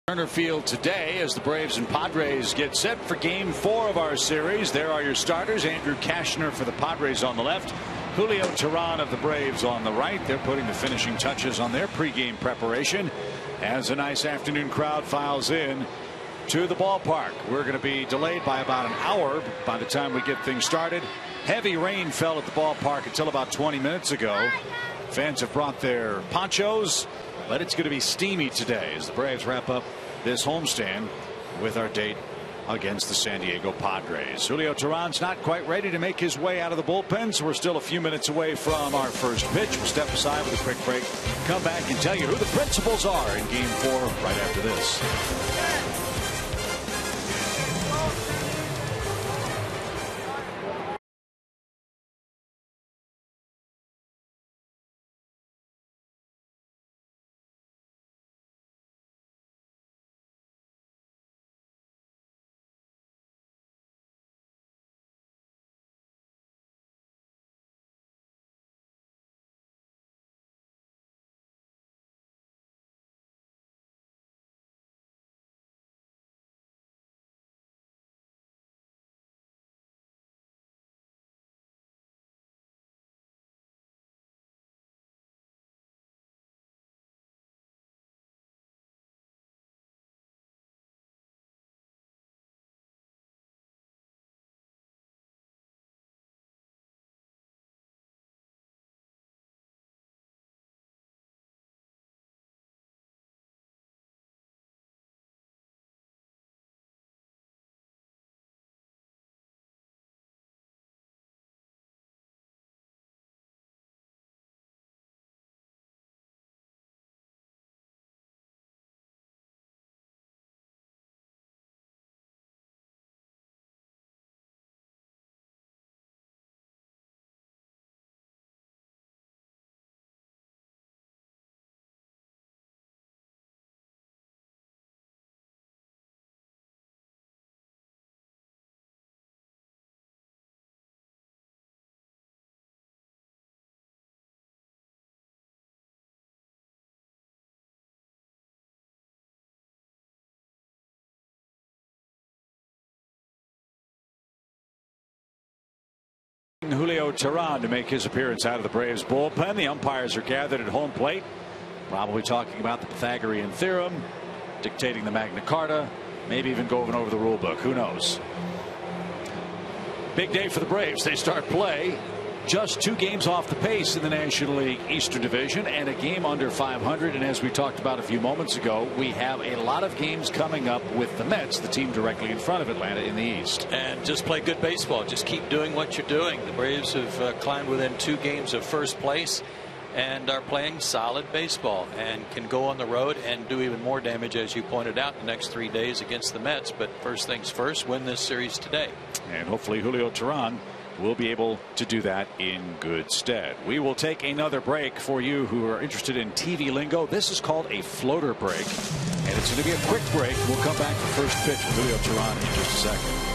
Turner Field today as the Braves and Padres get set for game 4 of our series. There are your starters. Andrew Cashner for the Padres on the left. Julio Teheran of the Braves on the right. They're putting the finishing touches on their pregame preparation as a nice afternoon crowd files in to the ballpark. We're going to be delayed by about an hour by the time we get things started. Heavy rain fell at the ballpark until about 20 minutes ago. Fans have brought their ponchos, but it's going to be steamy today as the Braves wrap up this homestand with our date against the San Diego Padres. Julio Teheran's not quite ready to make his way out of the bullpen, so we're still a few minutes away from our first pitch. We'll step aside with a quick break, come back and tell you who the principals are in game 4 right after this. Julio Teheran to make his appearance out of the Braves bullpen. The umpires are gathered at home plate, probably talking about the Pythagorean theorem, dictating the Magna Carta, maybe even going over the rule book. Who knows? Big day for the Braves. They start play just 2 games off the pace in the National League Eastern Division and a game under 500. And as we talked about a few moments ago, we have a lot of games coming up with the Mets, the team directly in front of Atlanta in the East. And just play good baseball. Just keep doing what you're doing. The Braves have climbed within 2 games of first place and are playing solid baseball and can go on the road and do even more damage, as you pointed out, the next 3 days against the Mets. But first things first, win this series today. And hopefully Julio Teheran will be able to do that in good stead. We will take another break for you who are interested in TV lingo. This is called a floater break, and it's going to be a quick break. We'll come back for first pitch with Julio Teheran in just a second.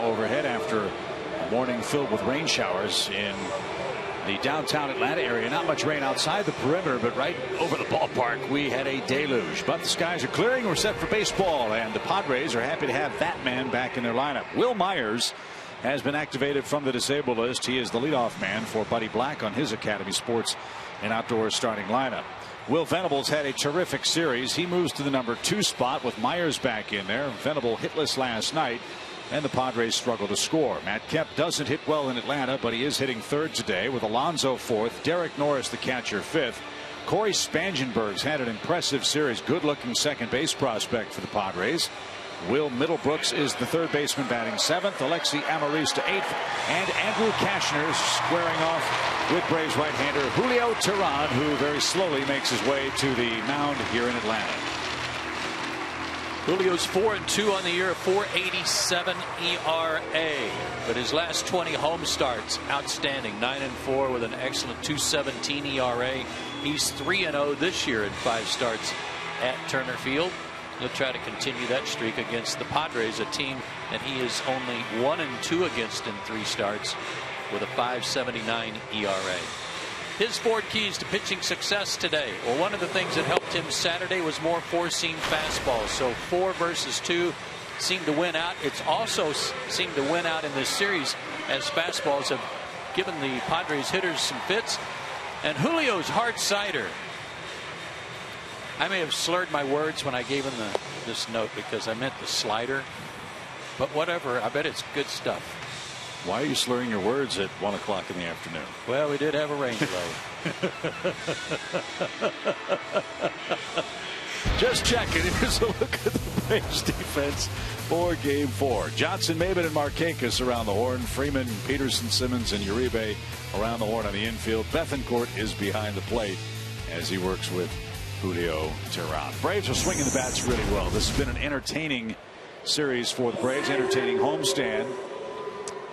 overhead after a morning filled with rain showers in the downtown Atlanta area. Not much rain outside the perimeter, but right over the ballpark we had a deluge. But the skies are clearing. We're set for baseball, and the Padres are happy to have that man back in their lineup. Will Myers has been activated from the disabled list. He is the leadoff man for Buddy Black on his Academy Sports and Outdoors starting lineup. Will Venables had a terrific series. He moves to the number 2 spot with Myers back in there. Venable hitless last night, and the Padres struggle to score. Matt Kemp doesn't hit well in Atlanta, but he is hitting third today with Alonso fourth. Derek Norris, the catcher, fifth. Corey Spangenberg's had an impressive series. Good-looking second base prospect for the Padres. Will Middlebrooks is the third baseman batting seventh. Alexi Amarista eighth. And Andrew Kashner squaring off with Braves right-hander Julio Teheran, who very slowly makes his way to the mound here in Atlanta. Julio's 4-2 on the year, 4.87 ERA. But his last 20 home starts, outstanding. 9-4 with an excellent 2.17 ERA. He's 3-0 this year in 5 starts at Turner Field. He'll try to continue that streak against the Padres, a team that he is only 1-2 against in 3 starts with a 5.79 ERA. His 4 keys to pitching success today. Well, one of the things that helped him Saturday was more 4-seam fastballs. So 4 versus 2 seemed to win out. It's also seemed to win out in this series as fastballs have given the Padres hitters some fits. And Julio's hard cider. I may have slurred my words when I gave him this note because I meant the slider. But whatever, I bet it's good stuff. Why are you slurring your words at 1 o'clock in the afternoon? Well, we did have a rain delay. Just checking. Here's a look at the Braves defense for Game 4. Johnson, Maben, and Markakis around the horn. Freeman, Peterson, Simmons, and Uribe around the horn on the infield. Bethancourt is behind the plate as he works with Julio Teheran. Braves are swinging the bats really well. This has been an entertaining series for the Braves, entertaining homestand.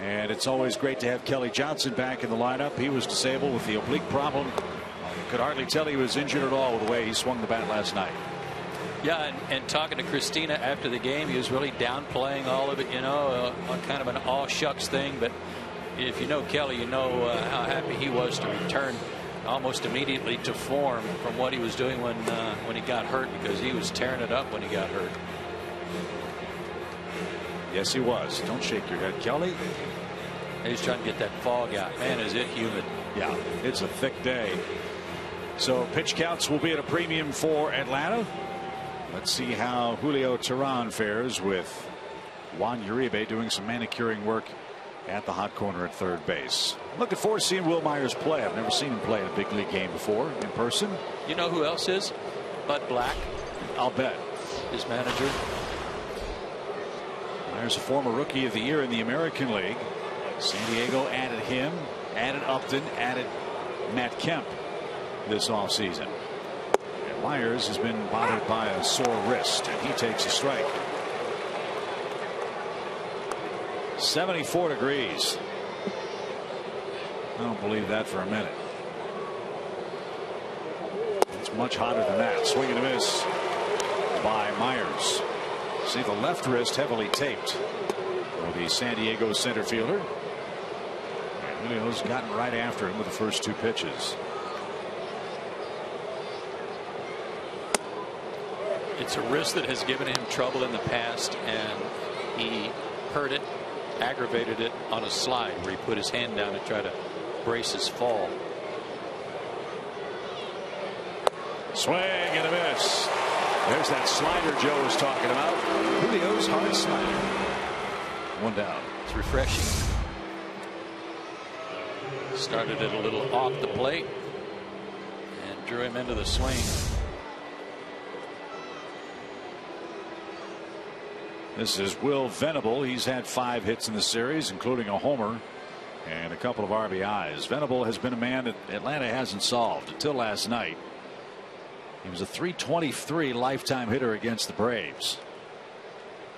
And it's always great to have Kelly Johnson back in the lineup. He was disabled with the oblique problem. You could hardly tell he was injured at all with the way he swung the bat last night. Yeah, and talking to Christina after the game, he was really downplaying all of it, you know, kind of an all shucks thing. But if you know Kelly, you know how happy he was to return almost immediately to form from what he was doing when he got hurt, because he was tearing it up when he got hurt. Yes, he was. Don't shake your head, Kelly. He's trying to get that fog out. Man, is it humid. Yeah, it's a thick day. So pitch counts will be at a premium for Atlanta. Let's see how Julio Teheran fares with Juan Uribe doing some manicuring work at the hot corner at third base. Looking forward to seeing Will Myers play. I've never seen him play in a big league game before in person. You know who else is? Bud Black. I'll bet. His manager. Myers, a former Rookie of the Year in the American League. San Diego added him, added Upton, added Matt Kemp this offseason. And Myers has been bothered by a sore wrist, and he takes a strike. 74 degrees. I don't believe that for a minute. It's much hotter than that. Swing and a miss by Myers. See the left wrist heavily taped for the San Diego center fielder. And Julio's gotten right after him with the first 2 pitches. It's a wrist that has given him trouble in the past, and he hurt it, aggravated it on a slide where he put his hand down to try to brace his fall. Swing and a miss. There's that slider Joe was talking about. Julio's hard slider. 1 down. It's refreshing. Started it a little off the plate and drew him into the swing. This is Will Venable. He's had 5 hits in the series, including a homer and a couple of RBIs. Venable has been a man that Atlanta hasn't solved until last night. He was a .323 lifetime hitter against the Braves.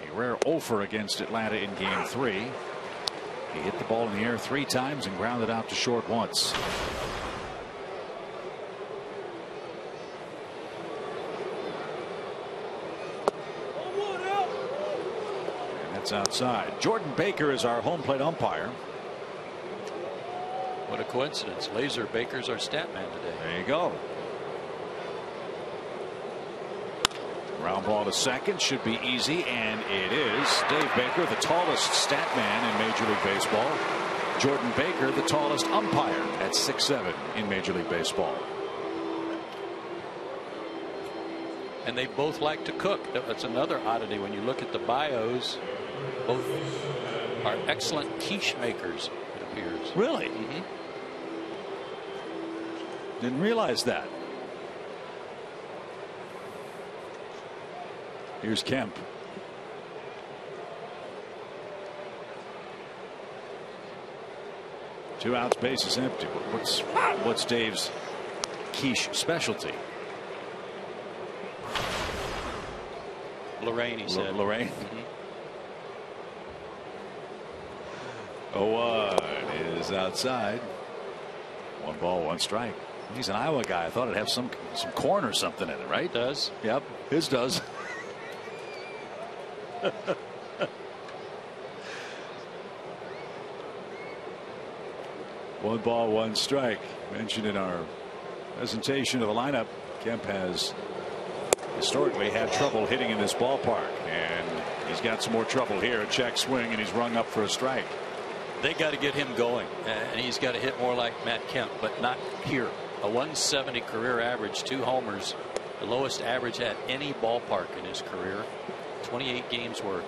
A rare 0-for against Atlanta in Game 3. He hit the ball in the air 3 times and grounded out to short once. That's outside. Jordan Baker is our home plate umpire. What a coincidence. Laser Baker's our stat man today. There you go. Ground ball to second should be easy, and it is. Dave Baker, the tallest stat man in Major League Baseball. Jordan Baker, the tallest umpire at 6'7" in Major League Baseball. And they both like to cook. That's another oddity when you look at the bios. Both are excellent quiche makers, it appears. Really? Didn't realize that. Here's Kemp. Two outs, bases empty. What's Dave's quiche specialty? Lorraine, he said. Lorraine. 0-1 is outside. 1 ball, 1 strike. He's an Iowa guy. I thought it'd have some corn or something in it, right? It does. Yep, his does. 1 ball, 1 strike. Mentioned in our presentation of the lineup, Kemp has historically had trouble hitting in this ballpark, and he's got some more trouble here. A check swing, and he's rung up for a strike. They got to get him going, and he's got to hit more like Matt Kemp, but not here. A 170 career average, 2 homers, the lowest average at any ballpark in his career. 28 games worth.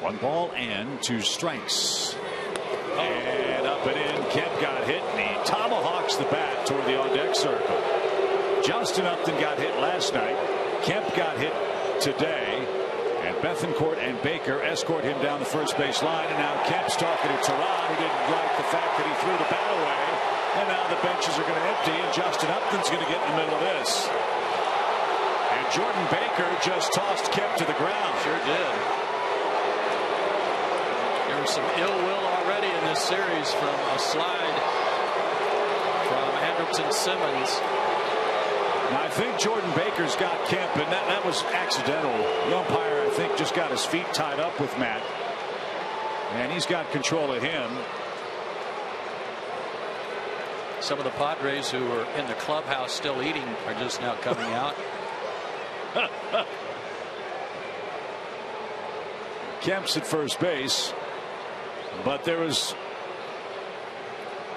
One ball and 2 strikes. And up and in. Kemp got hit, and he tomahawks the bat toward the on-deck circle. Justin Upton got hit last night. Kemp got hit today. And Bethancourt and Baker escort him down the first base line. And now Kemp's talking to Teran, who didn't like the fact that he threw the bat away. And now the benches are going to empty, and Justin Upton's going to get in the middle of this. And Jordan Baker just tossed Kemp to the ground. Sure did. There was some ill will already in this series from a slide from Andrelton Simmons. Now, I think Jordan Baker's got Kemp, and that was accidental. The umpire, I think, just got his feet tied up with Matt, and he's got control of him. Some of the Padres who were in the clubhouse still eating are just now coming out. Kemp's at first base, but there was,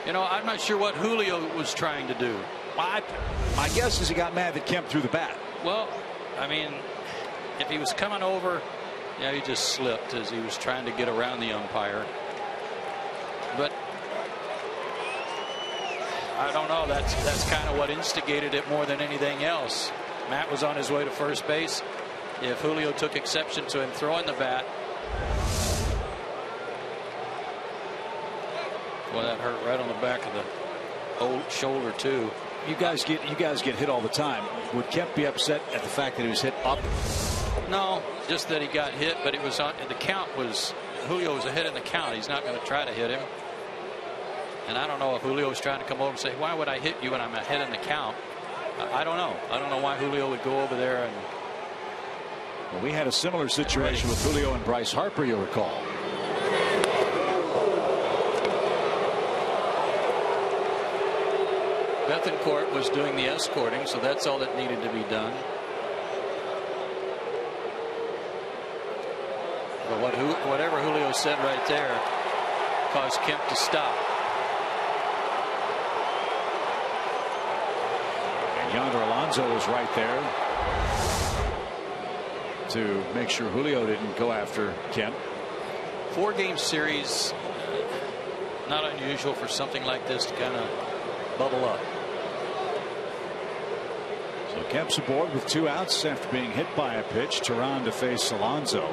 I'm not sure what Julio was trying to do. My guess is he got mad that Kemp threw the bat. Well, I mean, if he was coming over, he just slipped as he was trying to get around the umpire. But I don't know. That's kind of what instigated it more than anything else. Matt was on his way to first base. If Julio took exception to him throwing the bat, well, that hurt right on the back of the old shoulder too. You guys get hit all the time. Would Kemp be upset at the fact that he was hit up? No, just that he got hit, but it was on the count. Julio was ahead in the count. He's not going to try to hit him. And I don't know if Julio was trying to come over and say, why would I hit you when I'm ahead in the count? I don't know. I don't know why Julio would go over there. And well, we had a similar situation with Julio and Bryce Harper, you'll recall. Bethancourt was doing the escorting, so that's all that needed to be done. But whatever Julio said right there caused Kemp to stop. And Yonder Alonso was right there to make sure Julio didn't go after Kemp. 4-game series, not unusual for something like this to kind of bubble up. So Kemp's aboard with 2 outs after being hit by a pitch. Teran to face Alonso.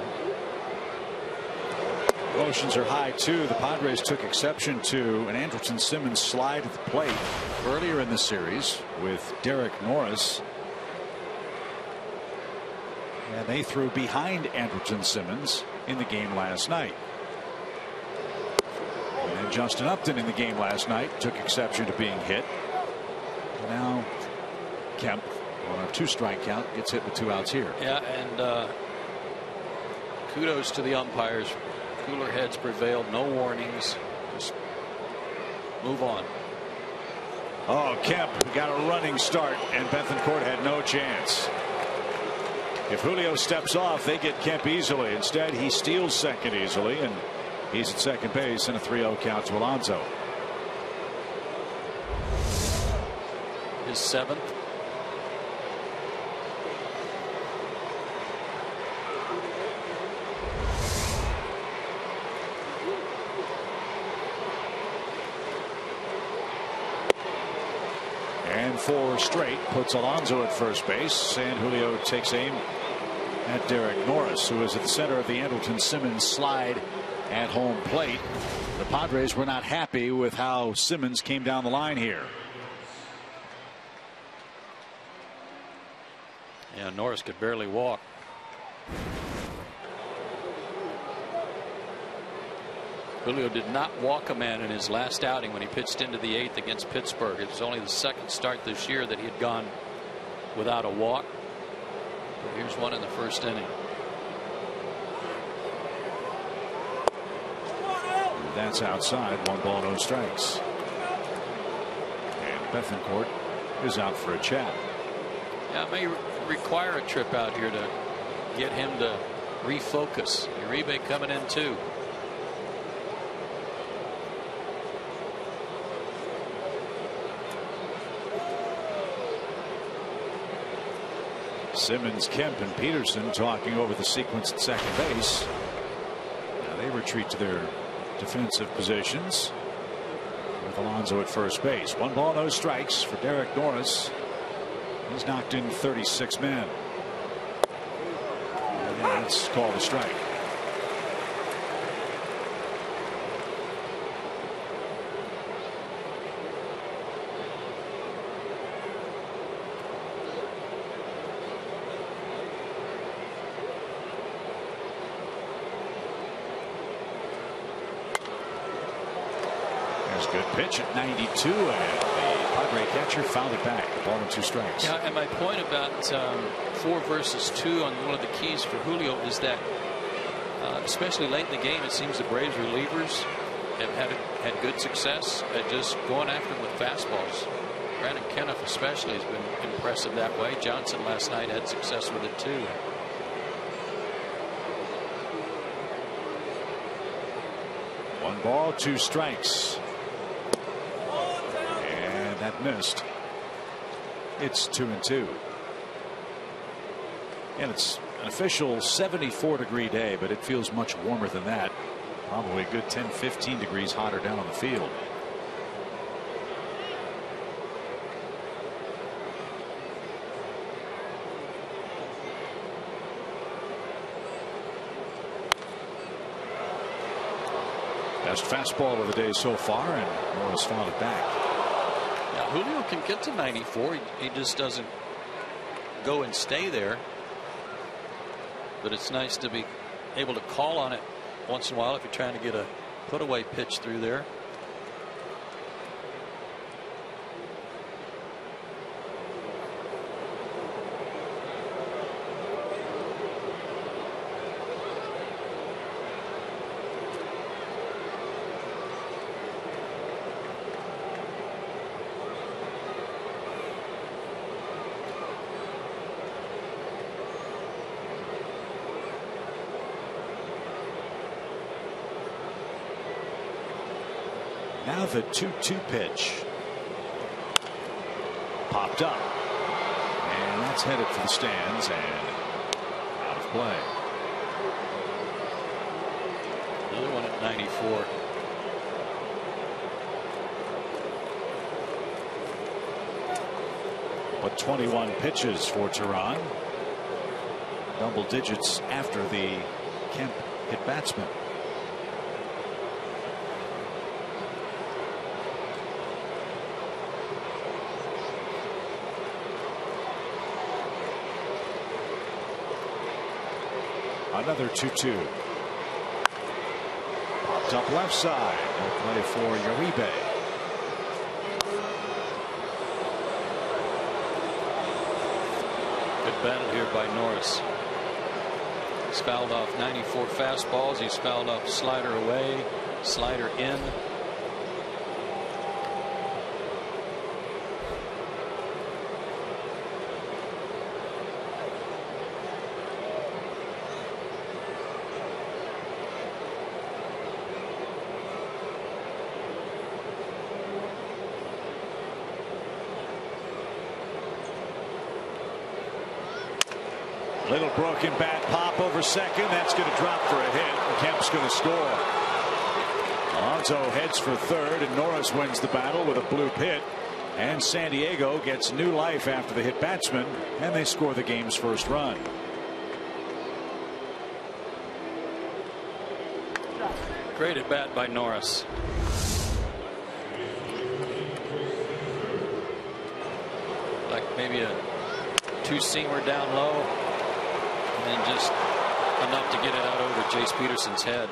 Emotions are high too. The Padres took exception to an Andrelton Simmons slide at the plate earlier in the series with Derek Norris, and they threw behind Andrelton Simmons in the game last night. And Justin Upton in the game last night took exception to being hit. Now Kemp On a 2-strike count, gets hit with 2 outs here. Yeah, and kudos to the umpires. Cooler heads prevailed. No warnings. Just move on. Oh, Kemp got a running start, and Bethancourt had no chance. If Julio steps off, they get Kemp easily. Instead, he steals second easily, and he's at second base in a 3-0 count to Alonso. His 7th. And 4 straight puts Alonso at first base, and Julio takes aim at Derek Norris, who is at the center of the Andrelton Simmons slide at home plate. The Padres were not happy with how Simmons came down the line here. Yeah, Norris could barely walk. Julio did not walk a man in his last outing when he pitched into the 8th against Pittsburgh. It was only the 2nd start this year that he had gone without a walk. But here's one in the 1st inning. That's outside. 1 ball, no strikes. And Bethancourt is out for a chat. Yeah, it may require a trip out here to get him to refocus. Uribe coming in too. Simmons, Kemp, and Peterson talking over the sequence at second base. Now they retreat to their defensive positions with Alonso at first base. 1 ball, no strikes for Derek Norris. He's knocked in 36 men. And that's called a strike. Good pitch at 92, and the Padre catcher fouled it back. 1 and 2 strikes. Yeah, and my point about 4 versus 2 on one of the keys for Julio is that, especially late in the game, it seems the Braves relievers have had good success at just going after him with fastballs. Brandon Kenneth especially has been impressive that way. Johnson last night had success with it too. One ball, 2 strikes. That missed. It's 2 and 2. And it's an official 74-degree day, but it feels much warmer than that. Probably a good 10-15 degrees hotter down on the field. Best fastball of the day so far, and Norris fouled it back. Julio can get to 94. He just doesn't go and stay there. But it's nice to be able to call on it once in a while if you're trying to get a put-away pitch through there. Now the 2-2 pitch. Popped up. And that's headed for the stands and out of play. Another one at 94. But 21 pitches for Tehran. Double digits after the Kemp hit batsman. Another 2-2. Popped up left side. No play for Uribe. there by Norris. He's fouled off 94 fastballs. He's fouled off slider away, slider in. Little broken bat pop over second. That's going to drop for a hit. Kemp's going to score. Alonso heads for third, and Norris wins the battle with a bloop hit. And San Diego gets new life after the hit batsman, and they score the game's first run. Great at bat by Norris. Like maybe a two-seamer down low. And just enough to get it out over Jace Peterson's head.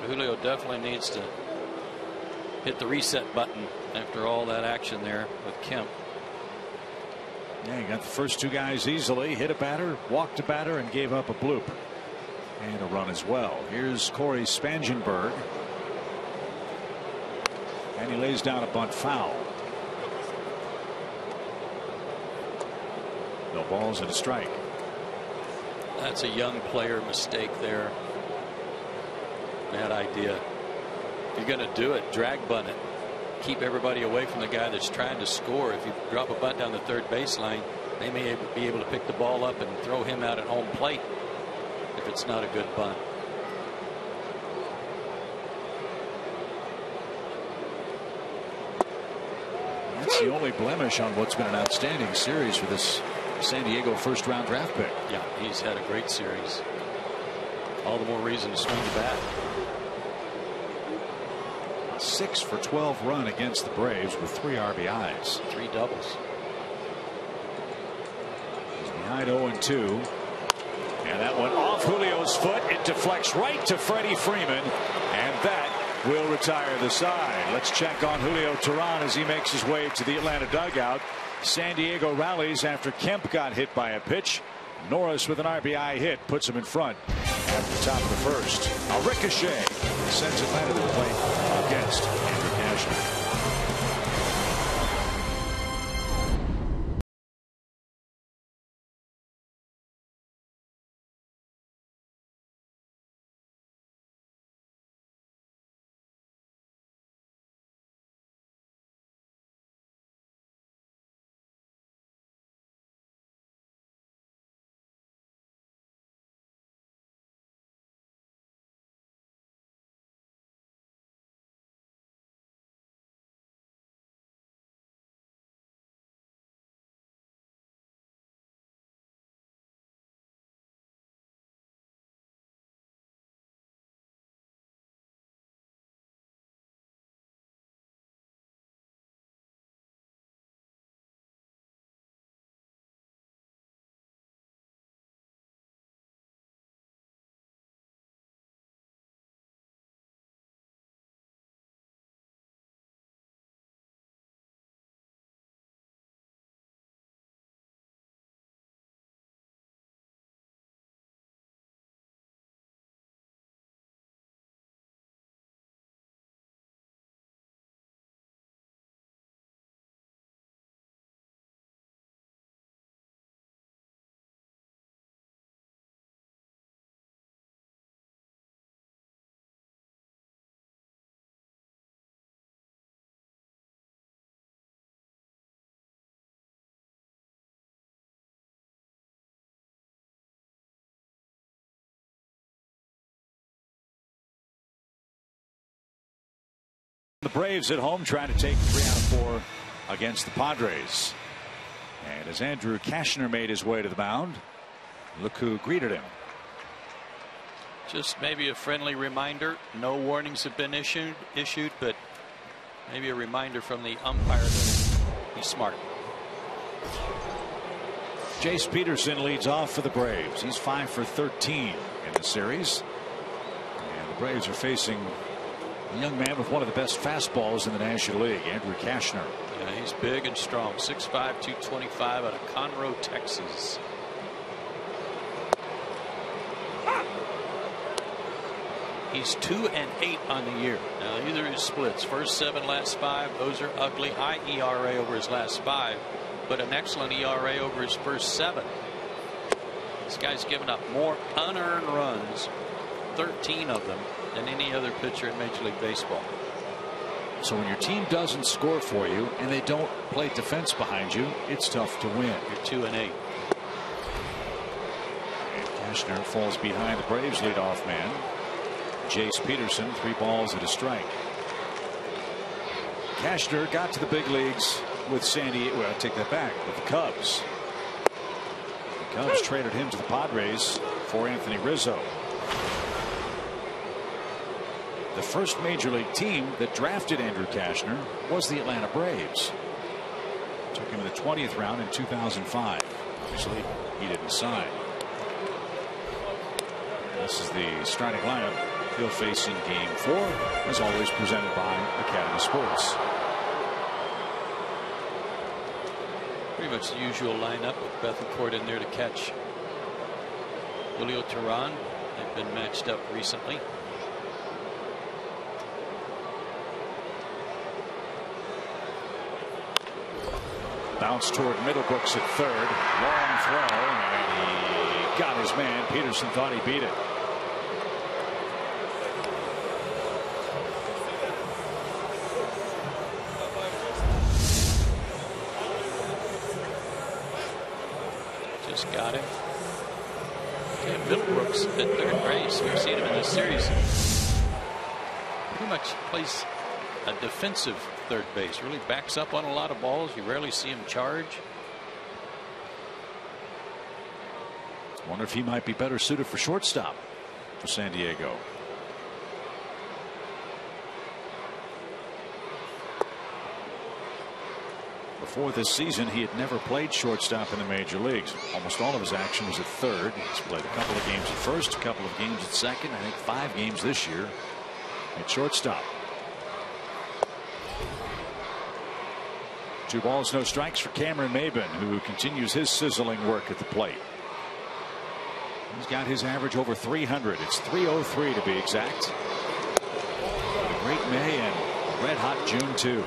But Julio definitely needs to hit the reset button after all that action there with Kemp. Yeah, he got the first two guys easily. Hit a batter, walked a batter, and gave up a bloop. And a run as well. Here's Corey Spangenberg. And he lays down a bunt foul. No balls and a strike. That's a young player mistake there. Bad idea. If you're going to do it, drag bunt it. Keep everybody away from the guy that's trying to score. If you drop a bunt down the third baseline, they may be able to pick the ball up and throw him out at home plate if it's not a good bunt. That's the only blemish on what's been an outstanding series for this San Diego first round draft pick. Yeah, he's had a great series. All the more reason to swing the bat. A 6 for 12 run against the Braves with 3 RBIs. 3 doubles. He's behind 0-2. And that one off Julio's foot. It deflects right to Freddie Freeman. And that will retire the side. Let's check on Julio Teheran as he makes his way to the Atlanta dugout. San Diego rallies after Kemp got hit by a pitch. Norris with an RBI hit puts him in front at the top of the first. A ricochet sends Atlanta to the plate against Andrew Cashner. The Braves at home trying to take 3 out of 4 against the Padres. And as Andrew Cashner made his way to the mound, look who greeted him. Just maybe a friendly reminder. No warnings have been issued, but maybe a reminder from the umpire that he's smart. Jace Peterson leads off for the Braves. He's 5 for 13 in the series. And the Braves are facing a young man with one of the best fastballs in the National League, Andrew Cashner. Yeah, he's big and strong. 6'5", 225 out of Conroe, Texas. He's 2-8 on the year. Now, either his splits, first 7, last 5, those are ugly. High ERA over his last 5, but an excellent ERA over his first 7. This guy's given up more unearned runs, 13 of them, than any other pitcher in Major League Baseball. So when your team doesn't score for you and they don't play defense behind you, it's tough to win. You're 2-8. And Cashner falls behind the Braves leadoff man, Jace Peterson. 3 balls and a strike. Cashner got to the big leagues with San Diego. Well, I take that back, with the Cubs. The Cubs traded him to the Padres for Anthony Rizzo. The first major league team that drafted Andrew Cashner was the Atlanta Braves. Took him in the 20th round in 2005. Obviously, he didn't sign. This is the starting lineup. He'll face in Game 4, as always presented by Academy Sports. Pretty much the usual lineup with Bethencourt in there to catch Julio Teheran. They've been matched up recently. Bounce toward Middlebrooks at third. Long throw, and he got his man. Peterson thought he beat it. Just got him. And Middlebrooks at third base. We've seen him in this series. Pretty much plays a defensive third base. Really backs up on a lot of balls. You rarely see him charge. Wonder if he might be better suited for shortstop for San Diego. Before this season, he had never played shortstop in the major leagues. Almost all of his action was at third. He's played a couple of games at first, a couple of games at second, I think 5 games this year at shortstop. 2 balls, no strikes for Cameron Maybin, who continues his sizzling work at the plate. He's got his average over 300. It's 303 to be exact. A great May and red hot June too.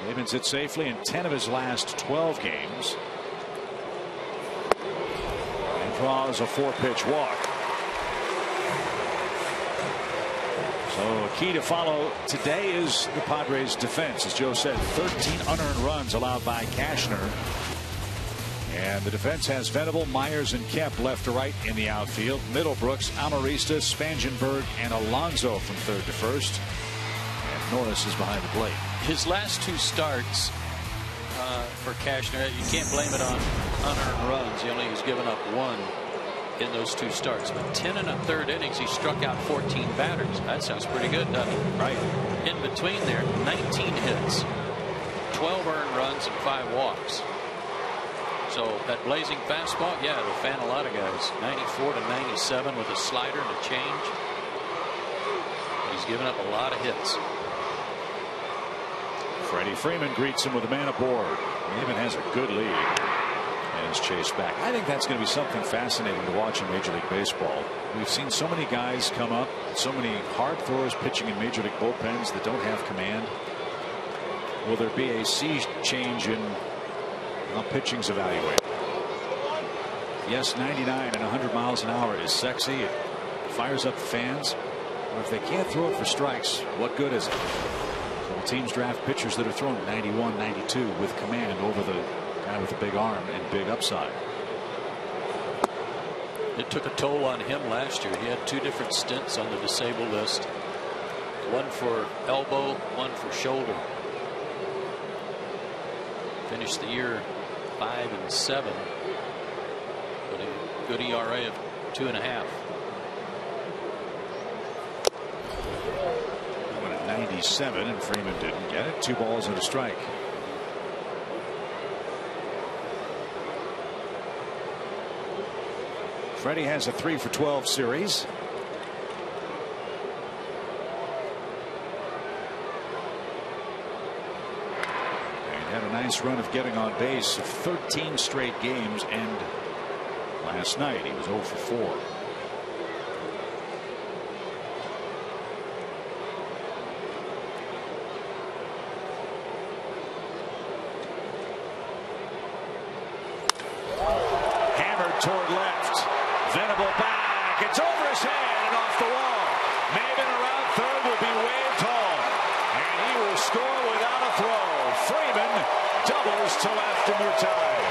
Maybin's hit safely in 10 of his last 12 games. And draws a 4-pitch walk. So a key to follow today is the Padres defense. As Joe said, 13 unearned runs allowed by Cashner. And the defense has Venable, Myers, and Kemp left to right in the outfield. Middlebrooks, Amarista, Spangenberg, and Alonso from third to first. And Norris is behind the plate. His last 2 starts for Cashner, you can't blame it on unearned runs. He only has given up 1 in those 2 starts, but 10 1/3 innings he struck out 14 batters. That sounds pretty good, doesn't it? Right. In between there, 19 hits, 12 earned runs, and 5 walks. So that blazing fastball, yeah, it'll fan a lot of guys. 94 to 97 with a slider and a change. But he's given up a lot of hits. Freddie Freeman greets him with a man aboard. Maybin has a good lead and is chased back. I think that's going to be something fascinating to watch in Major League Baseball. We've seen so many guys come up, so many hard throwers pitching in Major League bullpens that don't have command. Will there be a sea change in how pitching's evaluated? Yes, 99 and 100 miles an hour is sexy. It fires up the fans. But if they can't throw it for strikes, what good is it? So teams draft pitchers that are throwing 91, 92 with command over the guy with a big arm and big upside. It took a toll on him last year. He had 2 different stints on the disabled list. One for elbow, one for shoulder. Finished the year 5-7. But a good ERA of 2.5. 97, and Freeman didn't get it. 2 balls and a strike. Freddie has a 3 for 12 series. Had a nice run of getting on base of 13 straight games, and last night he was 0 for 4. Hammered toward left. Venable back. It's over his head and off the wall. Maven around third will be waved home, and he will score without a throw. Freeman doubles to left, and we're tied.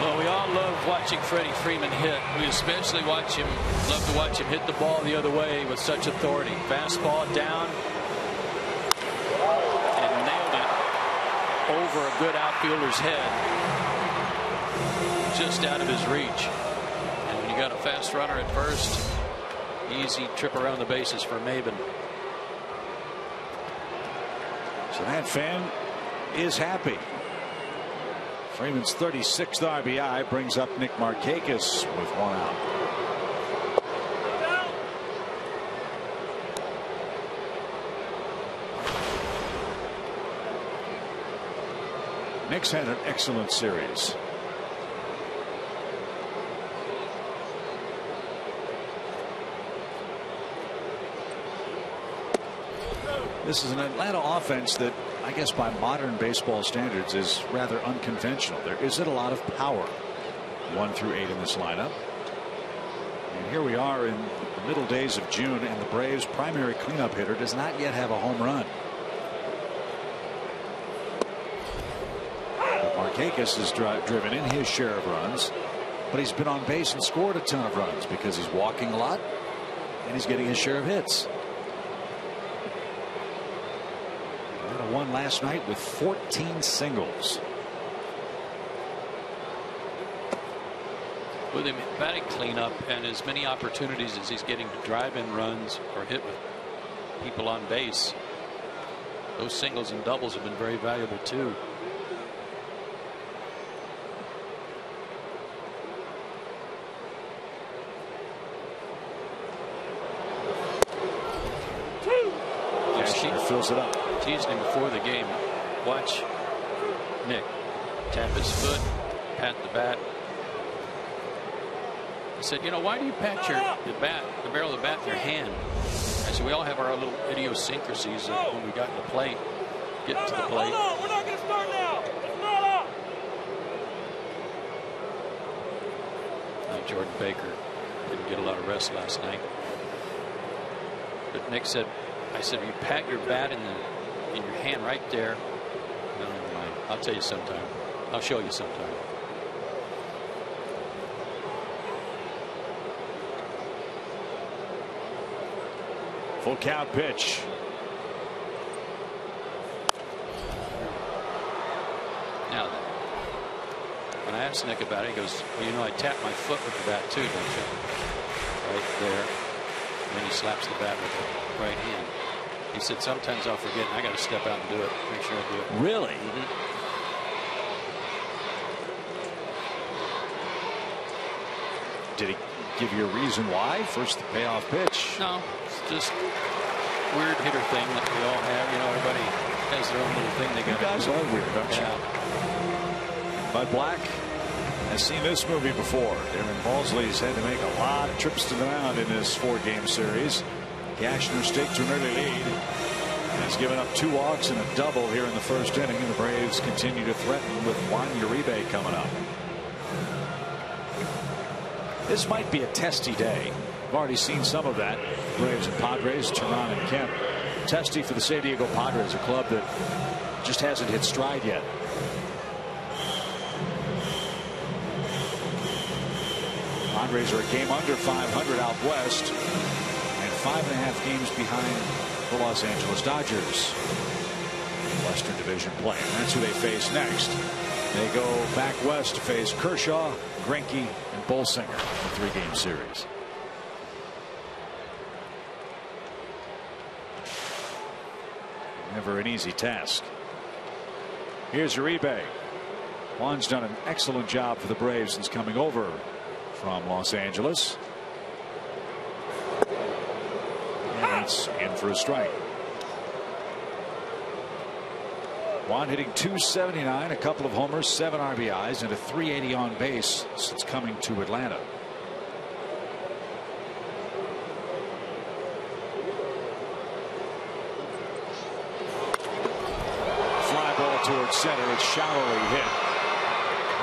Well, we all love watching Freddie Freeman hit. We especially love to watch him hit the ball the other way with such authority. Fastball down and nailed it over a good outfielder's head, just out of his reach. You got a fast runner at first. Easy trip around the bases for Maven. So that fan is happy. Freeman's 36th RBI brings up Nick Markakis with 1 out. Nick's had an excellent series. This is an Atlanta offense that, I guess by modern baseball standards, is rather unconventional. There isn't a lot of power 1 through 8 in this lineup. And here we are in the middle days of June, and the Braves' primary cleanup hitter does not yet have a home run. But Markakis has driven in his share of runs, but he's been on base and scored a ton of runs because he's walking a lot and he's getting his share of hits. Won last night with 14 singles. With him batting cleanup and as many opportunities as he's getting to drive in runs or hit with people on base, those singles and doubles have been very valuable too. Fills it up. Teased him before the game. Watch Nick tap his foot, pat the bat. He said, "You know, why do you pat the barrel of the bat in your hand?" I said, "We all have our little idiosyncrasies when we got to the plate, get to the plate." Hold on, we're not going to start now. It's not up. Jordan Baker didn't get a lot of rest last night. But Nick said, I said, "You pat your bat in your hand right there." No, never mind. I'll tell you sometime. I'll show you sometime. Full count pitch. Now, when I asked Nick about it, he goes, "Well, you know, I tap my foot with the bat too, don't you?" Right there. And then he slaps the bat with the right hand. He said, "Sometimes I'll forget, and I got to step out and do it. Make sure I do it." Really? Did he give you a reason why? First, the payoff pitch. No, it's just weird hitter thing that we all have. You know, everybody has their own little thing they got to do. You guys are weird, don't you? Bud Black has seen this movie before. Aaron Balsley's had to make a lot of trips to the mound in this 4-game series. Cashner staked to an early lead. Has given up 2 walks and a double here in the first inning, and the Braves continue to threaten with Juan Uribe coming up. This might be a testy day. We've already seen some of that. Braves and Padres, Tehran and Kemp. Testy for the San Diego Padres, a club that just hasn't hit stride yet. Padres are a game under 500 out west, and 5.5 games behind the Los Angeles Dodgers. Western Division play. And that's who they face next. They go back west to face Kershaw, Greinke, and Bolsinger in a 3-game series. Never an easy task. Here's Uribe. Juan's done an excellent job for the Braves since coming over from Los Angeles. And it's in for a strike. Juan hitting .279, a couple of homers, 7 RBIs, and a .380 on base since coming to Atlanta. Fly ball towards center. It's shallowly hit.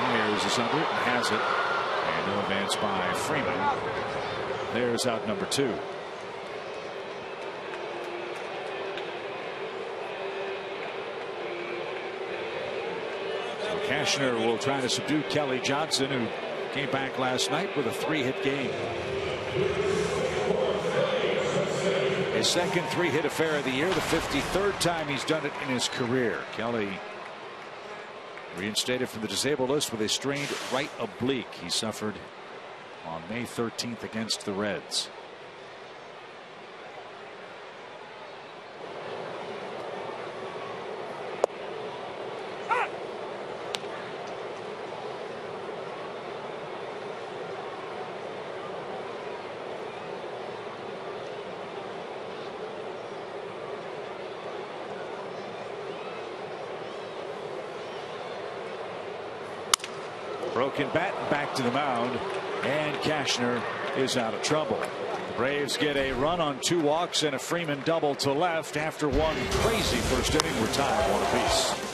Myers is under it and has it. And no advance by Freeman. There's out number 2. Cashner will try to subdue Kelly Johnson, who came back last night with a 3-hit game. His second 3-hit affair of the year, the 53rd time he's done it in his career. Kelly reinstated from the disabled list with a strained right oblique he suffered on May 13th against the Reds. Broken bat, back to the mound, and Cashner is out of trouble. The Braves get a run on 2 walks and a Freeman double to left after one crazy first inning. We're tied 1 apiece.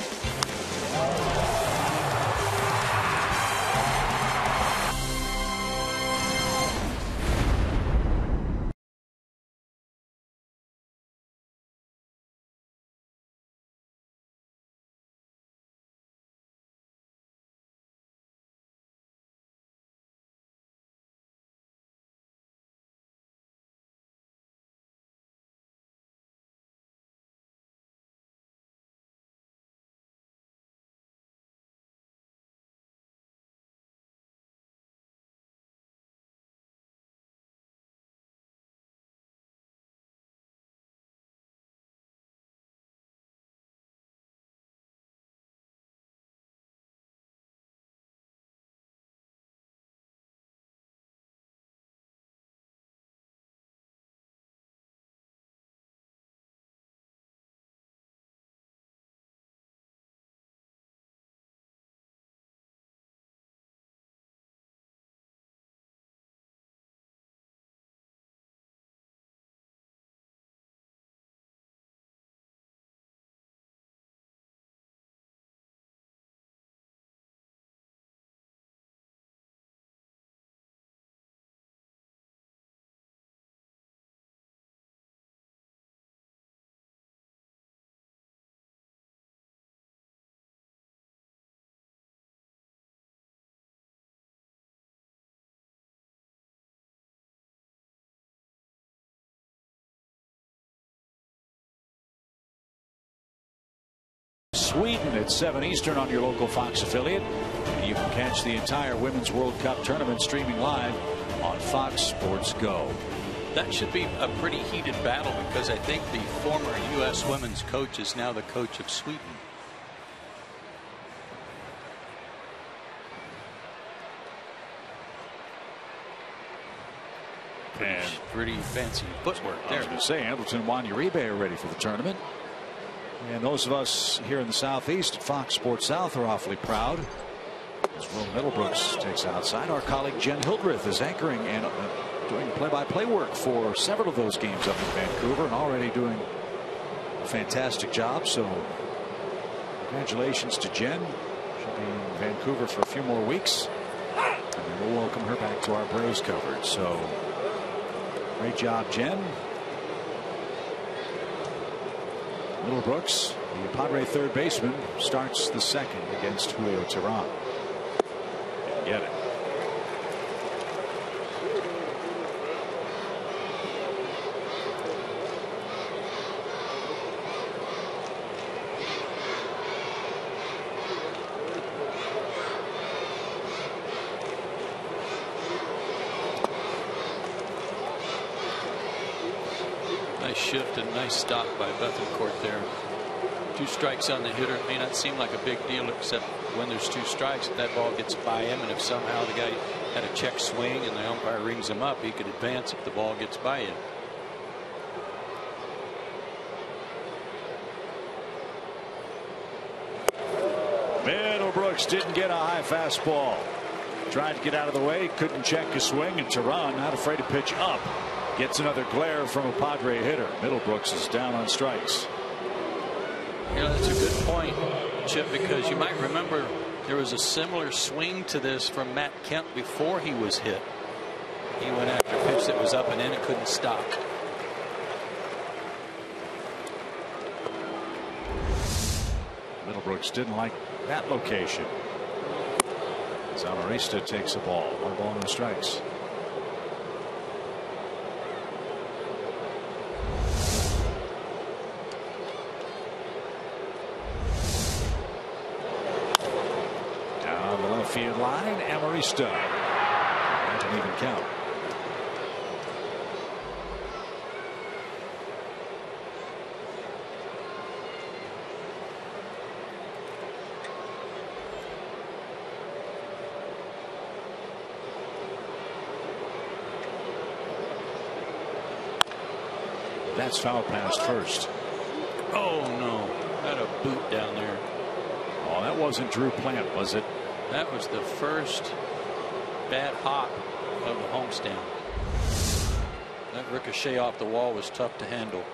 Sweden at 7 Eastern on your local Fox affiliate. You can catch the entire Women's World Cup tournament streaming live on Fox Sports Go. That should be a pretty heated battle because I think the former U.S. women's coach is now the coach of Sweden. Pretty fancy footwork there. I was going to say, Hamilton and Juan Uribe are ready for the tournament. And those of us here in the Southeast at Fox Sports South are awfully proud. As Will Middlebrooks takes outside, our colleague Jen Hildreth is anchoring and doing play-by-play work for several of those games up in Vancouver and already doing a fantastic job. So congratulations to Jen. She'll be in Vancouver for a few more weeks. And then we'll welcome her back to our Braves coverage. So great job, Jen. Middlebrooks, the Padre third baseman, starts the second against Julio Teheran. Get it. Nice shift and nice stop by Bethencourt there. 2 strikes on the hitter. It may not seem like a big deal, except when there's 2 strikes, if that ball gets by him, and if somehow the guy had a check swing and the umpire rings him up, he could advance if the ball gets by him. Middlebrooks didn't get a high fastball. Tried to get out of the way, couldn't check his swing, and Teheran, not afraid to pitch up, gets another glare from a Padre hitter. Middlebrooks is down on strikes. You know, that's a good point, Chip, because you might remember there was a similar swing to this from Matt Kemp before he was hit. He went after a pitch that was up and in and couldn't stop. Middlebrooks didn't like that location. Zamarista takes the ball. 1 ball, no strikes. Down the left field line, Amarista. That didn't even count. That's foul past first. Oh no, got a boot down there. Oh, that wasn't Drew Plant, was it? That was the first bad hop of the homestand. That ricochet off the wall was tough to handle.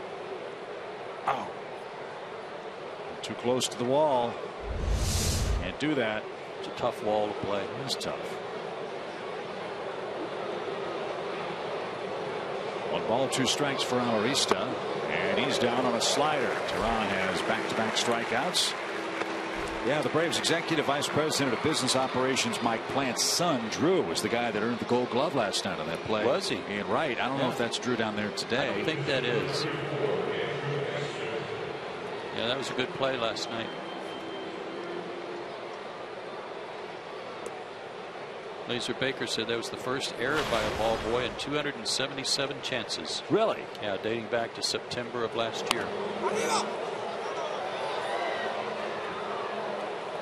Ow. Too close to the wall. Can't do that. It's a tough wall to play. It is tough. 1 ball, 2 strikes for Amarista, and he's down on a slider. Teheran has back-to-back strikeouts. Yeah, the Braves executive vice president of business operations, Mike Plant's son, Drew, was the guy that earned the Gold Glove last night on that play. Was he? And right. I don't know if that's Drew down there today. I don't think that is. Yeah, that was a good play last night. Laser Baker said that was the first error by a ball boy in 277 chances. Really? Yeah, dating back to September of last year.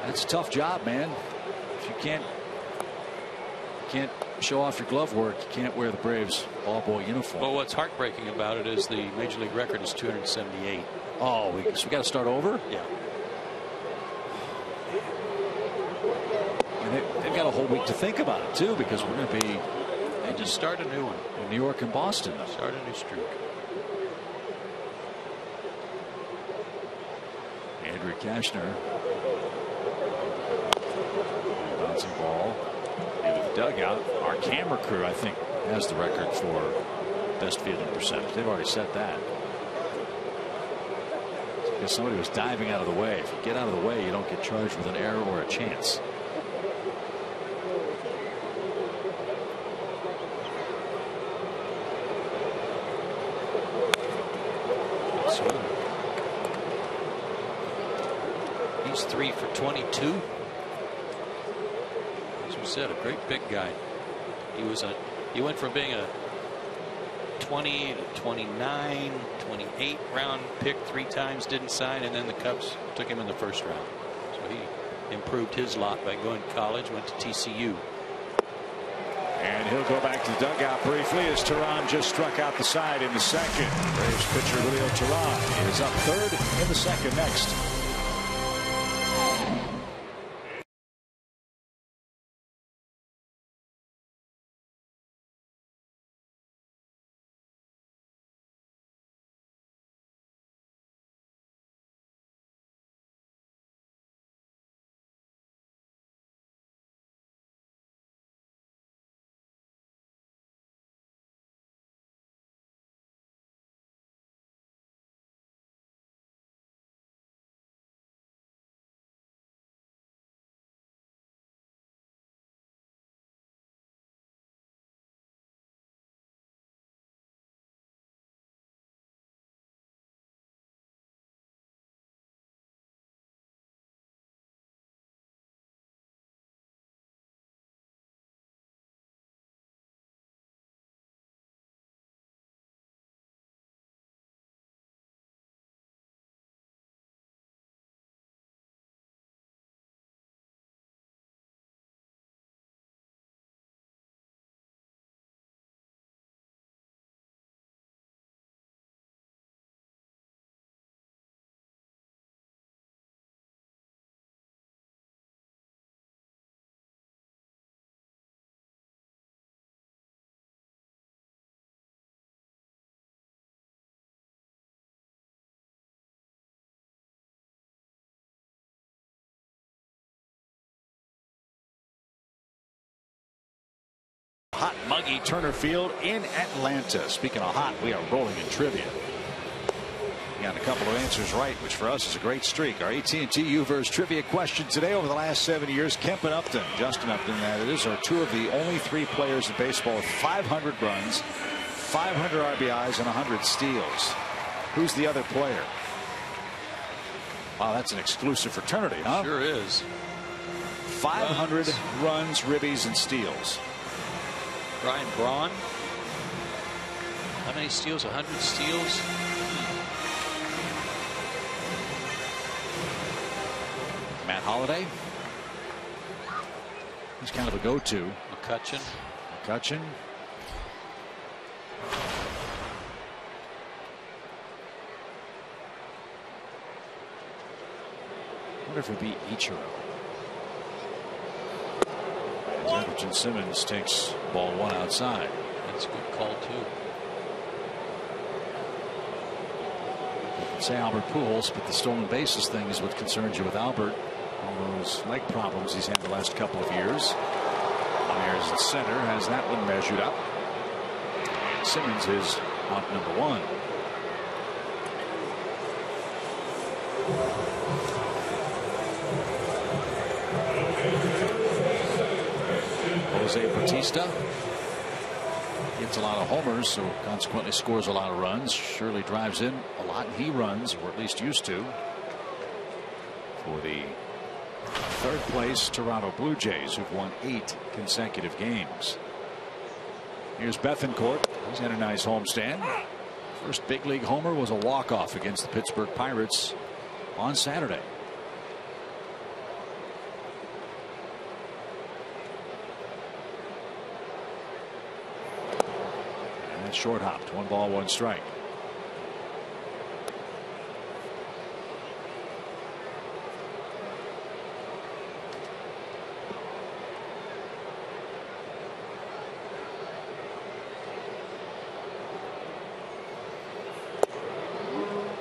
That's a tough job, man. If you can't show off your glove work, you can't wear the Braves ball boy uniform. Well, what's heartbreaking about it is the major league record is 278. Oh, so we got to start over? Yeah. They've got a whole week to think about it too, because we're going to be. They just start a new one in New York and Boston. Start a new streak. Andrew Kashner. Bouncing ball into the dugout. Our camera crew, I think, has the record for best fielding percentage. They've already set that. Because somebody was diving out of the way. If you get out of the way, you don't get charged with an error or a chance. He's 3 for 22. As we said, a great big guy. He went from being a 20 to 29, 28 round pick 3 times, didn't sign, and then the Cubs took him in the first round. So he improved his lot by going to college, went to TCU. And he'll go back to the dugout briefly as Teheran just struck out the side in the second. Braves pitcher Julio Teheran is up 3rd in the second next. hot, muggy Turner Field in Atlanta. Speaking of hot, we are rolling in trivia. We got a couple of answers right, which for us is a great streak. Our AT&T UVerse trivia question today: over the last 7 years, Kemp and Upton, Justin Upton that is, are two of the only three players in baseball with 500 runs, 500 RBIs, and 100 steals. Who's the other player? Wow, that's an exclusive fraternity, huh? Sure is. 500 runs, ribbies, and steals. Brian Braun. How many steals? 100 steals. Matt Holliday. He's kind of a go-to. McCutchen. McCutchen. I wonder if it would be Ichiro. As Anderson Simmons takes ball one outside. That's a good call too. You could say Albert Pujols, but the stolen bases thing is what concerns you with Albert. All those leg problems he's had the last couple of years. Myers at center has that one measured up. Simmons is out number one. Jose Bautista gets a lot of homers, so consequently scores a lot of runs. Shirley drives in a lot, and he runs, or at least used to, for the third place Toronto Blue Jays, who've won 8 consecutive games. Here's Bethancourt. He's had a nice homestand. First big league homer was a walk-off against the Pittsburgh Pirates on Saturday. Short hopped. 1 ball, 1 strike.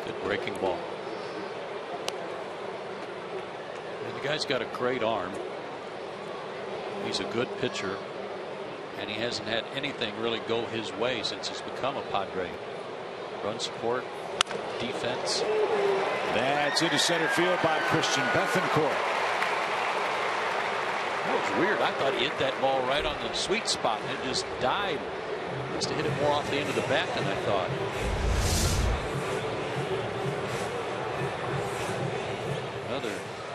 Good breaking ball. And the guy's got a great arm. He's a good pitcher. And he hasn't had anything really go his way since he's become a Padre. Run support, defense. That's into center field by Christian Bethancourt. That was weird. I thought he hit that ball right on the sweet spot and it just died. He must have hit it more off the end of the bat than I thought. Another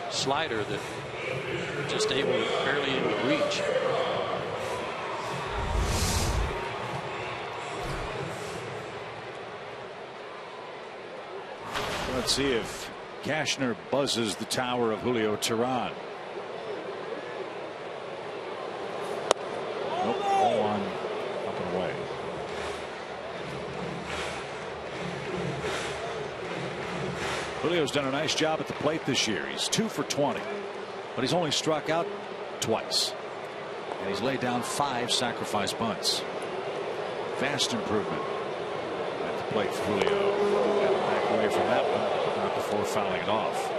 slider that just able to barely into reach. Let's see if Cashner buzzes the tower of Julio Teheran. Nope, all on, up and away. Julio's done a nice job at the plate this year. He's 2 for 20, but he's only struck out twice, and he's laid down 5 sacrifice bunts. Vast improvement at the plate for Julio. Back away from that one, not before fouling it off.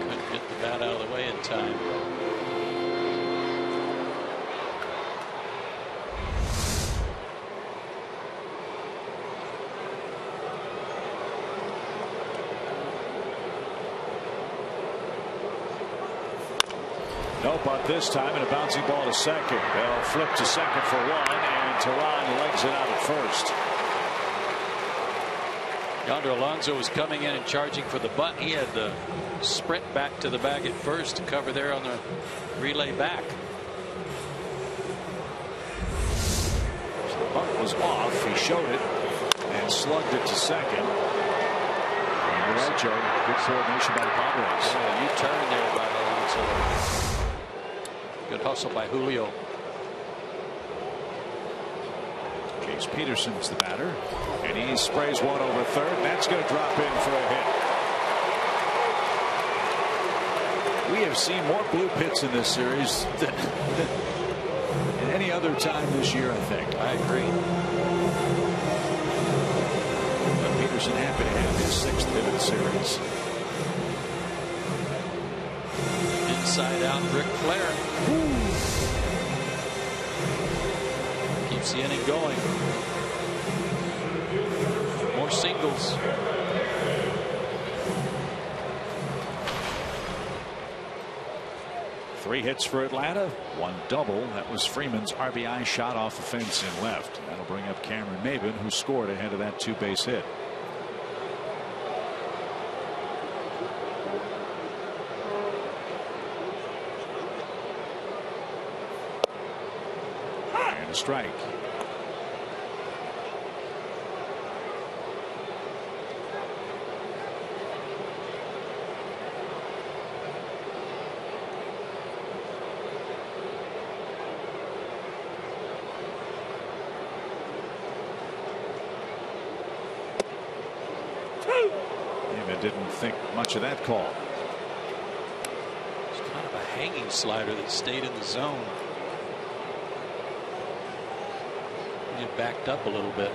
Couldn't get the bat out of the way in time. No bunt this time, and a bouncing ball to second. They'll flip to second for 1, and Teheran legs it out at first. Yonder Alonso was coming in and charging for the bunt. He had to sprint back to the bag at first to cover there on the relay back. So the bunt was off. He showed it and slugged it to second. And you're right, Joe. Good coordination by the Padres. Yeah, you turn there by Alonso. Good hustle by Julio. James Peterson's the batter, and he sprays one over third, and that's going to drop in for a hit. We have seen more blue pits in this series than any other time this year, I think. I agree. But Anderson happy to have his 6th hit of the series. Inside out, Ric Flair. Keeps the inning going. More singles. Three hits for Atlanta, 1 double. That was Freeman's RBI shot off the fence in left. That'll bring up Cameron Maybin, who scored ahead of that 2-base hit. And a strike. Didn't think much of that call. It's kind of a hanging slider that stayed in the zone. He backed up a little bit.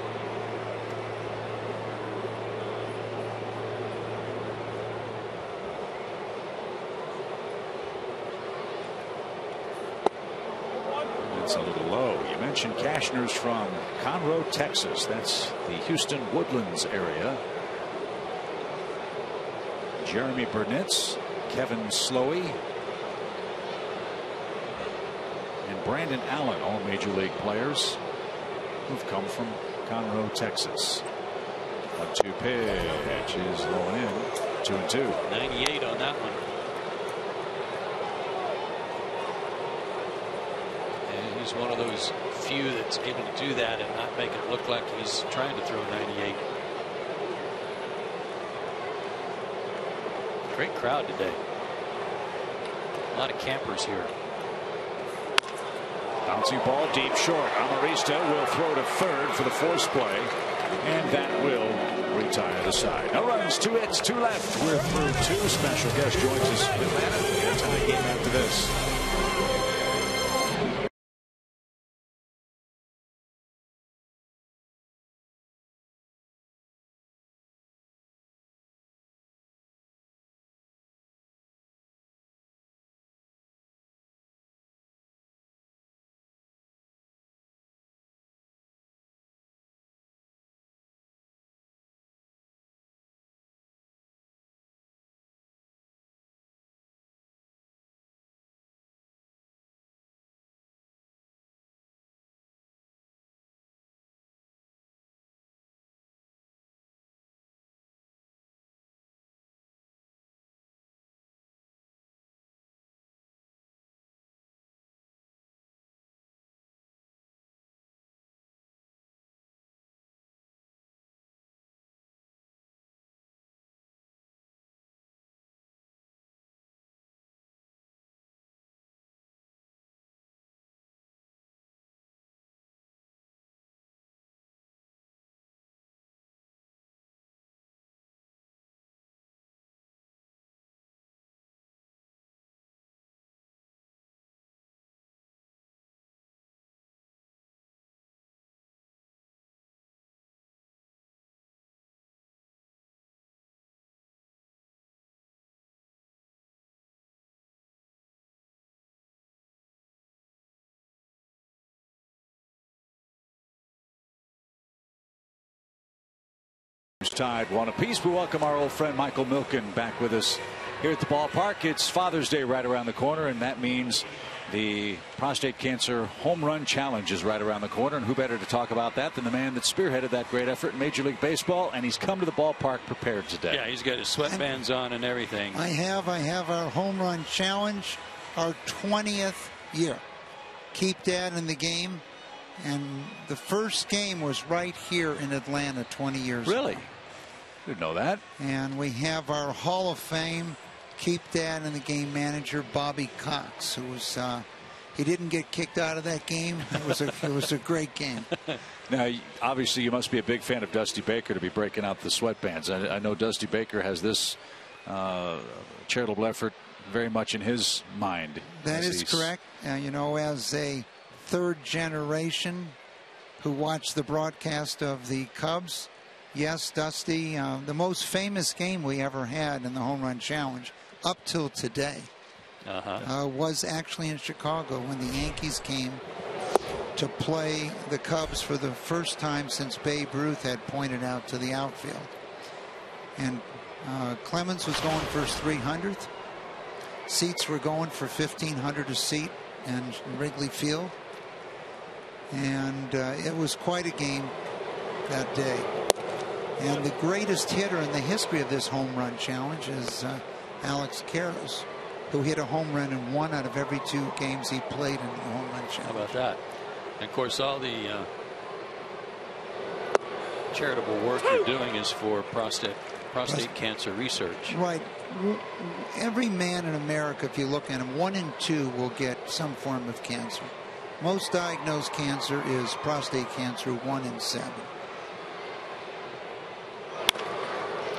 It's a little low. You mentioned Cashner's from Conroe, Texas. That's the Houston Woodlands area. Jeremy Burnitz, Kevin Slowey, and Brandon Allen, all major league players who've come from Conroe, Texas. 1-2 pitch is low and in. 2-2. 98 on that one. And he's one of those few that's able to do that and not make it look like he's trying to throw 98. Great crowd today. A lot of campers here. Bouncing ball deep short. Amarista will throw to third for the force play, and that will retire the side. No runs, 2 hits, 2 left. We're through 2. Special guest joins us in Atlanta. A tie game after this. Tied 1 apiece. We welcome our old friend Michael Milken back with us here at the ballpark. It's Father's Day right around the corner, and that means the prostate cancer home run challenge is right around the corner. And who better to talk about that than the man that spearheaded that great effort in Major League Baseball? And he's come to the ballpark prepared today. Yeah, he's got his sweatbands on and everything. I have our home run challenge, our 20th year. Keep that in the game. And the first game was right here in Atlanta 20 years ago. Really? Didn't know that. And we have our Hall of Fame, keep that in the game manager, Bobby Cox, who was he didn't get kicked out of that game. It was a great game. Now, obviously, you must be a big fan of Dusty Baker to be breaking out the sweatbands. I know Dusty Baker has this charitable effort very much in his mind. That is correct. You know, as a third generation who watched the broadcast of the Cubs, Yes, Dusty. The most famous game we ever had in the Home Run Challenge up till today was actually in Chicago when the Yankees came to play the Cubs for the first time since Babe Ruth had pointed out to the outfield. And Clemens was going for his 300th. Seats were going for $1,500 a seat in Wrigley Field. And it was quite a game that day. And the greatest hitter in the history of this home run challenge is Alex Karras, who hit a home run in 1 out of every 2 games he played in the home run challenge. How about that? And of course, all the charitable work you're doing is for prostate cancer research. Right. Every man in America, if you look at him, 1 in 2 will get some form of cancer. Most diagnosed cancer is prostate cancer, 1 in 7.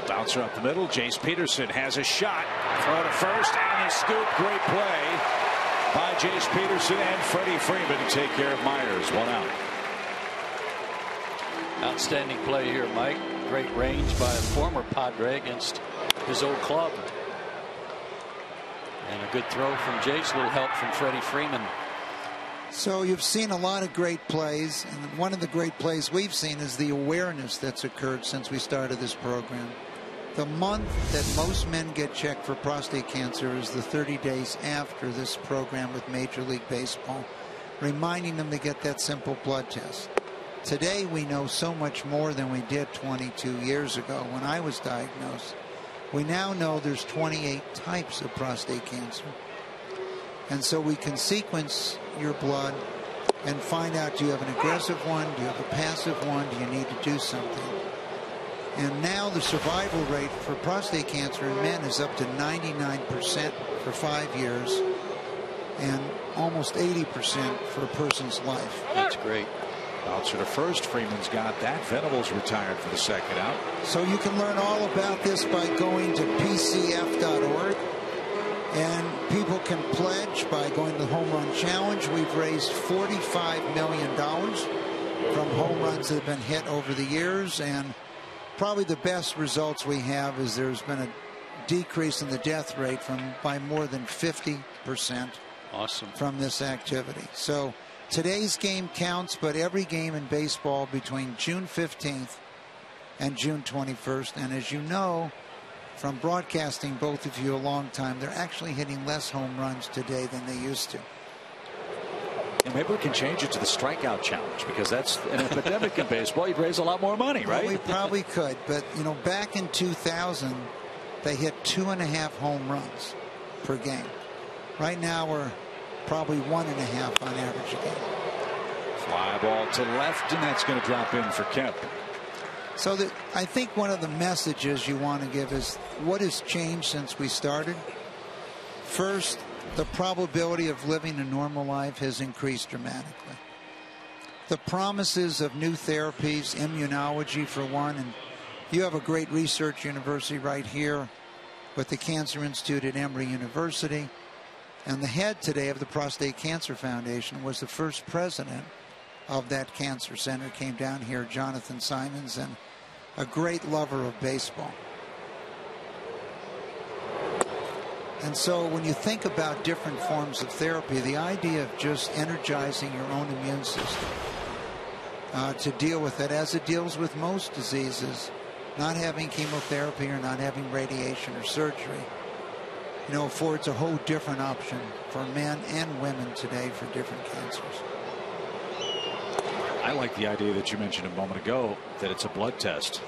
Bouncer up the middle. Jace Peterson has a shot. Throw to first and a scoop. Great play by Jace Peterson and Freddie Freeman to take care of Myers. 1 out. Outstanding play here, Mike. Great range by a former Padre against his old club. And a good throw from Jace. A little help from Freddie Freeman. So you've seen a lot of great plays, and one of the great plays we've seen is the awareness that's occurred since we started this program. The month that most men get checked for prostate cancer is the 30 days after this program with Major League Baseball, reminding them to get that simple blood test. Today we know so much more than we did 22 years ago when I was diagnosed. We now know there's 28 types of prostate cancer. And so we can sequence your blood and find out, do you have an aggressive one? Do you have a passive one? Do you need to do something? And now the survival rate for prostate cancer in men is up to 99% for 5 years and almost 80% for a person's life. That's great. Bouncer to first. Freeman's got that. Venables retired for the 2nd out. So you can learn all about this by going to pcf.org. And people can pledge by going to the Home Run Challenge. We've raised $45 million from home runs that have been hit over the years. And probably the best results we have is there's been a decrease in the death rate by more than 50%. Awesome. From this activity. So today's game counts, but every game in baseball between June 15th and June 21st. And as you know, from broadcasting both of you a long time, they're actually hitting less home runs today than they used to. And maybe we can change it to the strikeout challenge, because that's an epidemic in baseball. You'd raise a lot more money, right? Well, we probably could, but you know, back in 2000, they hit 2.5 home runs per game. Right now, we're probably 1.5 on average a game. Fly ball to left, and that's going to drop in for Kemp. So I think one of the messages you want to give is what has changed since we started. First, the probability of living a normal life has increased dramatically. The promises of new therapies, immunology for one, and you have a great research university right here with the Cancer Institute at Emory University. And the head today of the Prostate Cancer Foundation was the first president of that cancer center, came down here, Jonathan Simons, and a great lover of baseball. And so when you think about different forms of therapy, the idea of just energizing your own immune system to deal with it, as it deals with most diseases, not having chemotherapy or not having radiation or surgery, you know, affords a whole different option for men and women today for different cancers. I like the idea that you mentioned a moment ago, that it's a blood test.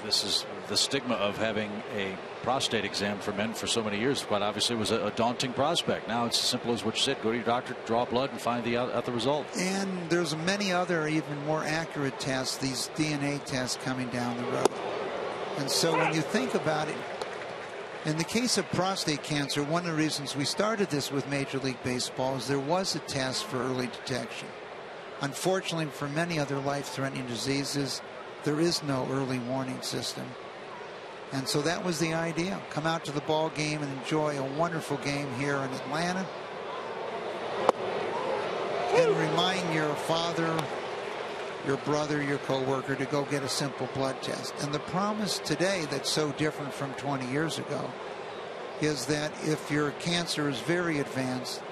This is the stigma of having a prostate exam for men for so many years. Quite obviously was a daunting prospect. Now it's as simple as what you said. Go to your doctor, draw blood, and find out the result. And there's many other even more accurate tests, these DNA tests coming down the road. And so when you think about it, in the case of prostate cancer, one of the reasons we started this with Major League Baseball is there was a test for early detection. Unfortunately, for many other life-threatening diseases, there is no early warning system. And so that was the idea. Come out to the ball game and enjoy a wonderful game here in Atlanta. And remind your father your brother, your coworker, to go get a simple blood test. And the promise today that's so different from 20 years ago is that if your cancer is very advanced,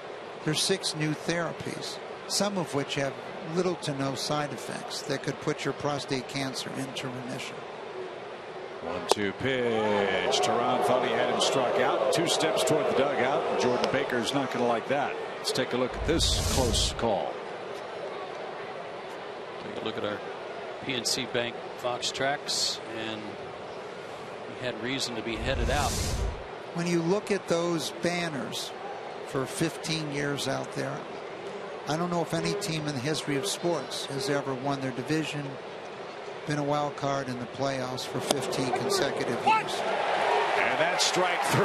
there's 6 new therapies, some of which have little to no side effects that could put your prostate cancer into remission. 1-2 pitch. Teheran thought he had him struck out. 2 steps toward the dugout. Jordan Baker's not going to like that. Let's take a look at this close call. Take a look at our PNC Bank Fox tracks, and we had reason to be headed out. When you look at those banners for 15 years out there, I don't know if any team in the history of sports has ever won their division, been a wild card in the playoffs for 15 consecutive years. And that's strike 3.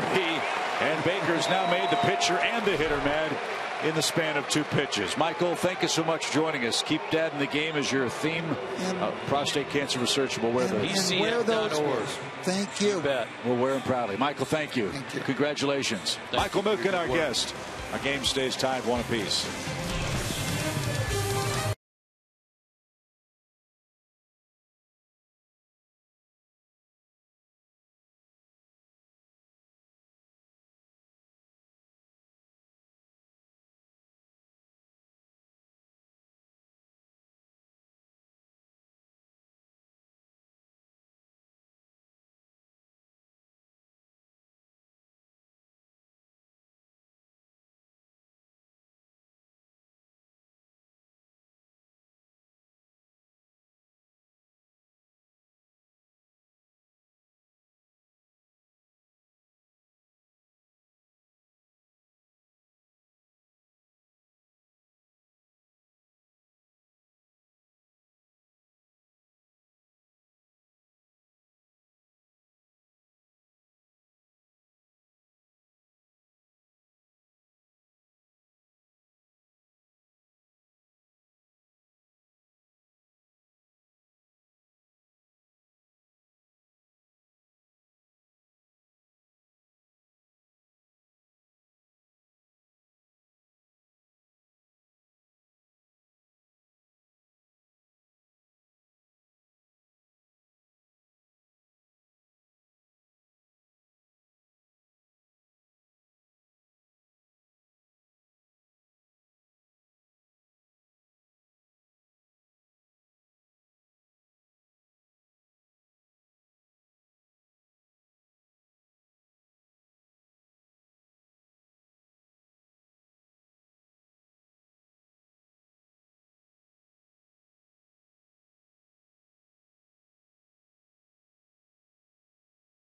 And Baker's now made the pitcher and the hitter mad in the span of 2 pitches. Michael, thank you so much for joining us. Keep Dad in the game as your theme. Prostate cancer research. We'll wear those. PCF.org. Thank you. You bet. We'll wear them proudly. Michael, thank you. Thank you. Congratulations. Michael Milken, our guest. Our game stays tied 1 apiece.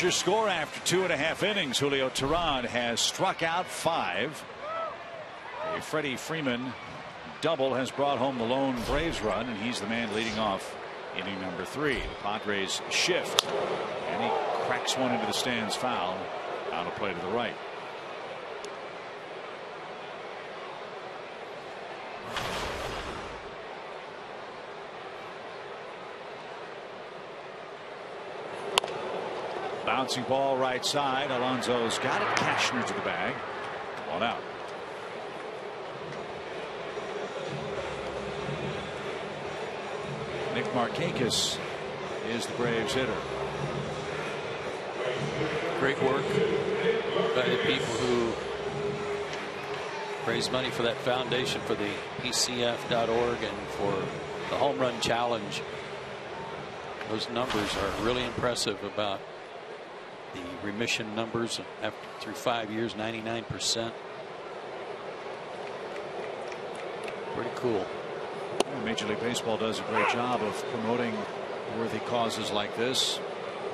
Your score after 2.5 innings. Julio Teheran has struck out 5. A Freddie Freeman double has brought home the lone Braves run, and he's the man leading off inning number 3. The Padres shift, and he cracks one into the stands foul. Out of play to the right. Bouncing ball right side. Alonso's got it. Cashner to the bag. 1 out. Nick Markakis is the Braves hitter. Great work by the people who raise money for that foundation, for the PCF.org, and for the home run challenge. Those numbers are really impressive about the remission numbers through 5 years, 99%. Pretty cool. Major League Baseball does a great job of promoting worthy causes like this.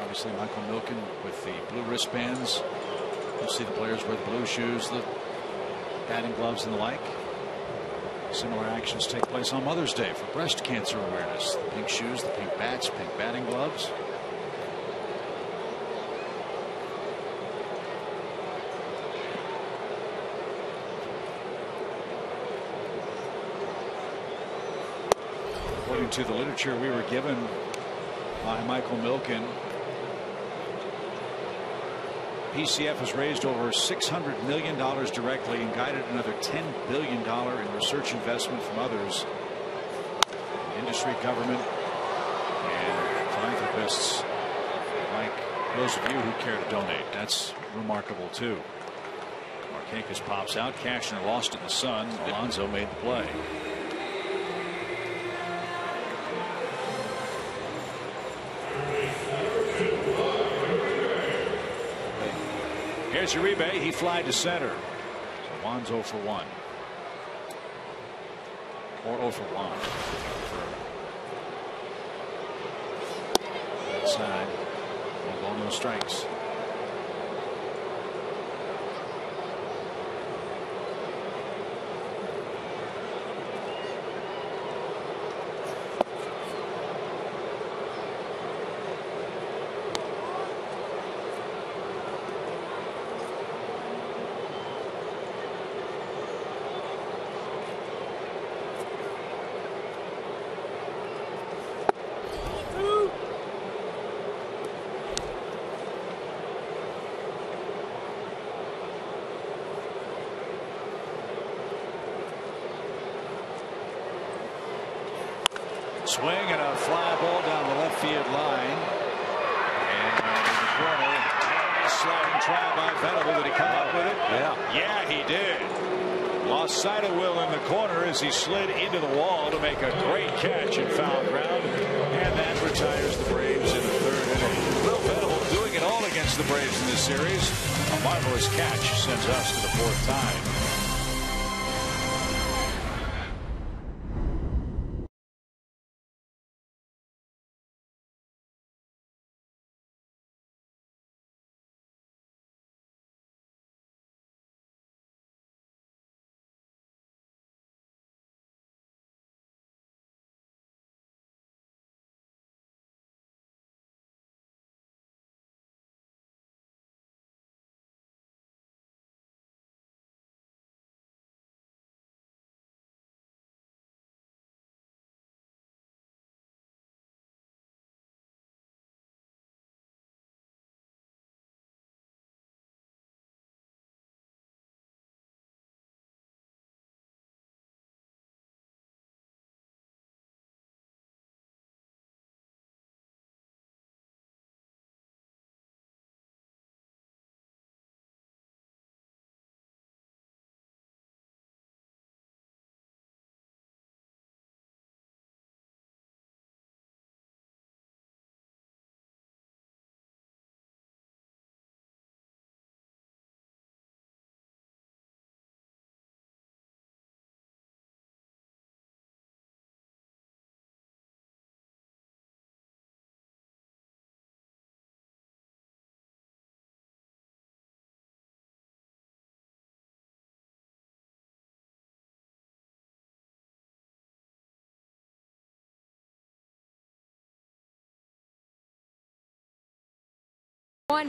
Obviously, Michael Milken with the blue wristbands. You see the players wear the blue shoes, the batting gloves, and the like. Similar actions take place on Mother's Day for breast cancer awareness. The pink shoes, the pink bats, pink batting gloves. According to the literature we were given by Michael Milken, PCF has raised over $600 million directly and guided another $10 billion in research investment from others. industry, government, and philanthropists like those of you who care to donate. That's remarkable too. Markakis pops out. Cashner lost in the sun. Alonso made the play. Here's Uribe. He flied to center. So Juan's 0 for 1. Or 0 for 1. Outside. No ball, no strikes. Swing and a fly ball down the left field line. And in the corner, sliding try by Venable. Did he come up with it? Yeah, he did. Lost sight of Will in the corner as he slid into the wall to make a great catch and foul ground. And that retires the Braves in the third inning. Will Venable doing it all against the Braves in this series. A marvelous catch sends us to the fourth tie.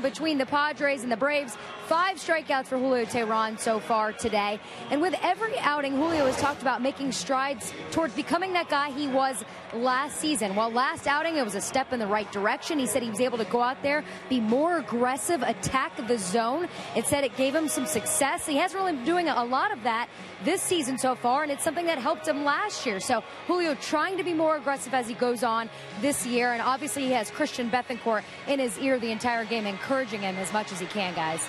Between the Padres and the Braves, 5 strikeouts for Julio Teheran so far today. And with every outing, Julio has talked about making strides towards becoming that guy he was last season. While last outing, it was a step in the right direction. He said he was able to go out there, be more aggressive, attack the zone. It said it gave him some success. He hasn't really been doing a lot of that this season so far, and it's something that helped him last year. So Julio trying to be more aggressive as he goes on this year. And obviously he has Christian Bethancourt in his ear the entire game, encouraging him as much as he can, guys.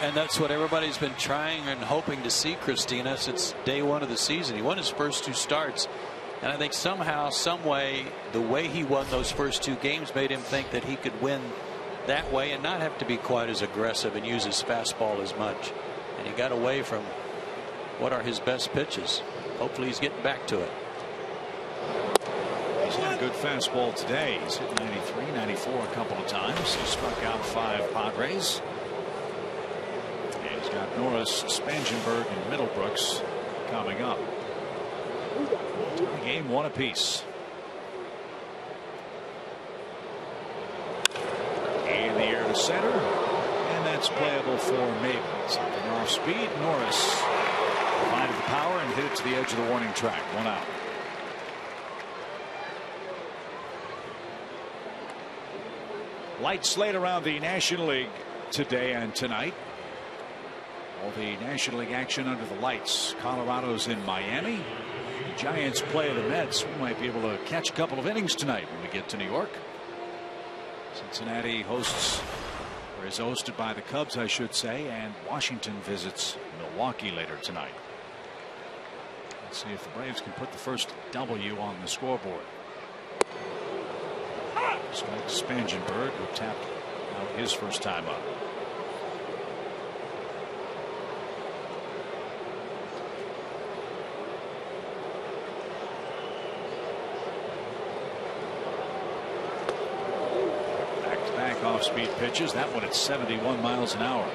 And that's what everybody's been trying and hoping to see, Christina, since day one of the season. He won his first 2 starts, and I think somehow, some way, the way he won those first 2 games made him think that he could win that way and not have to be quite as aggressive and use his fastball as much. And he got away from what are his best pitches. Hopefully he's getting back to it. He's had a good fastball today. He's hit 93, 94 a couple of times. He struck out 5 Padres. And he's got Norris, Spangenberg, and Middlebrooks coming up. Game 1 apiece. In the air to center. And that's playable for Maven. Something off speed. Norris provided the power and hit it to the edge of the warning track. 1 out. Light slate around the National League today and tonight. All the National League action under the lights. Colorado's in Miami. Giants play the Mets, we might be able to catch a couple of innings tonight when we get to New York. Cincinnati hosts, or is hosted by the Cubs, I should say, and Washington visits Milwaukee later tonight. Let's see if the Braves can put the first W on the scoreboard. Strike Spangenberg, who tapped out his first time up. Back-to-back off-speed pitches. That one at 71 miles an hour.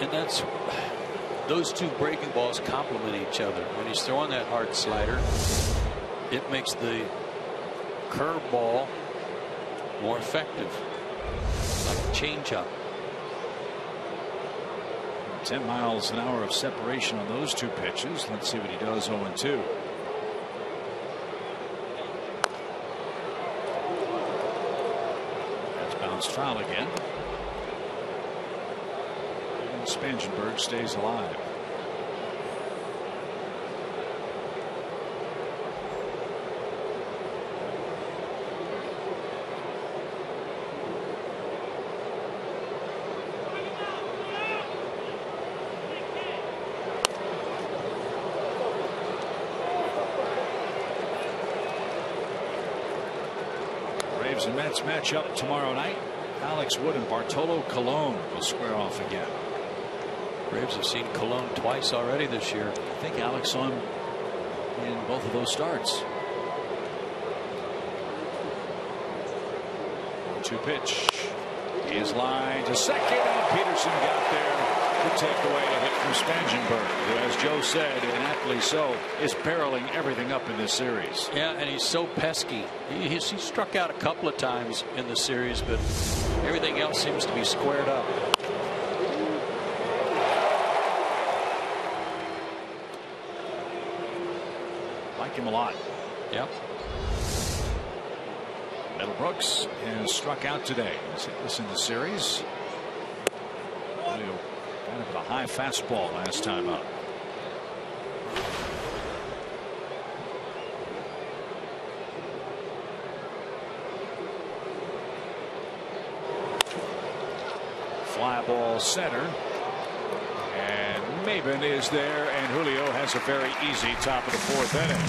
And that's, those two breaking balls complement each other. When he's throwing that hard slider, it makes the curveball more effective, like a changeup. 10 miles an hour of separation on those two pitches. Let's see what he does 0-2. That's bounced foul again. And Spangenberg stays alive. Braves and Mets match up tomorrow night. Alex Wood and Bartolo Colon will square off again. Braves have seen Colon twice already this year. I think Alex saw him in both of those starts. 2 pitch. He is lined to second, and Peterson got there to take away a hit from Spangenberg, who, as Joe said, and aptly so, is barreling everything up in this series. Yeah, and he's so pesky. He struck out a couple of times in the series, but everything else seems to be squared up. Like him a lot. Yep. Middlebrooks has struck out today. He's hit this in the series. Kind of a high fastball last time up. Fly ball center. And Maben is there, and Julio has a very easy top of the 4th inning.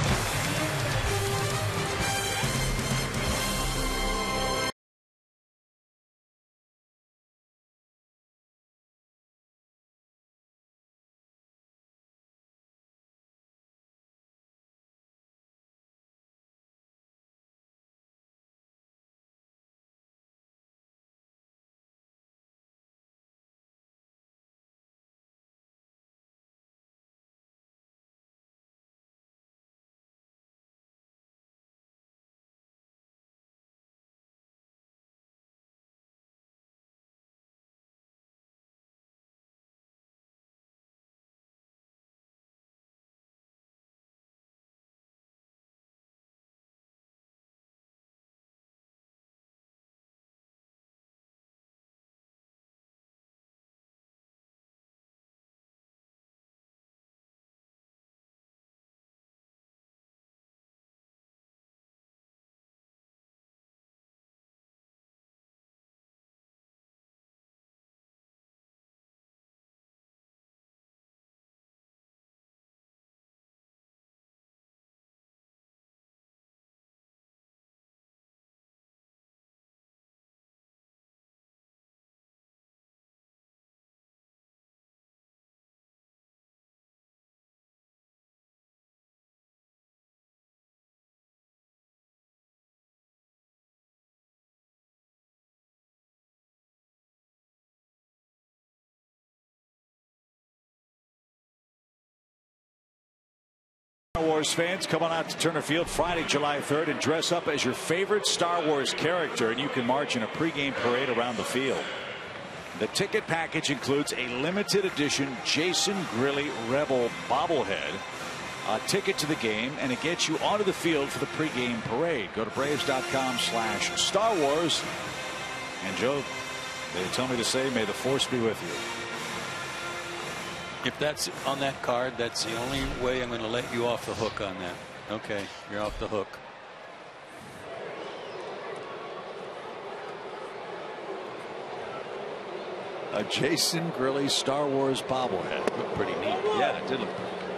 Star Wars fans, come on out to Turner Field Friday, July 3rd, and dress up as your favorite Star Wars character, and you can march in a pregame parade around the field. The ticket package includes a limited edition Jason Grilly Rebel bobblehead, a ticket to the game, and it gets you onto the field for the pregame parade. Go to Braves.com/Star Wars. And Joe, they tell me to say, may the force be with you. If that's on that card, that's the only way I'm going to let you off the hook on that. Okay, you're off the hook. A Jason Grilly Star Wars bobblehead. Looked pretty neat. Yeah, it did look pretty good.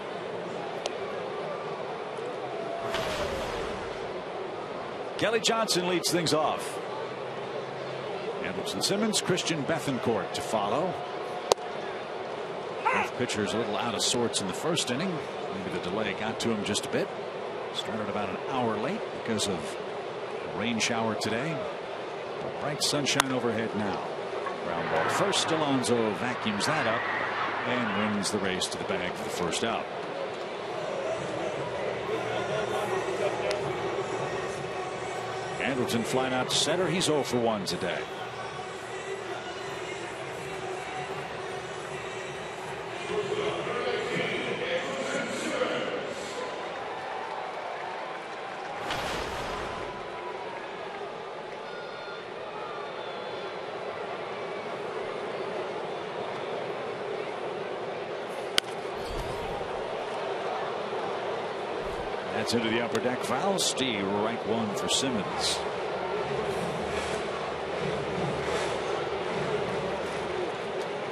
Kelly Johnson leads things off. Anderson Simmons, Christian Bethancourt to follow. Both pitchers a little out of sorts in the first inning. Maybe the delay got to him just a bit. Started about an hour late because of a rain shower today. But bright sunshine overhead now. Ground ball first. Alonso vacuums that up and wins the race to the bag for the first out. Andrelton flying out to center. He's 0 for 1 today. That's into the upper deck foul. Steve, right one for Simmons.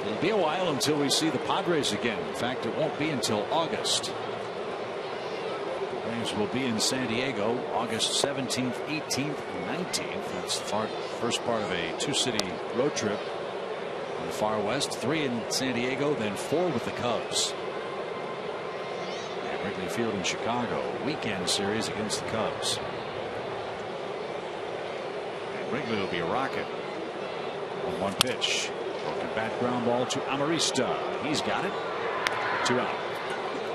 It'll be a while until we see the Padres again. In fact, it won't be until August. The Braves will be in San Diego August 17th, 18th, and 19th. That's the first part of a two-city road trip in the far west. 3 in San Diego, then 4 with the Cubs. Wrigley Field in Chicago, weekend series against the Cubs. And Wrigley will be a rocket. 1-1 pitch. Broken bat ground ball to Amarista. He's got it. 2 out.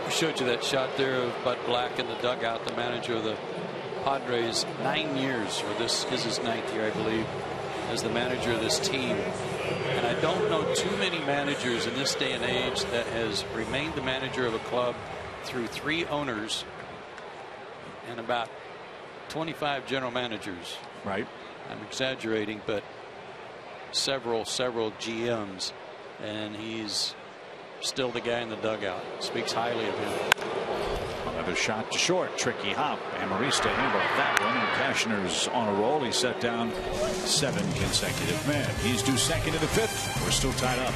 I showed you that shot there of Bud Black in the dugout, the manager of the Padres. 9 years, or this is his 9th year, I believe, as the manager of this team. And I don't know too many managers in this day and age that has remained the manager of a club through 3 owners and about 25 general managers. Right. I'm exaggerating, but several GMs, and he's still the guy in the dugout. Speaks highly of him. Another shot to short. Tricky hop. Amarista handled that one, and Cashner's on a roll. He set down 7 consecutive men. He's due second in the 5th. We're still tied up.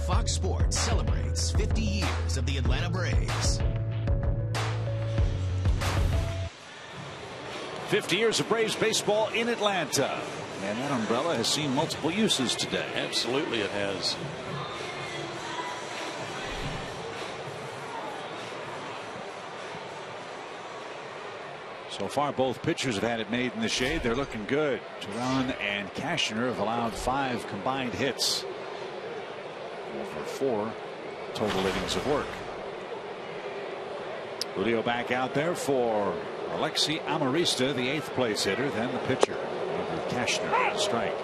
Fox Sports celebrates 50 years of the Atlanta Braves. 50 years of Braves baseball in Atlanta. And that umbrella has seen multiple uses today. Absolutely it has. So far, both pitchers have had it made in the shade. They're looking good. Teheran and Cashner have allowed 5 combined hits over 4 total innings of work. Julio back out there for Alexi Amarista, the 8th place hitter, then the pitcher. Cashner, strike.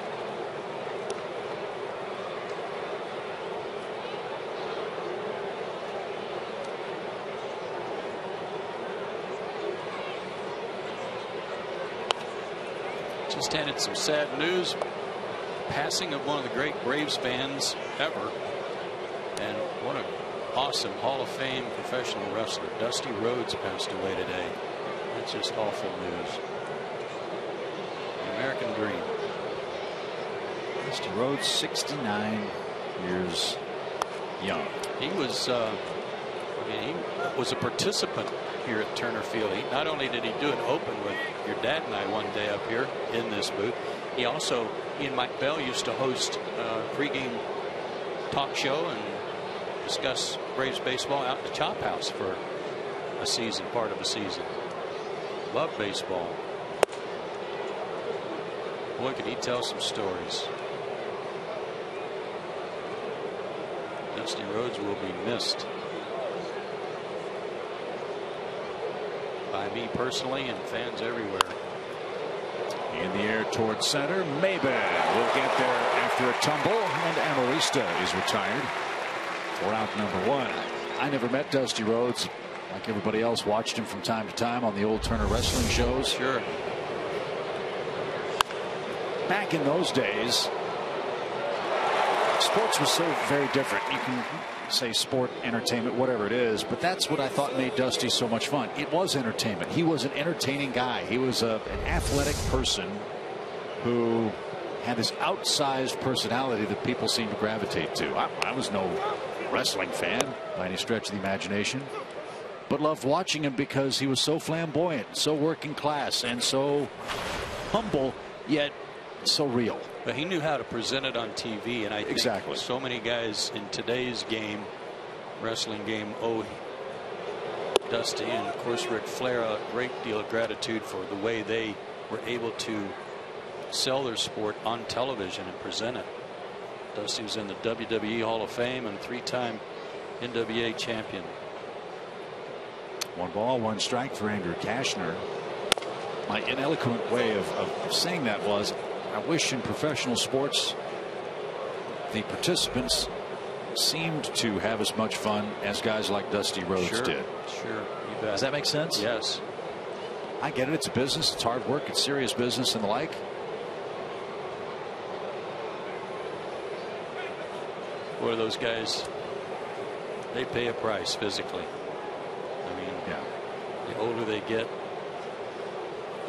Just handed some sad news. Passing of one of the great Braves fans ever. And what an awesome Hall of Fame professional wrestler. Dusty Rhodes passed away today. That's just awful news. The American dream. Dusty Rhodes, 69 years young. He was he was a participant here at Turner Field. Not only did he do an open with your dad and I one day up here in this booth, he and Mike Bell used to host a pregame talk show and discuss Braves baseball out in the Chop House for a season, part of a season. Loved baseball. Boy, could he tell some stories. Dusty Rhodes will be missed. By me personally and fans everywhere. In the air towards center. Maben will get there after a tumble, and Amarista is retired for out number 1. I never met Dusty Rhodes. Like everybody else, watched him from time to time on the old Turner wrestling shows. Sure. Back in those days, sports was so very different. You can say sport, entertainment, whatever it is, but that's what I thought made Dusty so much fun. It was entertainment. He was an entertaining guy. He was an athletic person who had this outsized personality that people seemed to gravitate to. I was no wrestling fan by any stretch of the imagination, but loved watching him because he was so flamboyant, so working class, and so humble, yet so real. But he knew how to present it on TV, and I think so many guys in today's game, wrestling game, owe Dusty and of course Ric Flair a great deal of gratitude for the way they were able to sell their sport on television and present it. Dusty was in the WWE Hall of Fame and 3-time NWA champion. 1 ball, 1 strike for Andrew Cashner. My ineloquent way of saying that was, I wish in professional sports the participants seemed to have as much fun as guys like Dusty Rhodes did. Sure, you bet. Does that make sense? Yes. I get it. It's a business. It's hard work. It's serious business and the like. Boy, those guys, they pay a price physically. I mean, the older they get,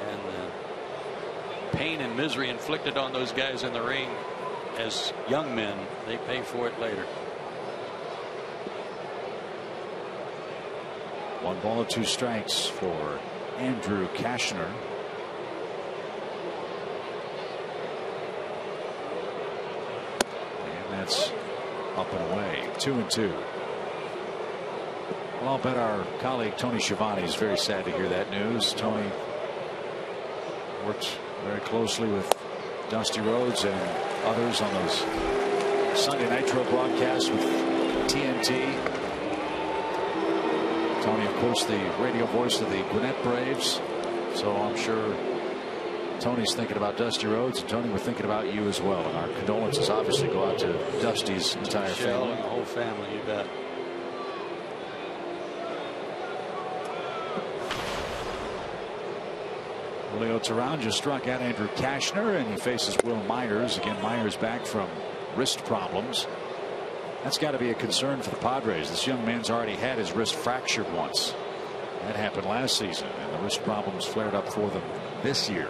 and the pain and misery inflicted on those guys in the ring as young men, they pay for it later. 1 ball, 2 strikes for Andrew Cashner. And that's up and away. 2-2. Well, I'll bet our colleague Tony Schiavone is very sad to hear that news. Tony worked very closely with Dusty Rhodes and others on those Sunday Nitro broadcasts with TNT. Tony, of course, the radio voice of the Gwinnett Braves. So I'm sure Tony's thinking about Dusty Rhodes, and Tony, we're thinking about you as well. And our condolences obviously go out to Dusty's entire family. And the whole family, you bet. Julio Teheran just struck out Andrew Cashner, and he faces Will Myers. Again, Myers back from wrist problems. That's got to be a concern for the Padres. This young man's already had his wrist fractured once. That happened last season, and the wrist problems flared up for them this year.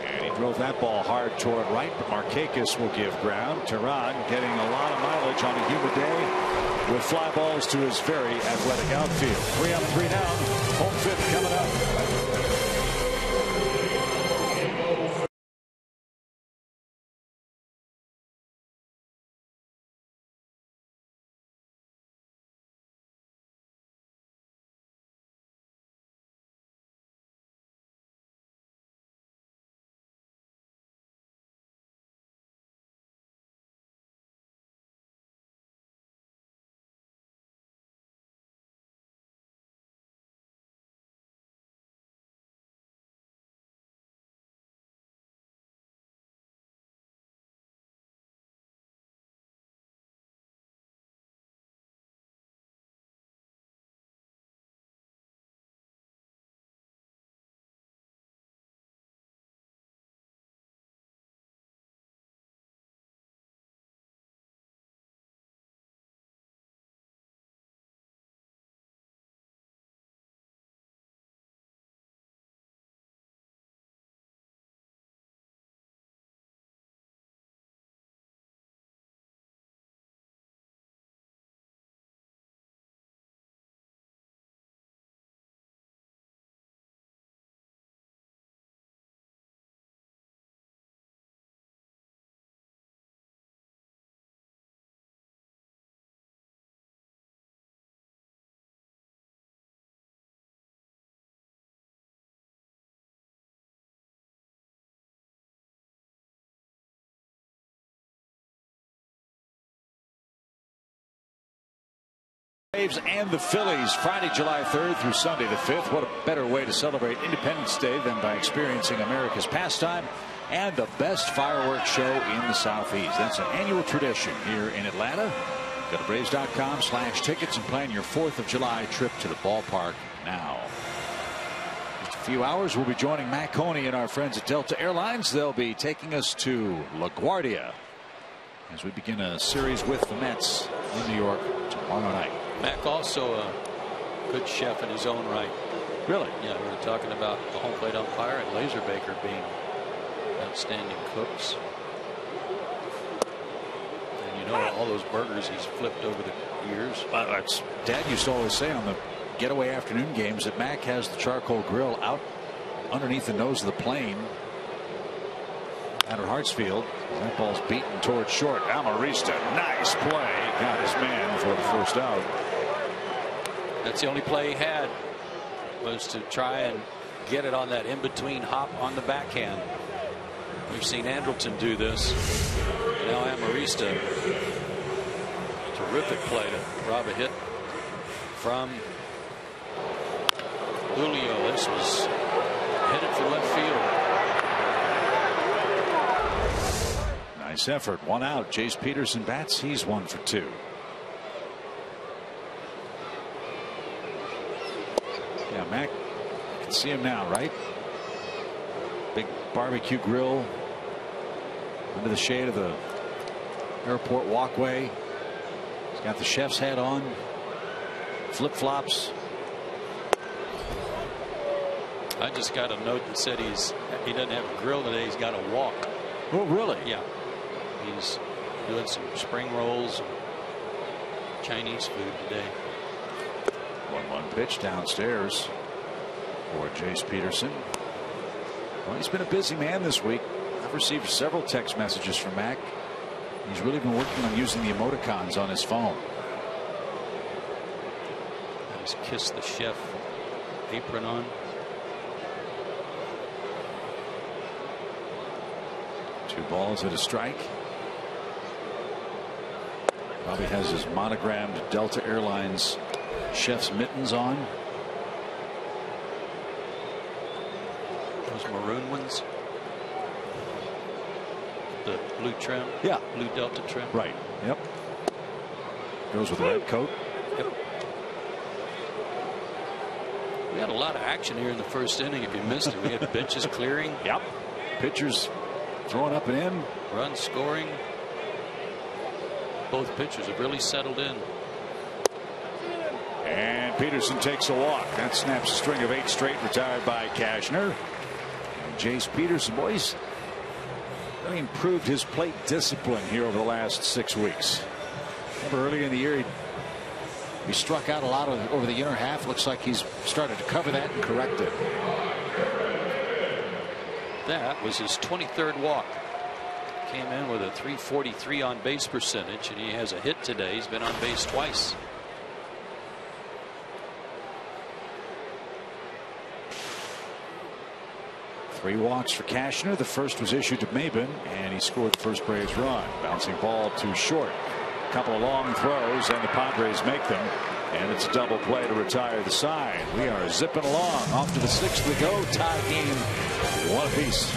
And he drove that ball hard toward right, but Markakis will give ground. Teheran getting a lot of mileage on a humid day with fly balls to his very athletic outfield. 3 up, 3 down. Home fifth coming up. Braves and the Phillies Friday, July 3rd through Sunday the 5th. What a better way to celebrate Independence Day than by experiencing America's pastime and the best fireworks show in the Southeast. That's an annual tradition here in Atlanta. Go to Braves.com/tickets and plan your 4th of July trip to the ballpark now. In a few hours, we'll be joining Matt Coney and our friends at Delta Airlines. They'll be taking us to LaGuardia as we begin a series with the Mets in New York tomorrow night. Mac also a good chef in his own right. Really? Yeah, we were talking about the home plate umpire and Laserbaker being outstanding cooks. And you know, all those burgers he's flipped over the years. Dad used to always say on the getaway afternoon games that Mac has the charcoal grill out underneath the nose of the plane out at Hartsfield. That ball's beaten towards short. Amarista, nice play. Got his man for the first out. That's the only play he had, was to try and get it on that in-between hop on the backhand. We've seen Andrelton do this. Now Amarista. Terrific play to rob a hit from Julio. This was headed for left field. Nice effort. One out. Jace Peterson bats. He's 1 for 2. Yeah, Mac, you can see him now, right? Big barbecue grill under the shade of the airport walkway. He's got the chef's hat on, flip-flops. I just got a note that said he doesn't have a grill today. He's got a walk. Oh, really? Yeah. He's doing some spring rolls and Chinese food today. 1-1 pitch downstairs for Jace Peterson. Well, he's been a busy man this week. I've received several text messages from Mac. He's really been working on using the emoticons on his phone. He's kissed the chef apron on. Two balls and a strike. Probably has his monogrammed Delta Airlines chef's mittens on. Those maroon ones. The blue trim. Yeah. Blue Delta trim. Right. Yep. Goes with the red coat. Yep. We had a lot of action here in the first inning. If you missed it, we had benches clearing. Yep. Pitchers throwing up and in. Runs scoring. Both pitchers have really settled in. And Peterson takes a walk. That snaps a string of 8 straight retired by Cashner. And Jace Peterson, boys, really improved his plate discipline here over the last 6 weeks. Remember earlier in the year he struck out a lot over the inner half. Looks like he's started to cover that and correct it. That was his 23rd walk. Came in with a .343 on base percentage, and he has a hit today. He's been on base twice. Three walks for Cashner. The first was issued to Maben, and he scored the first Braves run. Bouncing ball too short. A couple of long throws, and the Padres make them. And it's a double play to retire the side. We are zipping along. Off to the 6th we go. Tie game, 1 apiece.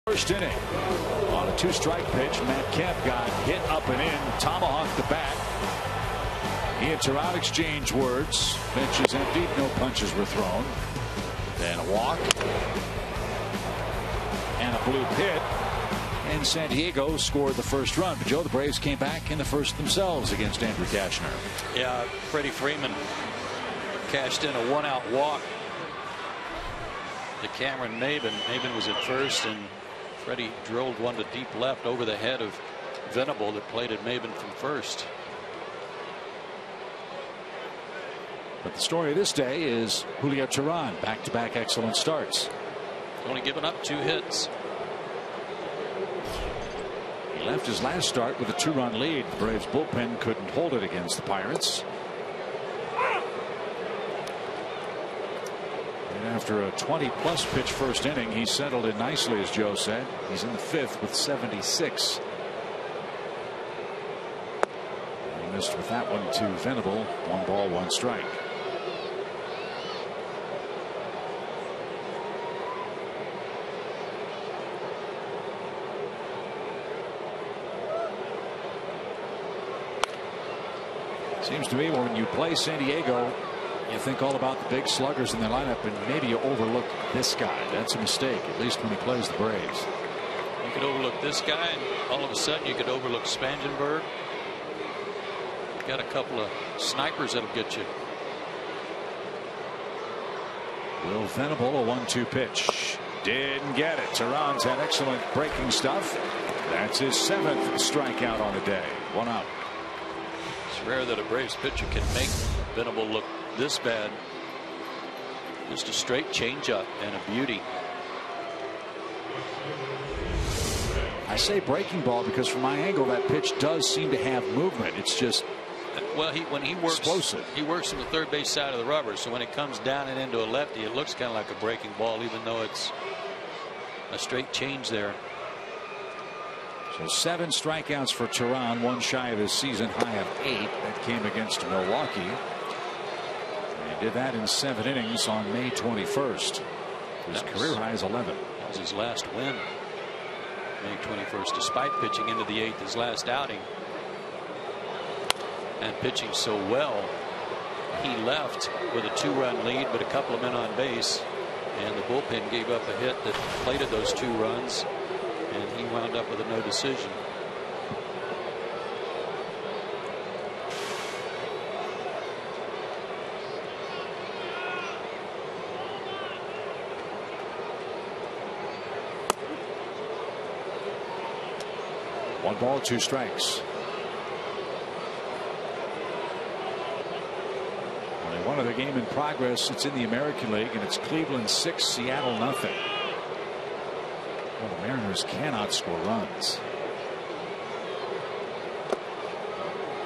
First inning. On a 2-strike pitch, Matt Kemp got hit up and in, tomahawked the bat. He and Teheran exchanged words. Bench is empty, no punches were thrown. Then a walk and a bloop hit, and San Diego scored the first run. But Joe, the Braves came back in the first themselves against Andrew Cashner. Yeah, Freddie Freeman cashed in a 1-out walk to Cameron Maben. Maben was at first, and Freddie drilled one to deep left over the head of Venable that played at Maben from first. But the story of this day is Julio Teheran, back-to-back excellent starts. Only given up 2 hits. He left his last start with a 2-run lead. The Braves bullpen couldn't hold it against the Pirates. And after a 20-plus pitch first inning, he settled in nicely, as Joe said. He's in the 5th with 76. He missed with that one to Venable. 1 ball, 1 strike. Seems to me when you play San Diego, you think all about the big sluggers in their lineup, and maybe you overlook this guy. That's a mistake, at least when he plays the Braves. You could overlook this guy, and all of a sudden you could overlook Spangenberg. Got a couple of snipers that'll get you. Will Venable, a 1-2 pitch. Didn't get it. Teheran's had excellent breaking stuff. That's his 7th strikeout on the day. 1 out. It's rare that a Braves pitcher can make Venable look this bad. Just a straight changeup and a beauty. I say breaking ball because from my angle that pitch does seem to have movement. It's just, well, when he works explosive. He works from the third base side of the rubber, so when it comes down and into a lefty, it looks kind of like a breaking ball, even though it's a straight change there. So 7 strikeouts for Teheran, 1 shy of his season high of 8. That came against Milwaukee. And he did that in 7 innings on May 21st. His career high is 11. That was his last win, May 21st, despite pitching into the 8th, his last outing. And pitching so well, he left with a 2-run lead, but a couple of men on base, and the bullpen gave up a hit that plated those 2 runs, and he wound up with a no decision. One ball, 2 strikes. When they wanted the game in progress, it's in the American League, and it's Cleveland 6, Seattle nothing. Well, the Mariners cannot score runs.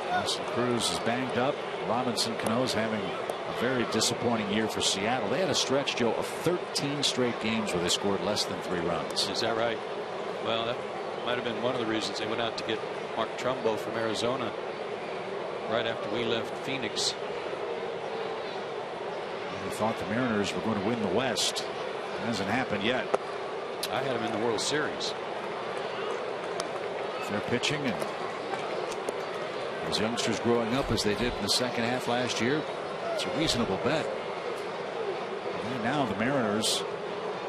Nelson Cruz is banged up. Robinson Cano's having a very disappointing year for Seattle. They had a stretch, Joe, of 13 straight games where they scored less than 3 runs. Is that right? Well, that might have been one of the reasons they went out to get Mark Trumbo from Arizona right after we left Phoenix. They thought the Mariners were going to win the West. It hasn't happened yet. I had them in the World Series. If they're pitching and those youngsters growing up as they did in the second half last year, it's a reasonable bet. And now the Mariners,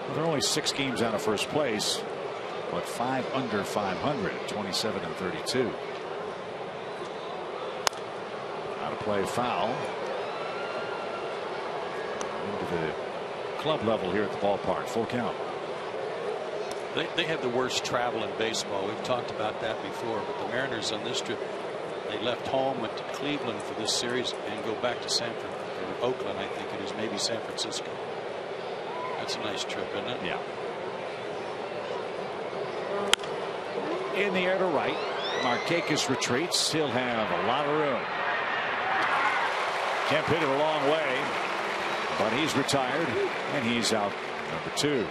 well, they're only 6 games out of first place, but 5 under 500, 27 and 32. Out of play foul. Into the club level here at the ballpark. Full count. They have the worst travel in baseball. We've talked about that before, but the Mariners on this trip, they left home, went to Cleveland for this series, and go back to Oakland, I think it is, maybe San Francisco. That's a nice trip, isn't it? Yeah. In the air to right. Markakis retreats. He'll have a lot of room. Kemp hit it a long way, but he's retired, and he's out number 2.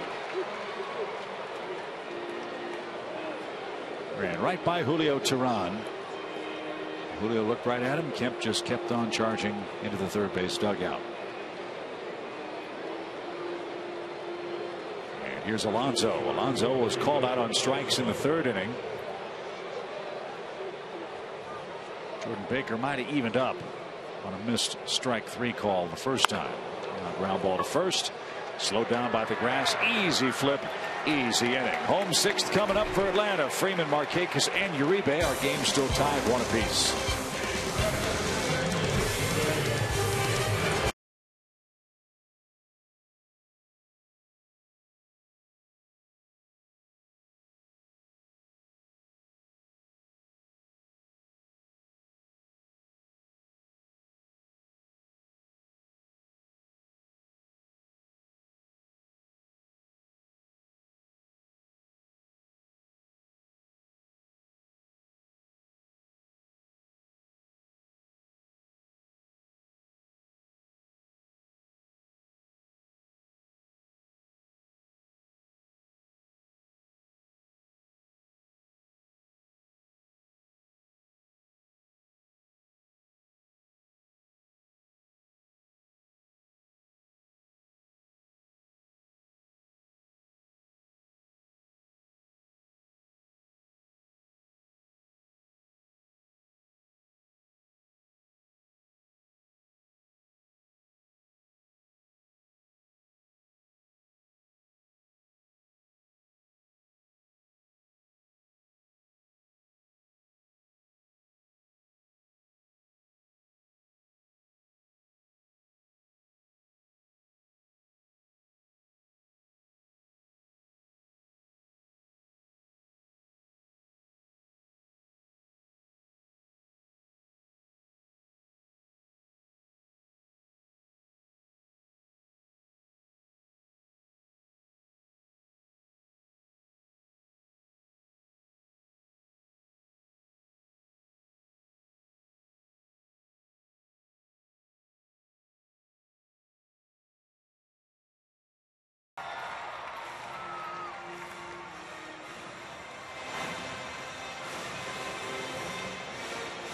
Ran right by Julio Teheran. Julio looked right at him. Kemp just kept on charging into the third base dugout. And And here's Alonso. Alonso was called out on strikes in the 3rd inning. Jordan Baker might have evened up on a missed strike 3 call the first time. Ground ball to first. Slowed down by the grass. Easy flip. Easy inning. Home 6th coming up for Atlanta. Freeman, Markakis, and Uribe. Our game still tied 1 apiece.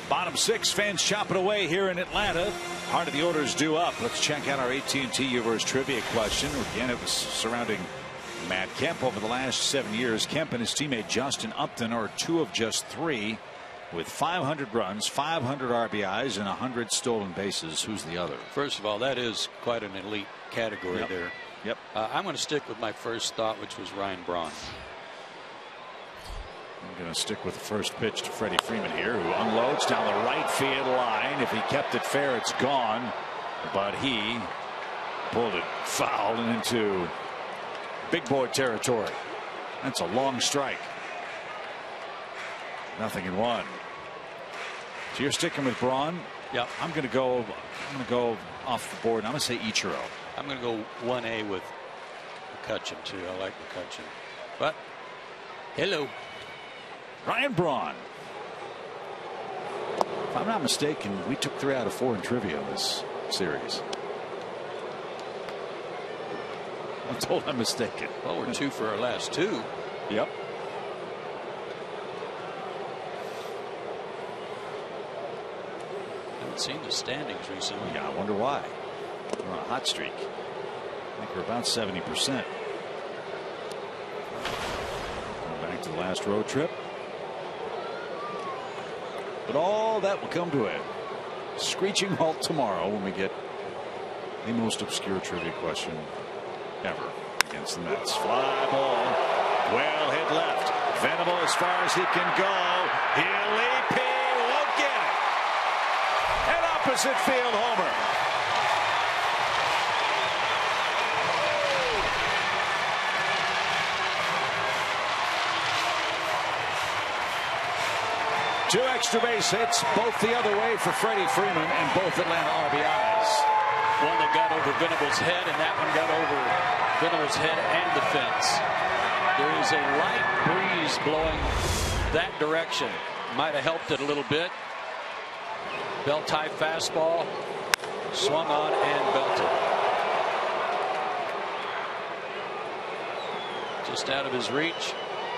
Bottom 6, fans chopping away here in Atlanta. Heart of the order is due up. Let's check out our AT&T Universe trivia question. Again, it was surrounding Matt Kemp. Over the last 7 years, Kemp and his teammate Justin Upton are 2 of just 3 with 500 runs, 500 RBIs, and 100 stolen bases. Who's the other? First of all, that is quite an elite category there. Yep. I'm going to stick with my first thought, which was Ryan Braun. I'm going to stick with the first pitch to Freddie Freeman here, who unloads down the right field line. If he kept it fair, it's gone. But he pulled it foul and into big boy territory. That's a long strike. 0-1. So you're sticking with Braun? Yep. I'm going to go off the board. I'm going to say Ichiro. I'm going to go 1A with McCutchen too. I like McCutchen. But hello. Ryan Braun. If I'm not mistaken, we took 3 out of 4 in trivia this series. I'm told I'm mistaken. Well, we're 2 for our last 2. Yep. Haven't seen the standings recently. Yeah, I wonder why. We're on a hot streak. I think we're about 70%. Going back to the last road trip. But all that will come to a screeching halt tomorrow when we get the most obscure trivia question ever against the Mets. Fly ball. Well hit left. Venable as far as he can go. He'll leap. He won't get it. An opposite field homer. Two extra base hits, both the other way for Freddie Freeman, and both Atlanta RBIs. One that got over Venable's head, and that one got over Venable's head and the fence. There is a light breeze blowing that direction. Might have helped it a little bit. Belt tie fastball, swung on and belted. Just out of his reach.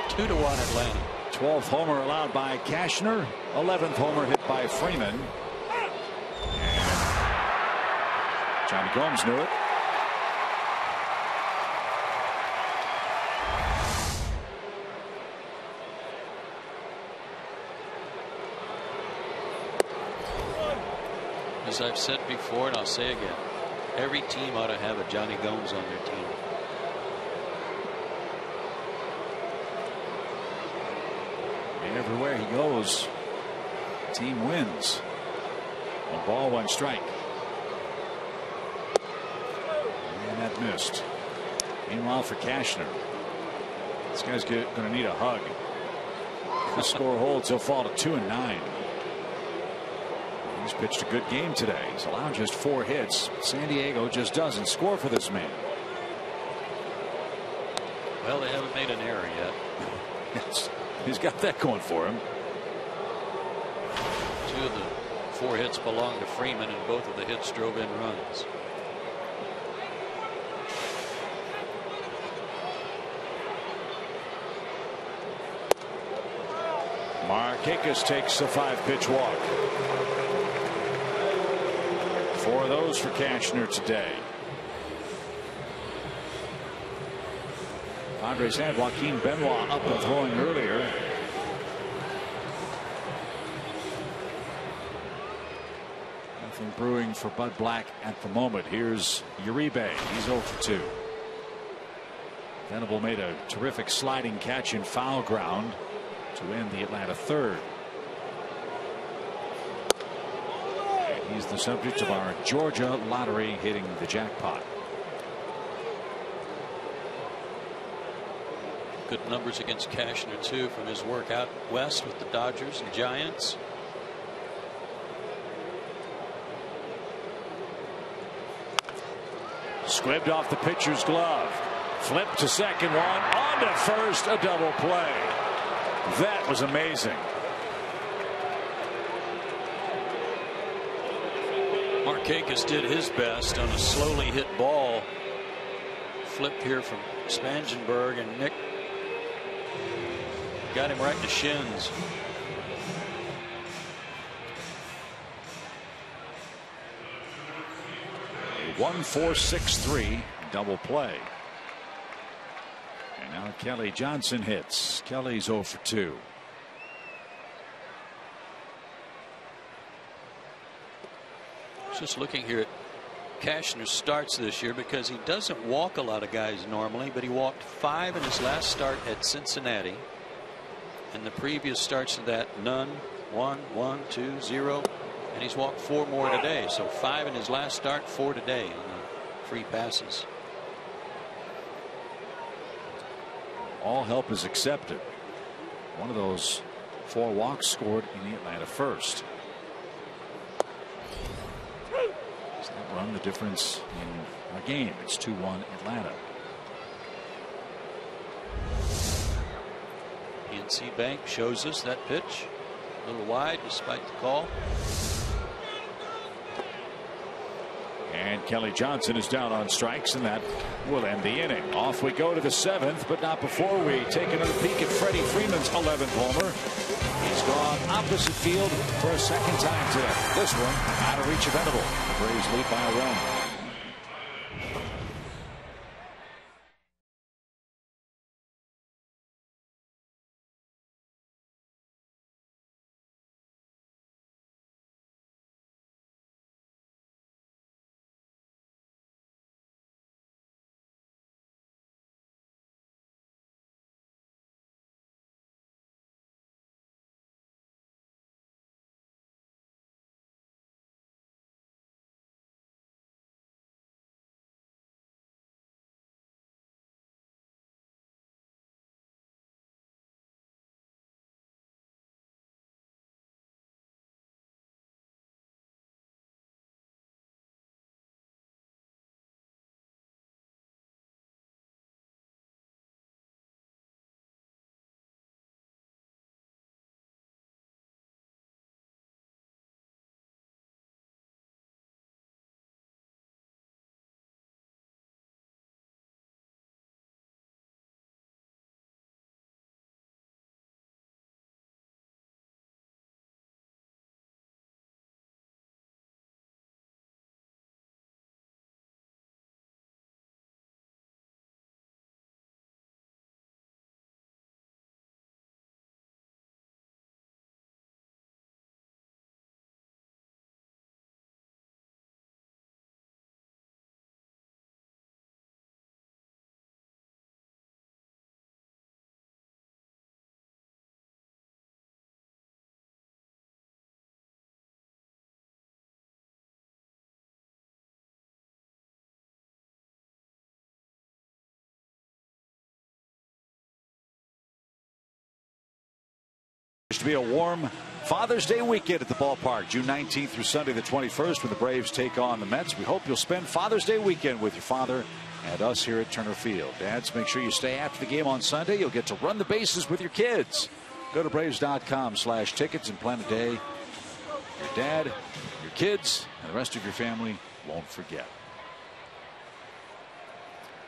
2-1 Atlanta. 12th homer allowed by Cashner. 11th homer hit by Freeman. And Johnny Gomes knew it. As I've said before, and I'll say again, every team ought to have a Johnny Gomes on their team. And everywhere he goes, team wins. A ball, one strike. And that missed. Meanwhile, for Cashner, this guy's going to need a hug. If the score holds, he'll fall to 2-9. He's pitched a good game today. He's allowed just 4 hits. San Diego just doesn't score for this man. Well, they haven't made an error yet. He's got that going for him. 2 of the 4 hits belong to Freeman, and both of the hits drove in runs. Markakis takes a 5-pitch walk. 4 of those for Cashner today. Padres had Joaquin Benoit up and throwing earlier. Nothing brewing for Bud Black at the moment. Here's Uribe. He's 0 for 2. Venable made a terrific sliding catch in foul ground to end the Atlanta third. And he's the subject of our Georgia lottery hitting the jackpot. Good numbers against Cashner too from his work out west with the Dodgers and Giants. Squibbed off the pitcher's glove. Flip to second, one on to first, a double play. That was amazing. Markakis did his best on a slowly hit ball. Flip here from Spangenberg, and Nick got him right in the shins. A 1-4-6-3 double play. And now Kelly Johnson hits. Kelly's 0 for 2. Just looking here at Cashner's starts this year, because he doesn't walk a lot of guys normally, but he walked 5 in his last start at Cincinnati. And the previous starts to that, none, 1, 1, 2, 0. And he's walked 4 more today. So 5 in his last start, 4 today on the free passes. All help is accepted. One of those 4 walks scored in the Atlanta first. Does that run the difference in our game? It's 2-1 Atlanta. PNC Bank shows us that pitch. A little wide despite the call. And Kelly Johnson is down on strikes, and that will end the inning. Off we go to the 7th, but not before we take another peek at Freddie Freeman's 11th homer. He's gone opposite field for a 2nd time today. This one out of reach of Venable. The Braves lead by a run. to be a warm Father's Day weekend at the ballpark, June 19th through Sunday the 21st, when the Braves take on the Mets. We hope you'll spend Father's Day weekend with your father and us here at Turner Field. Dads, make sure you stay after the game on Sunday. You'll get to run the bases with your kids. Go to Braves.com/tickets and plan a day your dad, your kids, and the rest of your family won't forget.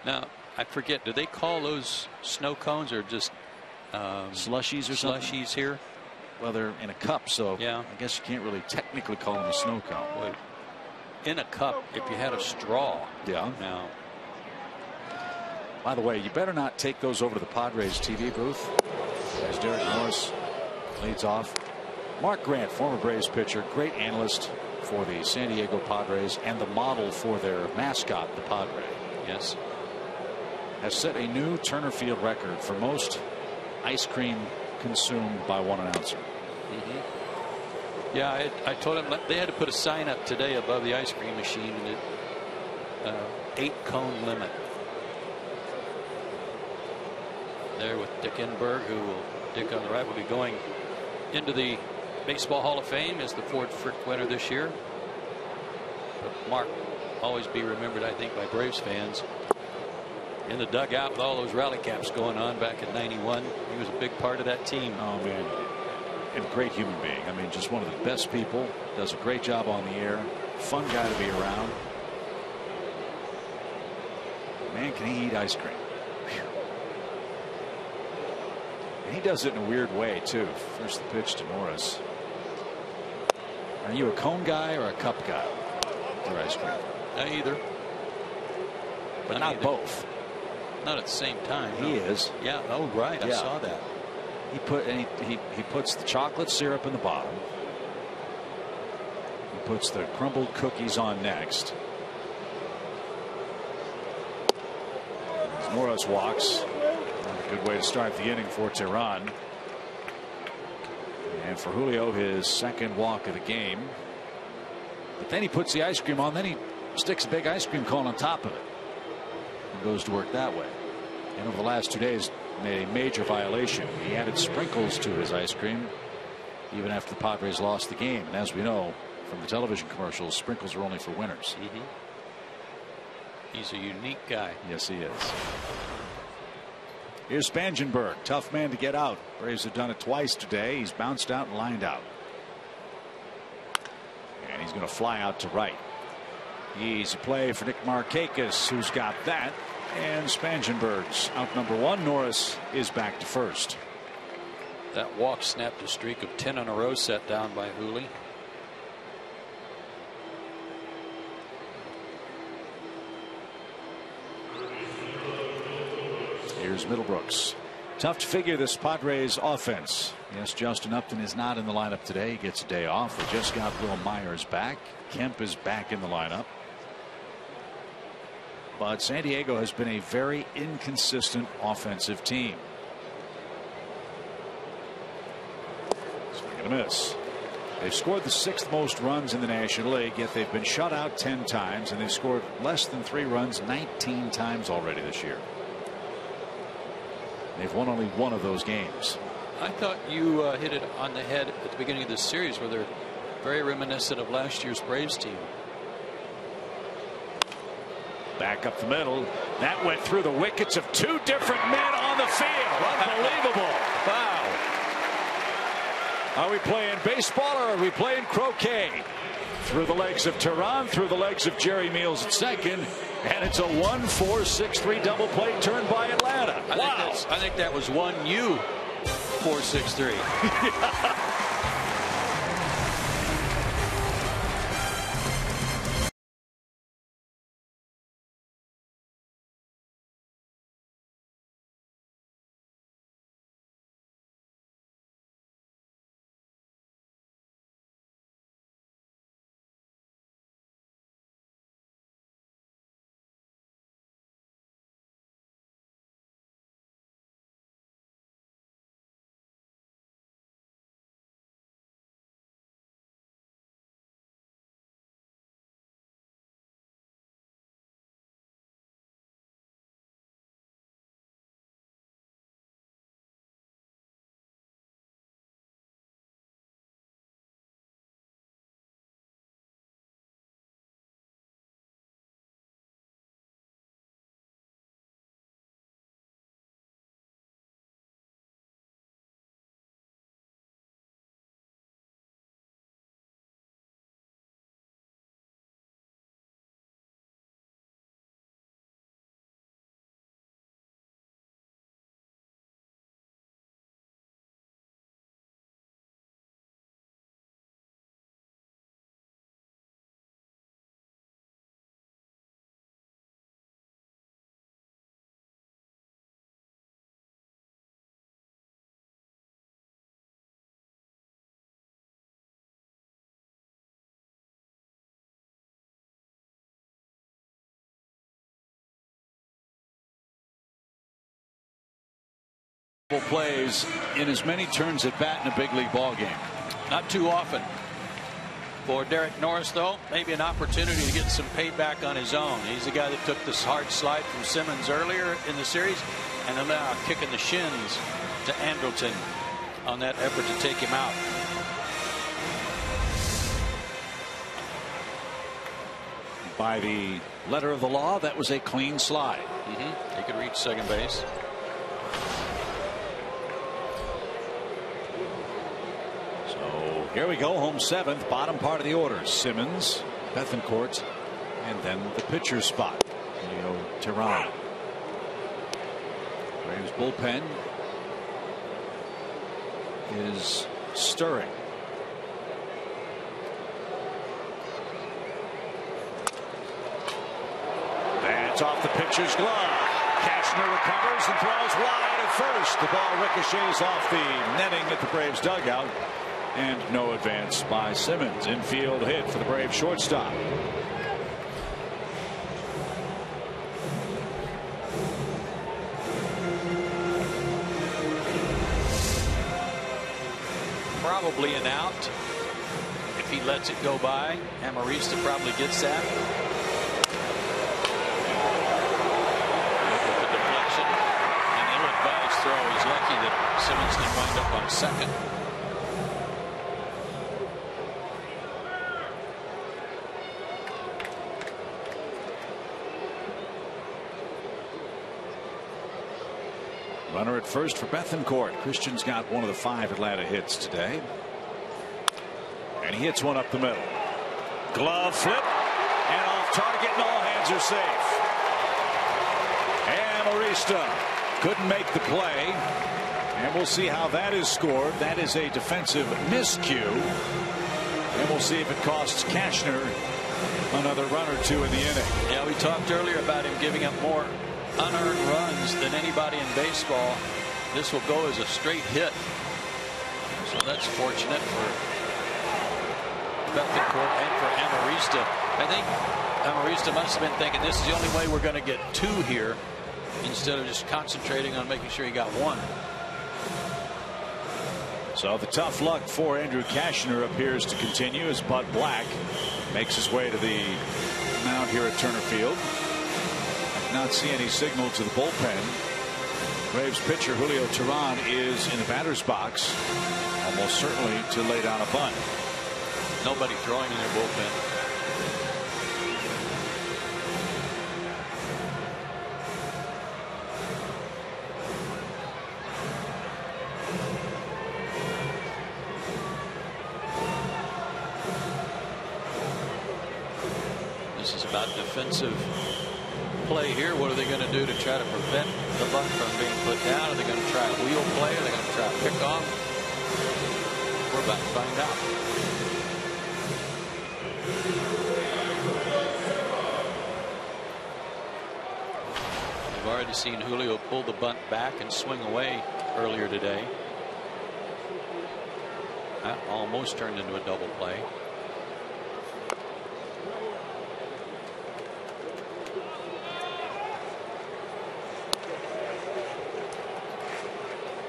Now, I forget, do they call those snow cones or just slushies or something? Slushies here? Well, they're in a cup, so yeah. I guess you can't really technically call them a snow cone. Wait. In a cup, if you had a straw. Yeah. Now. By the way, you better not take those over to the Padres TV booth as Derek Norris leads off. Mark Grant, former Braves pitcher, great analyst for the San Diego Padres and the model for their mascot, the Padre. Yes. Has set a new Turner Field record for most ice cream consumed by one announcer. Yeah, I told him they had to put a sign up today above the ice cream machine, and it 8-cone limit. There with Dick Enberg, Dick on the right will be going into the Baseball Hall of Fame as the Ford Frick winner this year. But Mark always be remembered, I think, by Braves fans in the dugout with all those rally caps going on back in '91. He was a big part of that team. Oh man, and a great human being. I mean, just one of the best people. Does a great job on the air. Fun guy to be around. Man, can he eat ice cream? And he does it in a weird way too. First the pitch to Norris. Are you a cone guy or a cup guy for ice cream? Either. But not both. Not at the same time. He is. Yeah. Oh, right. I saw that. He puts the chocolate syrup in the bottom. He puts the crumbled cookies on next. As Norris walks. Not a good way to start the inning for Tehran. And for Julio, his second walk of the game. But then he puts the ice cream on. Then he sticks a big ice cream cone on top of it and goes to work that way. And over the last 2 days made a major violation. He added sprinkles to his ice cream even after the Padres lost the game. And as we know from the television commercials, sprinkles are only for winners. He's a unique guy. Yes, he is. Here's Spangenberg, tough man to get out. Braves have done it twice today. He's bounced out and lined out. And he's going to fly out to right. Easy play for Nick Markakis, who's got that. And Spangenberg's out number one. Norris is back to first. That walk snapped a streak of 10 in a row set down by Hooley. Here's Middlebrooks. Tough to figure this Padres offense. Yes, Justin Upton is not in the lineup today. He gets a day off. They just got Will Myers back. Kemp is back in the lineup. But San Diego has been a very inconsistent offensive team. Swing and a miss. They've scored the 6th most runs in the National League, yet they've been shut out 10 times, and they've scored less than 3 runs 19 times already this year. They've won only one of those games. I thought you hit it on the head at the beginning of this series, where they're very reminiscent of last year's Braves team. Back up the middle. That went through the wickets of 2 different men on the field. Unbelievable. Wow. Are we playing baseball or are we playing croquet? Through the legs of Tehran, through the legs of Jerry Meals at second. And it's a 1-4-6-3 double play turn by Atlanta. I think that was 1-U 4-6-3. Plays in as many turns at bat in a big league ball game. Not too often. For Derek Norris, though, maybe an opportunity to get some payback on his own. He's the guy that took this hard slide from Simmons earlier in the series, and now kicking the shins to Andrelton on that effort to take him out. By the letter of the law, that was a clean slide. He could reach second base. So here we go, home seventh, bottom part of the order. Simmons, Bethancourt, and then the pitcher's spot. Julio Teheran. Braves bullpen is stirring. That's off the pitcher's glove. Cashner recovers and throws wide at first. The ball ricochets off the netting at the Braves dugout. And no advance by Simmons. Infield hit for the Braves shortstop. Probably an out. If he lets it go by, Amarista probably gets that. Look at the deflection. An ill-advised throw. He's lucky that Simmons didn't wind up on second. Runner at first for Bethancourt. Christian's got one of the 5 Atlanta hits today. And he hits one up the middle. Glove flip. And off target, and all hands are safe. Amarista couldn't make the play. And we'll see how that is scored. That is a defensive miscue. And we'll see if it costs Cashner another run or 2 in the inning. Yeah, we talked earlier about him giving up more unearned runs than anybody in baseball. This will go as a straight hit. So that's fortunate for Bethancourt and for Amarista. I think Amarista must have been thinking this is the only way we're going to get 2 here, instead of just concentrating on making sure he got 1. So the tough luck for Andrew Cashner appears to continue as Bud Black makes his way to the mound here at Turner Field. Not see any signal to the bullpen. Braves pitcher Julio Teheran is in the batter's box, almost certainly to lay down a bunt. Nobody throwing in their bullpen. This is about defensive play here. What are they going to do to try to prevent the bunt from being put down? Are they going to try a wheel play? Are they going to try a pickoff? We're about to find out. We've already seen Julio pull the bunt back and swing away earlier today. That almost turned into a double play.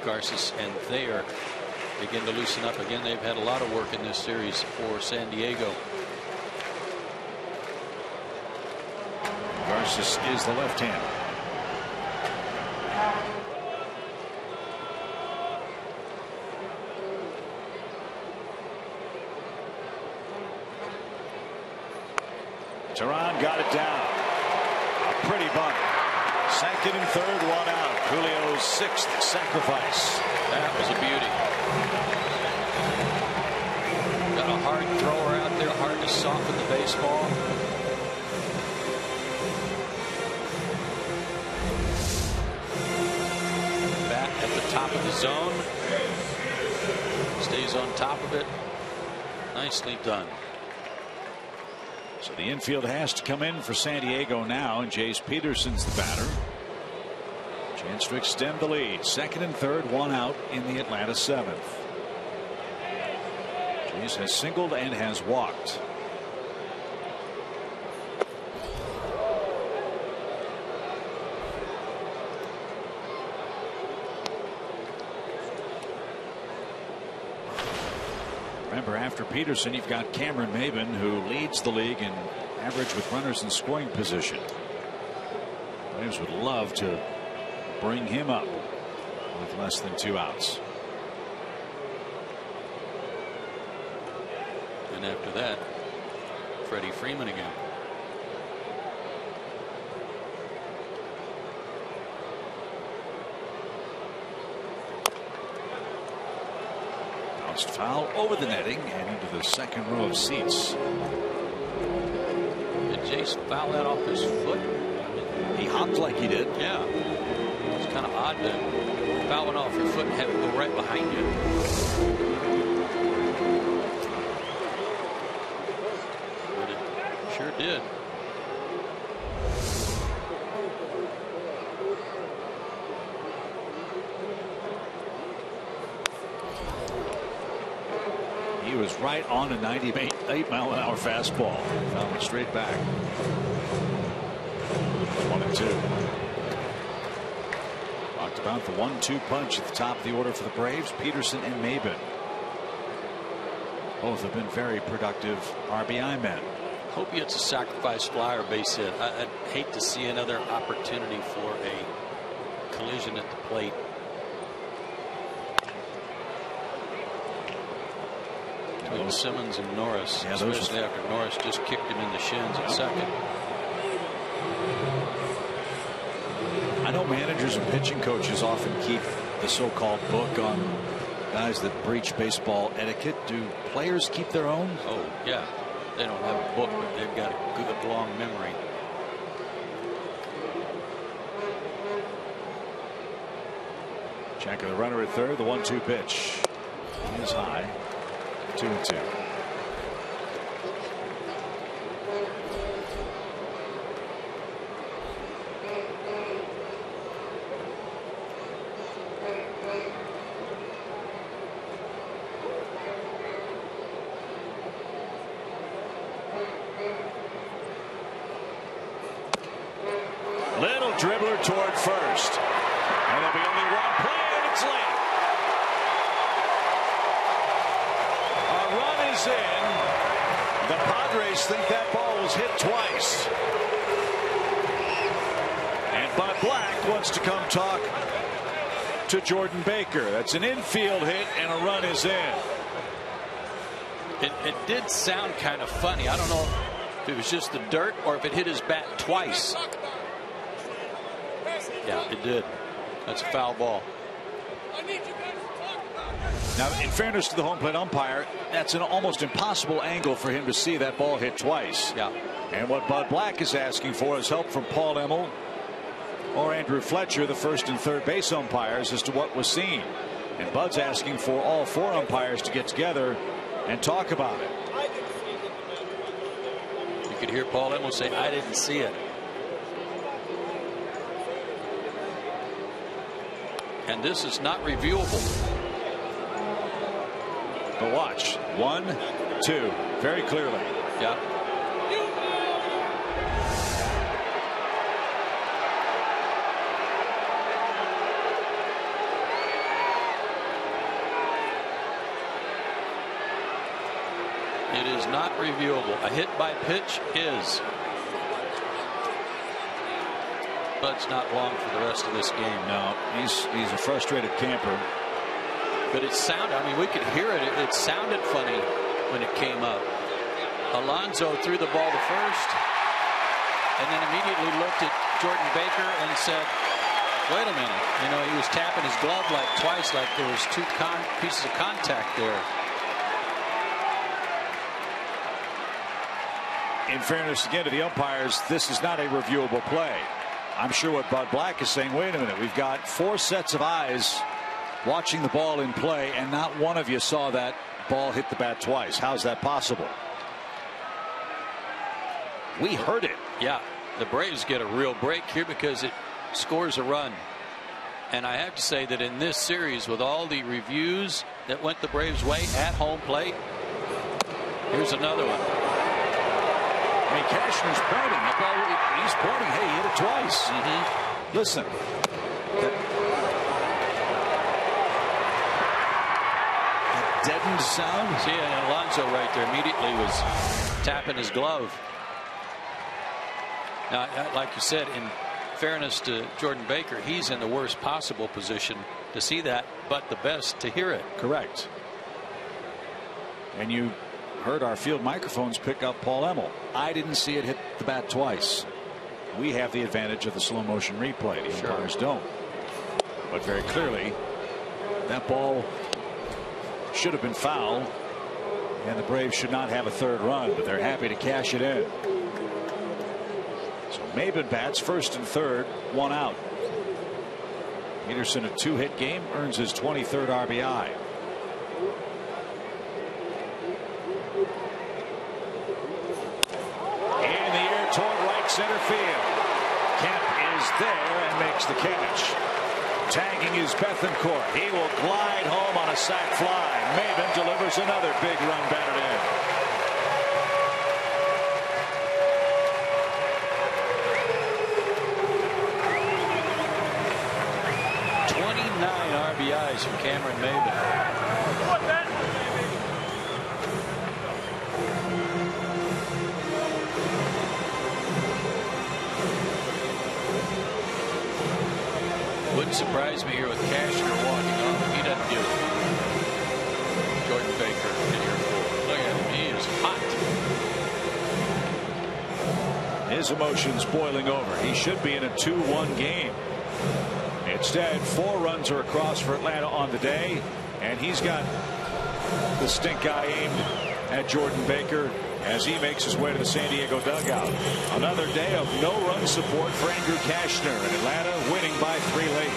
Garces and Thayer begin to loosen up again. They've had a lot of work in this series for San Diego. Garces is the left-hander. Teheran got it down. A pretty bunt. Second and third, 1 out. Julio's 6th sacrifice. That was a beauty. Got a hard thrower out there, hard to soften the baseball. Bat at the top of the zone. Stays on top of it. Nicely done. So the infield has to come in for San Diego now, and Jace Peterson's the batter. Chance to extend the lead. 2nd and 3rd, 1 out in the Atlanta 7th. Jace has singled and has walked. Remember, after Peterson, you've got Cameron Maybin, who leads the league in average with runners in scoring position. Braves would love to bring him up with less than 2 outs. And after that, Freddie Freeman again. Bounced foul over the netting and into the second row of seats. Did Jace foul that off his foot? He hopped like he did. Yeah. It's kind of odd to foul it off your foot and have it go right behind you. But it sure did. He was right on a 98-mile-an-hour fastball. Found it straight back. 1-2. Talked about the 1-2 punch at the top of the order for the Braves. Peterson and Maybin. Both have been very productive RBI men. Hope he gets a sacrifice fly or base hit. I'd hate to see another opportunity for a collision at the plate. Between Simmons and Norris, yeah, especially after Norris just kicked him in the shins at second. I know managers and pitching coaches often keep the so-called book on guys that breach baseball etiquette. Do players keep their own? Oh, yeah. They don't have a book, but they've got a good long memory. Check of the runner at third. The 1-2 pitch is high. 2-2. Little dribbler toward first. And there'll be only one play, and it's late. A run is in. The Padres think that ball was hit twice. And Bud Black wants to come talk to Jordan Baker. That's an infield hit, and a run is in. It did sound kind of funny. I don't know if it was just the dirt or if it hit his bat twice. Yeah, it did. That's a foul ball. Now, in fairness to the home plate umpire, that's an almost impossible angle for him to see that ball hit twice. Yeah. And what Bud Black is asking for is help from Paul Emmel or Andrew Fletcher, the first and third base umpires, as to what was seen. And Bud's asking for all 4 umpires to get together and talk about it. You could hear Paul Emmel say, "I didn't see it." And this is not reviewable. But watch. 1, 2. Very clearly. Yeah. It is not reviewable. A hit by pitch is. Bud's not long for the rest of this game. No, he's a frustrated camper. But it sounded, I mean, we could hear it. It sounded funny when it came up. Alonso threw the ball to first and then immediately looked at Jordan Baker and said, wait a minute. You know, he was tapping his glove like twice, like there was 2 pieces of contact there. In fairness again to the umpires, this is not a reviewable play. I'm sure what Bud Black is saying, wait a minute, we've got 4 sets of eyes watching the ball in play, and not one of you saw that ball hit the bat twice. How's that possible? We heard it. Yeah, the Braves get a real break here because it scores a run. And I have to say that in this series, with all the reviews that went the Braves' way at home plate, here's another one. I mean, Cashner's pointing. He's pointing. Hey, he hit it twice. Listen. deadened sound. See, and Alonso right there immediately was tapping his glove. Now, like you said, in fairness to Jordan Baker, he's in the worst possible position to see that, but the best to hear it. Correct. And you heard our field microphones pick up Paul Emmel. I didn't see it hit the bat twice. We have the advantage of the slow motion replay. The umpires don't. But very clearly, that ball should have been foul, and the Braves should not have a third run, but they're happy to cash it in. So Maben bats first and third, 1 out. Peterson, a 2-hit game, earns his 23rd RBI. In the air toward right center field. Kemp is there and makes the catch. Tagging is Bethancourt. He will glide home on a sac fly. Maben delivers another big run batted in. RBIs from Cameron Maben. Wouldn't surprise me here with Cashner walking off. He doesn't do it. Jordan Baker in here for. Look at him. He is hot. His emotions boiling over. He should be in a 2-1 game. Instead, 4 runs are across for Atlanta on the day, and he's got the stink eye aimed at Jordan Baker as he makes his way to the San Diego dugout. Another day of no run support for Andrew Cashner, and Atlanta winning by 3 late.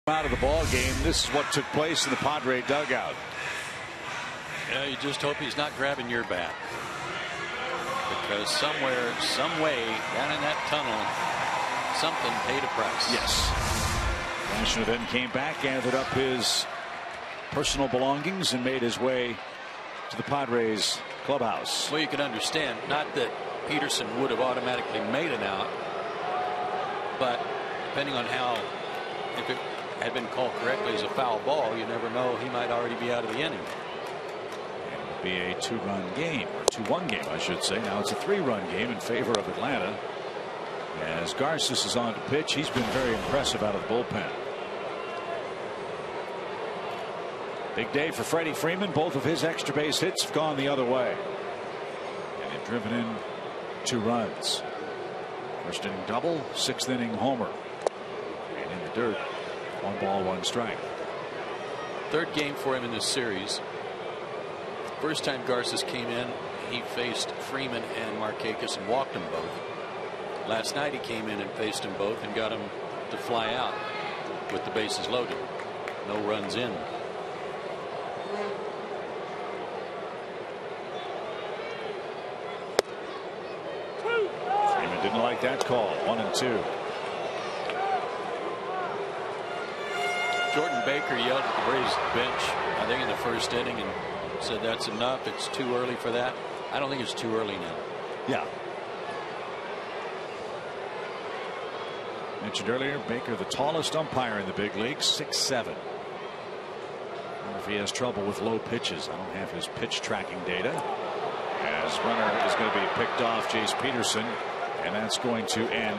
Out of the ball game. This is what took place in the Padre dugout. Yeah, you just hope he's not grabbing your bat, because somewhere, some way down in that tunnel, something paid a price. Yes. Cashner then came back, gathered up his personal belongings, and made his way to the Padres clubhouse. Well, you can understand, not that Peterson would have automatically made an out, but depending on how, if it had been called correctly as a foul ball, you never know, he might already be out of the inning. It would be a 2-run game, or 2-1 game, I should say. Now it's a 3-run game in favor of Atlanta. As Garces is on to pitch, he's been very impressive out of the bullpen. Big day for Freddie Freeman. Both of his extra base hits have gone the other way, and they've driven in 2 runs. First inning double, 6th inning homer, and in the dirt. 1 ball, 1 strike. 3rd game for him in this series. First time Garces came in, he faced Freeman and Markakis and walked them both. Last night he came in and faced them both and got them to fly out with the bases loaded. No runs in. Freeman did Didn't like that call. 1-2. Jordan Baker yelled at the Braves bench, I think in the first inning, and said that's enough. It's too early for that. I don't think it's too early now. Yeah. Mentioned earlier, Baker, the tallest umpire in the big leagues, 6'7". Wonder if he has trouble with low pitches. I don't have his pitch tracking data. As runner is going to be picked off, Jace Peterson, and that's going to end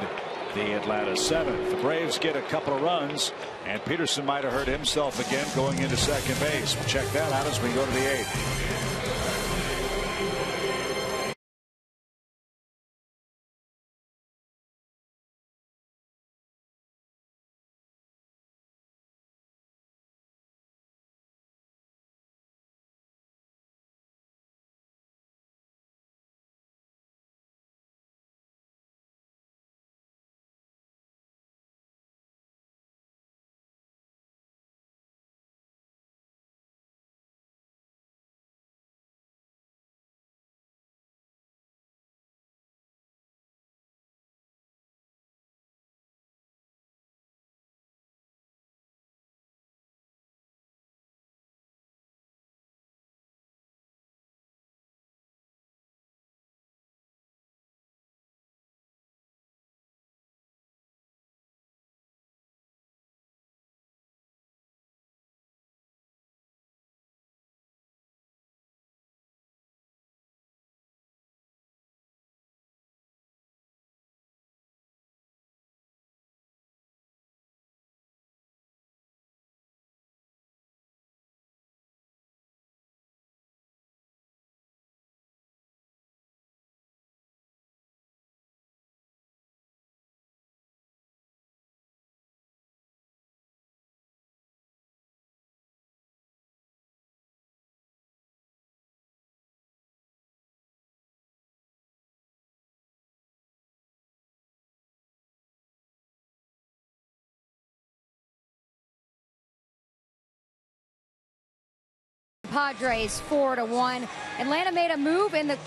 the Atlanta 7th. The Braves get a couple of runs, and Peterson might have hurt himself again going into second base. We'll check that out as we go to the 8th. Padres 4-1. Atlanta made a move in the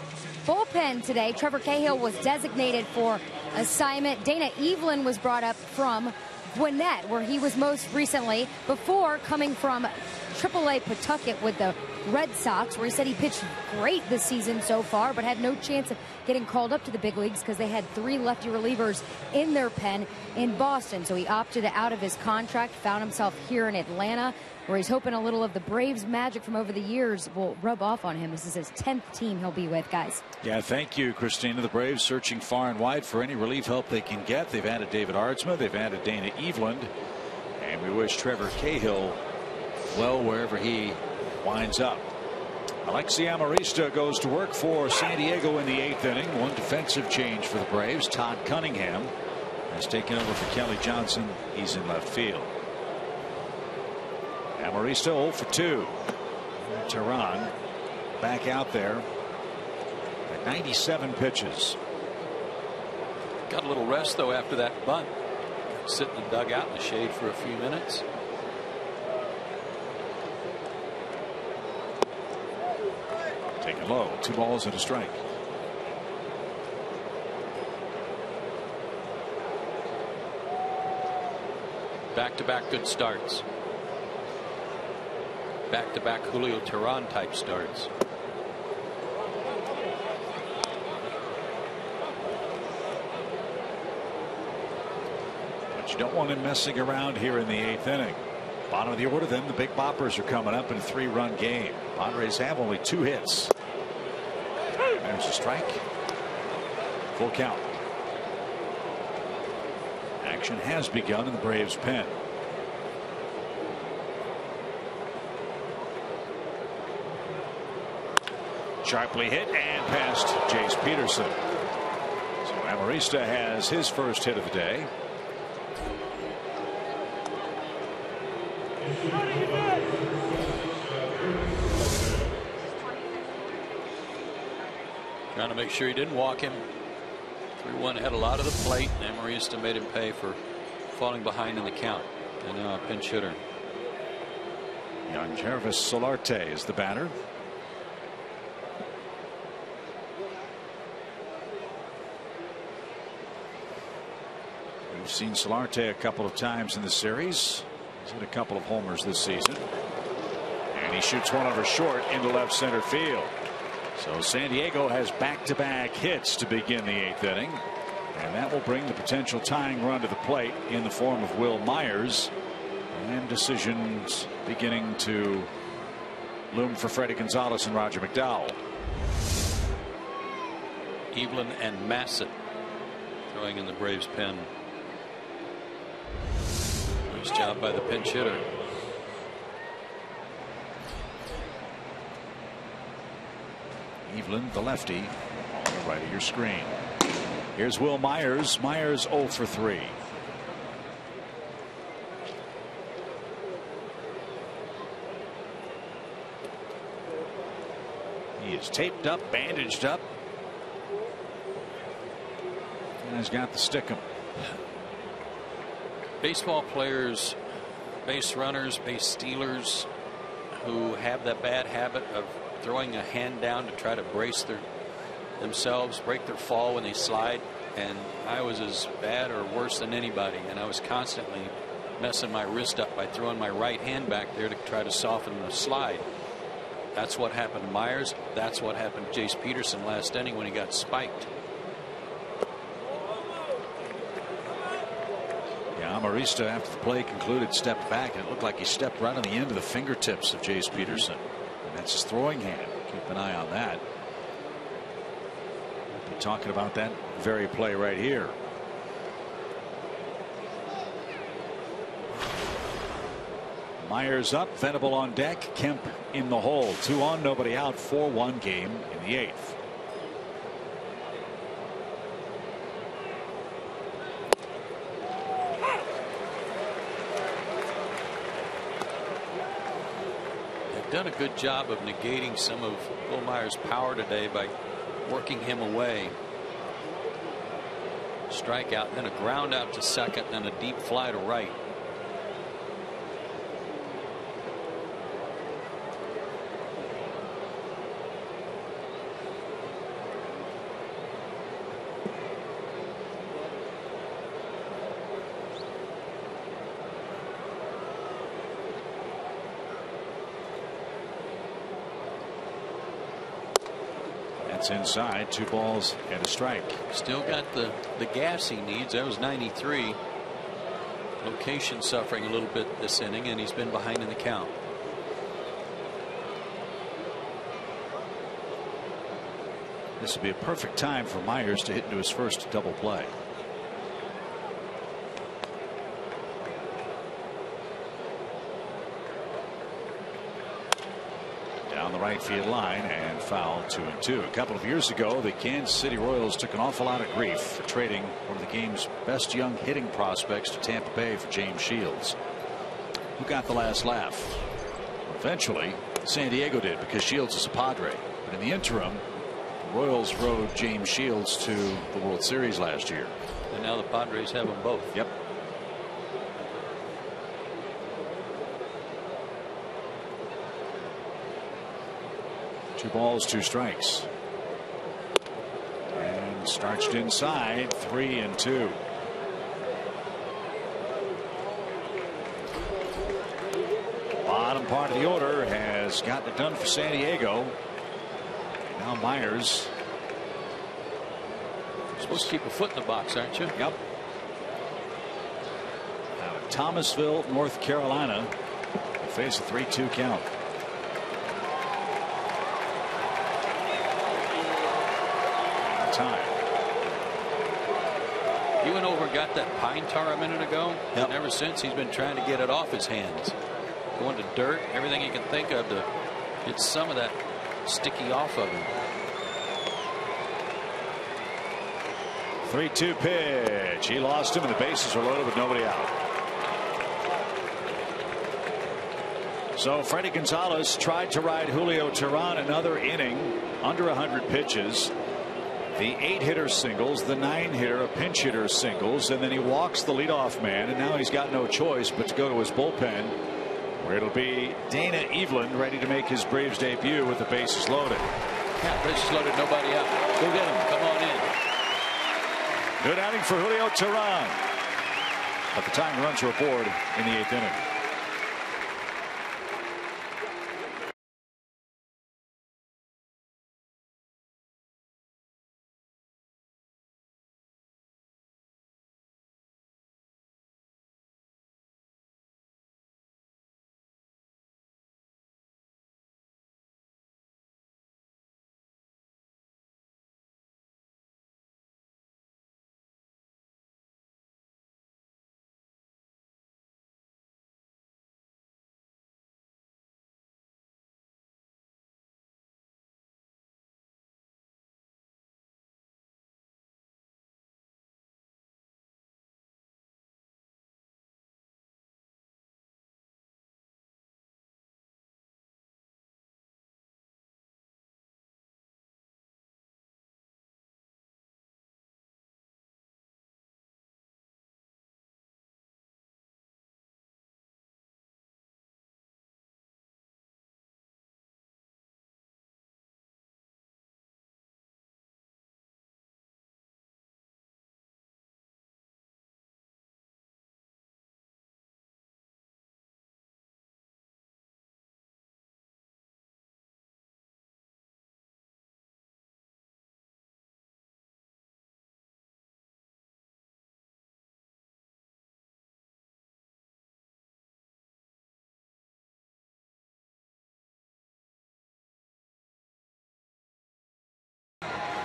bullpen today. Trevor Cahill was designated for assignment. Dana Evelyn was brought up from Gwinnett, where he was most recently, before coming from AAA Pawtucket with the Red Sox, where he said he pitched great this season so far, but had no chance of getting called up to the big leagues because they had 3 lefty relievers in their pen in Boston. So he opted out of his contract, found himself here in Atlanta, where he's hoping a little of the Braves magic from over the years will rub off on him. This is his 10th team he'll be with, guys. Yeah, thank you, Christina. The Braves searching far and wide for any relief help they can get. They've added David Aardsma. They've added Dana Eveland. And we wish Trevor Cahill well wherever he winds up. Alexi Amarista goes to work for San Diego in the 8th inning. One defensive change for the Braves. Todd Cunningham has taken over for Kelly Johnson. He's in left field. Amarista 0 for 2. Tehran back out there at 97 pitches. Got a little rest though after that bunt. Sit in the dugout in the shade for a few minutes. Taken low. 2 balls and a strike. Back-to-back good starts. Back-to-back Julio Tehran type starts. But you don't want him messing around here in the 8th inning. Bottom of the order, then the big boppers are coming up in a 3-run game. Padres have only 2 hits. There's a strike. Full count. Action has begun in the Braves pen. Sharply hit and past Jace Peterson. So Amarista has his first hit of the day. Trying to make sure he didn't walk him. 3-1 had a lot of the plate, and Amarista made him pay for falling behind in the count. And now a pinch hitter. Young Jarvis Solarte is the batter. We've seen Solarte a couple of times in the series. He's hit a couple of homers this season. And he shoots one over short into left center field. So San Diego has back-to-back hits to begin the 8th inning. And that will bring the potential tying run to the plate in the form of Will Myers. And decisions beginning to loom for Freddie Gonzalez and Roger McDowell. Evelyn and Massett throwing in the Braves pen. Nice job by the pinch hitter. Evelyn, the lefty, on the right of your screen. Here's Will Myers. Myers 0 for 3. He is taped up, bandaged up. And he's got the stickum. Baseball players, base runners, base stealers who have that bad habit of throwing a hand down to try to brace themselves, break their fall when they slide. And I was as bad or worse than anybody, and I was constantly messing my wrist up by throwing my right hand back there to try to soften the slide. That's what happened to Myers. That's what happened to Jace Peterson last inning when he got spiked. Yeah, Amarista, after the play concluded, stepped back, and it looked like he stepped right on the end of the fingertips of Jace Peterson. And that's his throwing hand. Keep an eye on that. We'll be talking about that very play right here. Myers up, Venable on deck, Kemp in the hole. 2 on, nobody out, 4-1 game in the 8th. They've done a good job of negating some of Will Myers' power today by working him away. Strikeout, then a ground out to second, then a deep fly to right. That's inside, 2 balls and a strike. Still got the gas he needs. That was 93. Location suffering a little bit this inning, and he's been behind in the count. This would be a perfect time for Myers to hit into his first double play. Down the right field line and foul, 2-2. A couple of years ago, the Kansas City Royals took an awful lot of grief for trading one of the game's best young hitting prospects to Tampa Bay for James Shields. Who got the last laugh? Eventually, San Diego did, because Shields is a Padre. But in the interim, the Royals rode James Shields to the World Series last year. And now the Padres have them both. Yep. Two balls, 2 strikes. And starched inside, 3-2. Bottom part of the order has gotten it done for San Diego. Now Myers. You're supposed to keep a foot in the box, aren't you? Yep. Out of Thomasville, North Carolina. They face a 3-2 count. Time. He went over and got that pine tar a minute ago. Yep. And ever since, he's been trying to get it off his hands. Going to dirt, everything he can think of to get some of that sticky off of him. 3-2 pitch. He lost him, and the bases are loaded with nobody out. So Freddie Gonzalez tried to ride Julio Teheran another inning, under 100 pitches. The 8-hitter singles, the 9-hitter, a pinch hitter singles, and then he walks the leadoff man, and now he's got no choice but to go to his bullpen, where it'll be Dana Evelyn ready to make his Braves debut with the bases loaded. Yeah, bases loaded, nobody out. Go get him. Come on in. Good outing for Julio Teheran. But the tying runs are aboard in the 8th inning.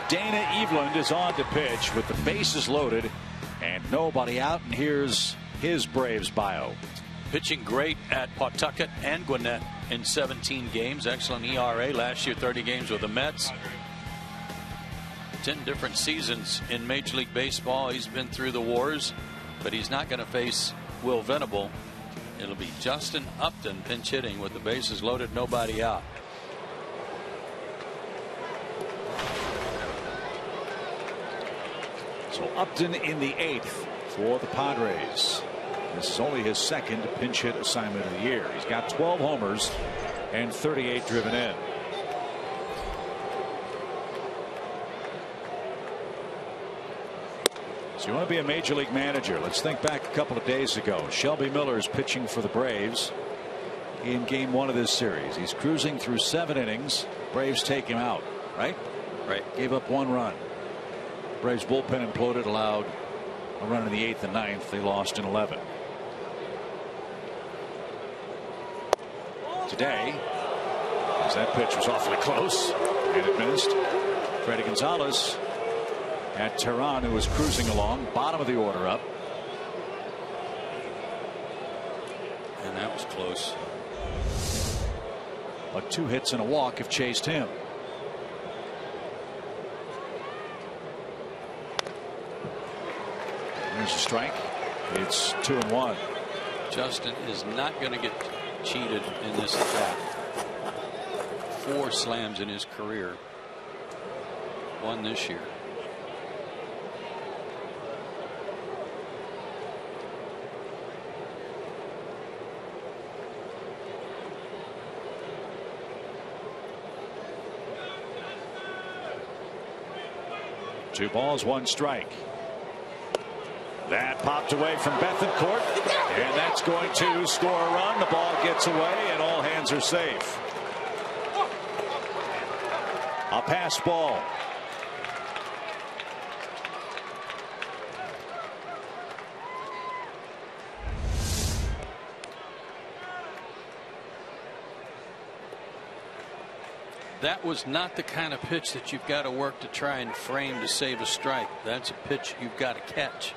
Dana Eveland is on to pitch with the bases loaded and nobody out. And here's his Braves bio. Pitching great at Pawtucket and Gwinnett in 17 games. Excellent ERA. Last year 30 games with the Mets. 10 different seasons in Major League Baseball. He's been through the wars, but he's not going to face Will Venable. It'll be Justin Upton pinch hitting with the bases loaded, nobody out. So Upton in the 8th for the Padres. This is only his second pinch hit assignment of the year. He's got 12 homers and 38 driven in. So you want to be a major league manager. Let's think back a couple of days ago. Shelby Miller's pitching for the Braves in game 1 of this series. He's cruising through 7 innings. Braves take him out, right? Right. Gave up 1 run. Braves bullpen imploded, allowed a run in the 8th and 9th. They lost in 11. Today, as that pitch was awfully close and it missed, Freddy Gonzalez at Tehran, who was cruising along, bottom of the order up. And that was close. But 2 hits and a walk have chased him. There's a strike. It's 2-1. Justin is not going to get cheated in this attack. 4 slams in his career. 1 this year. Two balls, 1 strike. That popped away from Bethancourt, and that's going to score a run. The ball gets away, and all hands are safe. A pass ball. That was not the kind of pitch that you've got to work to try and frame to save a strike. That's a pitch you've got to catch.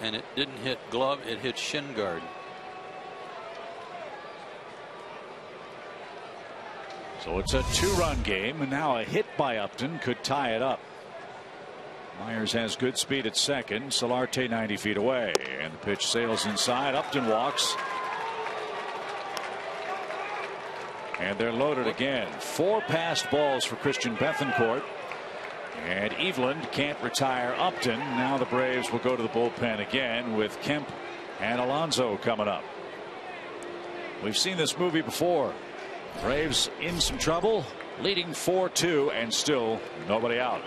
And it didn't hit glove, it hit shin guard. So it's a 2-run game, and now a hit by Upton could tie it up. Myers has good speed at second. Solarte 90 feet away, and the pitch sails inside. Upton walks. And they're loaded again. 4 passed balls for Christian Bethancourt. And Eveland can't retire Upton. Now the Braves will go to the bullpen again with Kemp and Alonso coming up. We've seen this movie before. Braves in some trouble, leading 4-2, and still nobody out.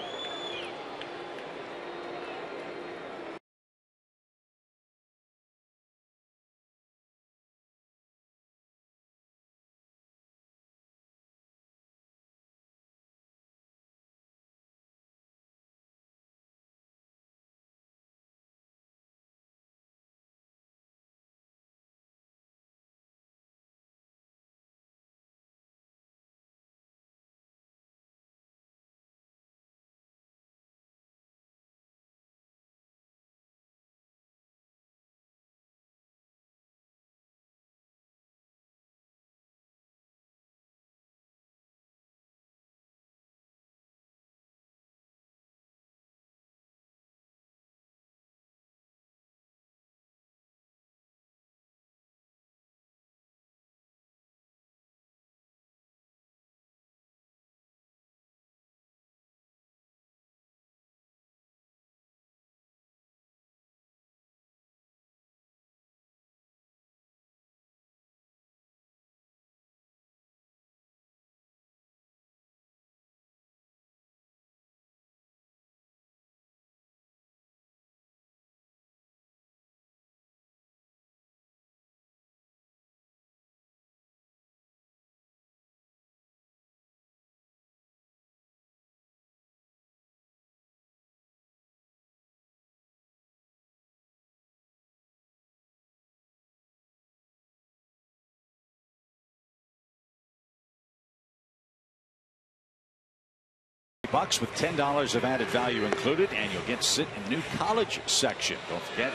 $5 with $10 of added value included, and you'll get to sit in the new college section. Don't forget,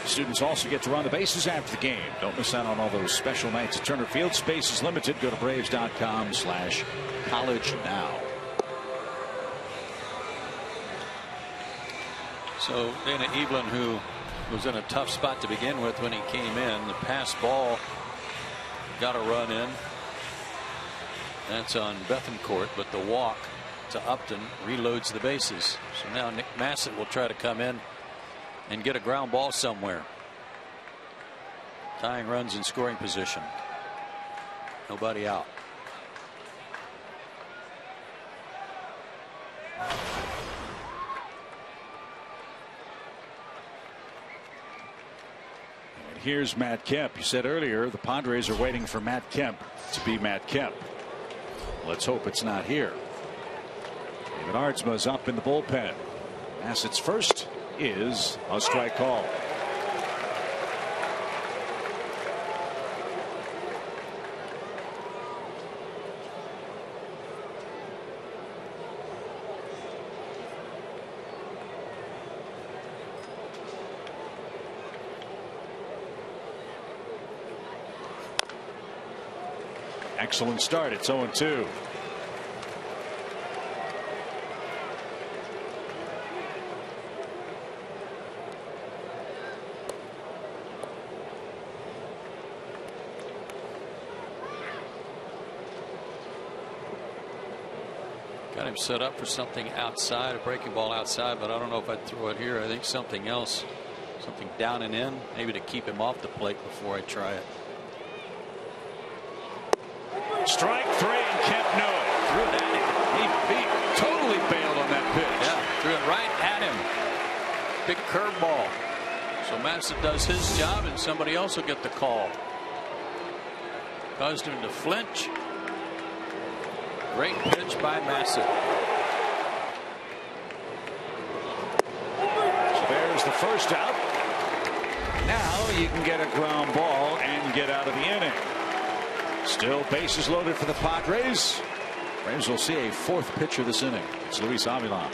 students also get to run the bases after the game. Don't miss out on all those special nights at Turner Field. Space is limited. Go to Braves.com/college now. So Dana Evelyn, who was in a tough spot to begin with when he came in, the pass ball got a run in. That's on Bethencourt, but the walk to Upton reloads the bases. So now Nick Massett will try to come in and get a ground ball somewhere. Tying runs in scoring position. Nobody out. And here's Matt Kemp. You said earlier the Padres are waiting for Matt Kemp to be Matt Kemp. Let's hope it's not here. David Ardsma's up in the bullpen. Massett's first is a strike call. Excellent start. It's 0-2. Got him set up for something outside, a breaking ball outside, but I don't know if I'd throw it here. I think something else, something down and in, maybe to keep him off the plate before I try it. Strike three, and Kemp knew it. Threw it at him. He totally bailed on that pitch. Yeah, threw it right at him. Big curveball. So Massett does his job, and somebody else will get the call. Caused him to flinch. Great pitch by Massett. So there's the first out. Now you can get a ground ball and get out of the inning. Still bases loaded for the Padres. Braves will see a fourth pitcher this inning. It's Luis Avilan.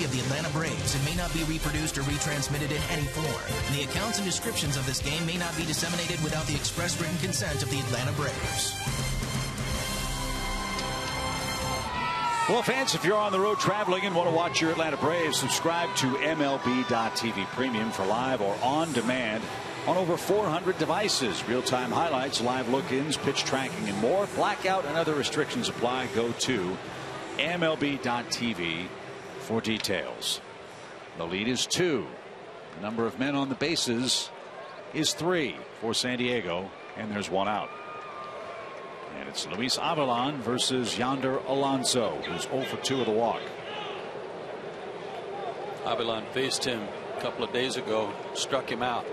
Of the Atlanta Braves and may not be reproduced or retransmitted in any form. The accounts and descriptions of this game may not be disseminated without the express written consent of the Atlanta Braves. Well, fans, if you're on the road traveling and want to watch your Atlanta Braves, subscribe to MLB.TV Premium for live or on demand on over 400 devices. Real-time highlights, live look-ins, pitch tracking, and more. Blackout and other restrictions apply. Go to MLB.TV for details. The lead is 2. The number of men on the bases is 3 for San Diego, and there's 1 out. And it's Luis Avilan versus Yonder Alonso, who's 0 for 2 with a walk. Avilan faced him a couple of days ago, struck him out.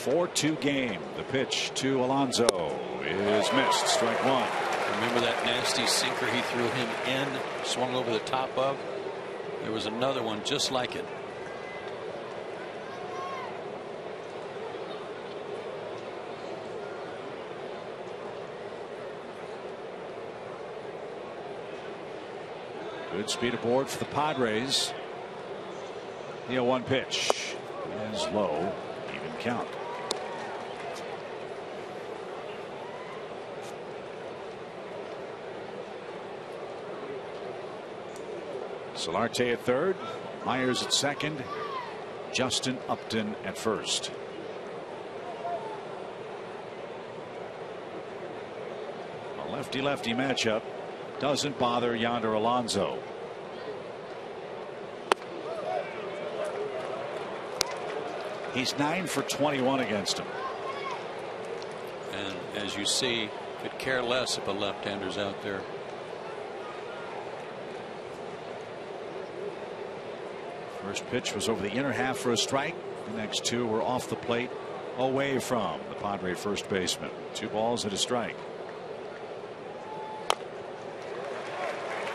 4-2 game. The pitch to Alonso is missed. Strike one. Remember that nasty sinker he threw him in, swung over the top of? There was another one just like it. Good speed aboard for the Padres. The 0-1 pitch is low. Even count. Solarte at third. Myers at second. Justin Upton at first. A lefty-lefty matchup doesn't bother Yonder Alonso. He's 9 for 21 against him. And as you see, could care less if a left-hander's out there. First pitch was over the inner half for a strike. The next two were off the plate, away from the Padre first baseman. 2 balls and a strike.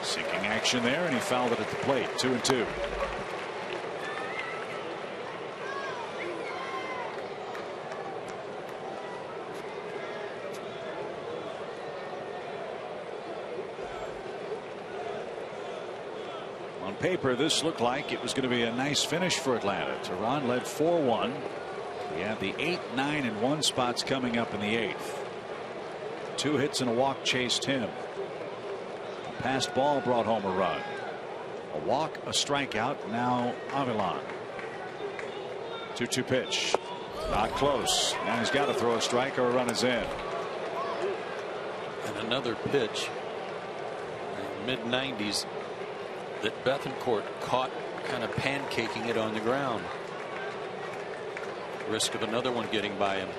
Sinking action there, and he fouled it at the plate. 2-2. On paper, this looked like it was going to be a nice finish for Atlanta. Teheran led 4-1. We have the 8, 9, and 1 spots coming up in the 8th. 2 hits and a walk chased him. A passed ball brought home a run. A walk, a strikeout. Now Avilan. 2-2 pitch. Not close. Now he's got to throw a strike or a run is in. And another pitch. Mid-90s. That Bethancourt caught, kind of pancaking it on the ground. Risk of another one getting by him.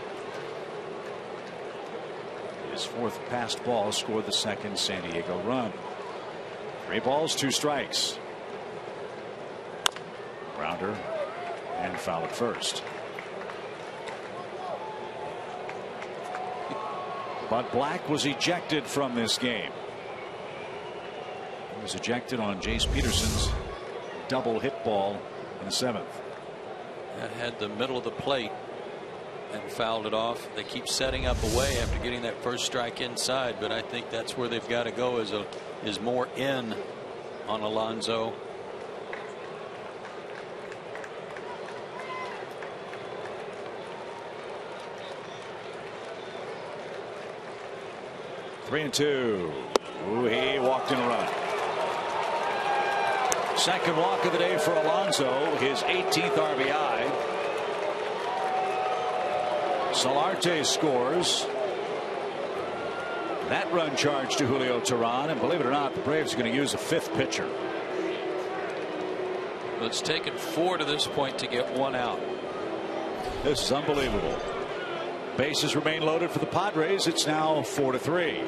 His 4th passed ball scored the 2nd San Diego run. 3 balls, 2 strikes. Grounder and foul at first. But Black was ejected from this game. He was ejected on Jace Peterson's double hit ball in the 7th. That had the middle of the plate and fouled it off. They keep setting up away after getting that first strike inside, but I think that's where they've got to go, is more in on Alonso. Three and 2. Ooh, he walked in a run. Second walk of the day for Alonso, his 18th RBI. Solarte scores. That run charged to Julio Teheran, and believe it or not, the Braves are going to use a 5th pitcher. Well, it's taken 4 to this point to get 1 out. This is unbelievable. Bases remain loaded for the Padres. It's now 4-3.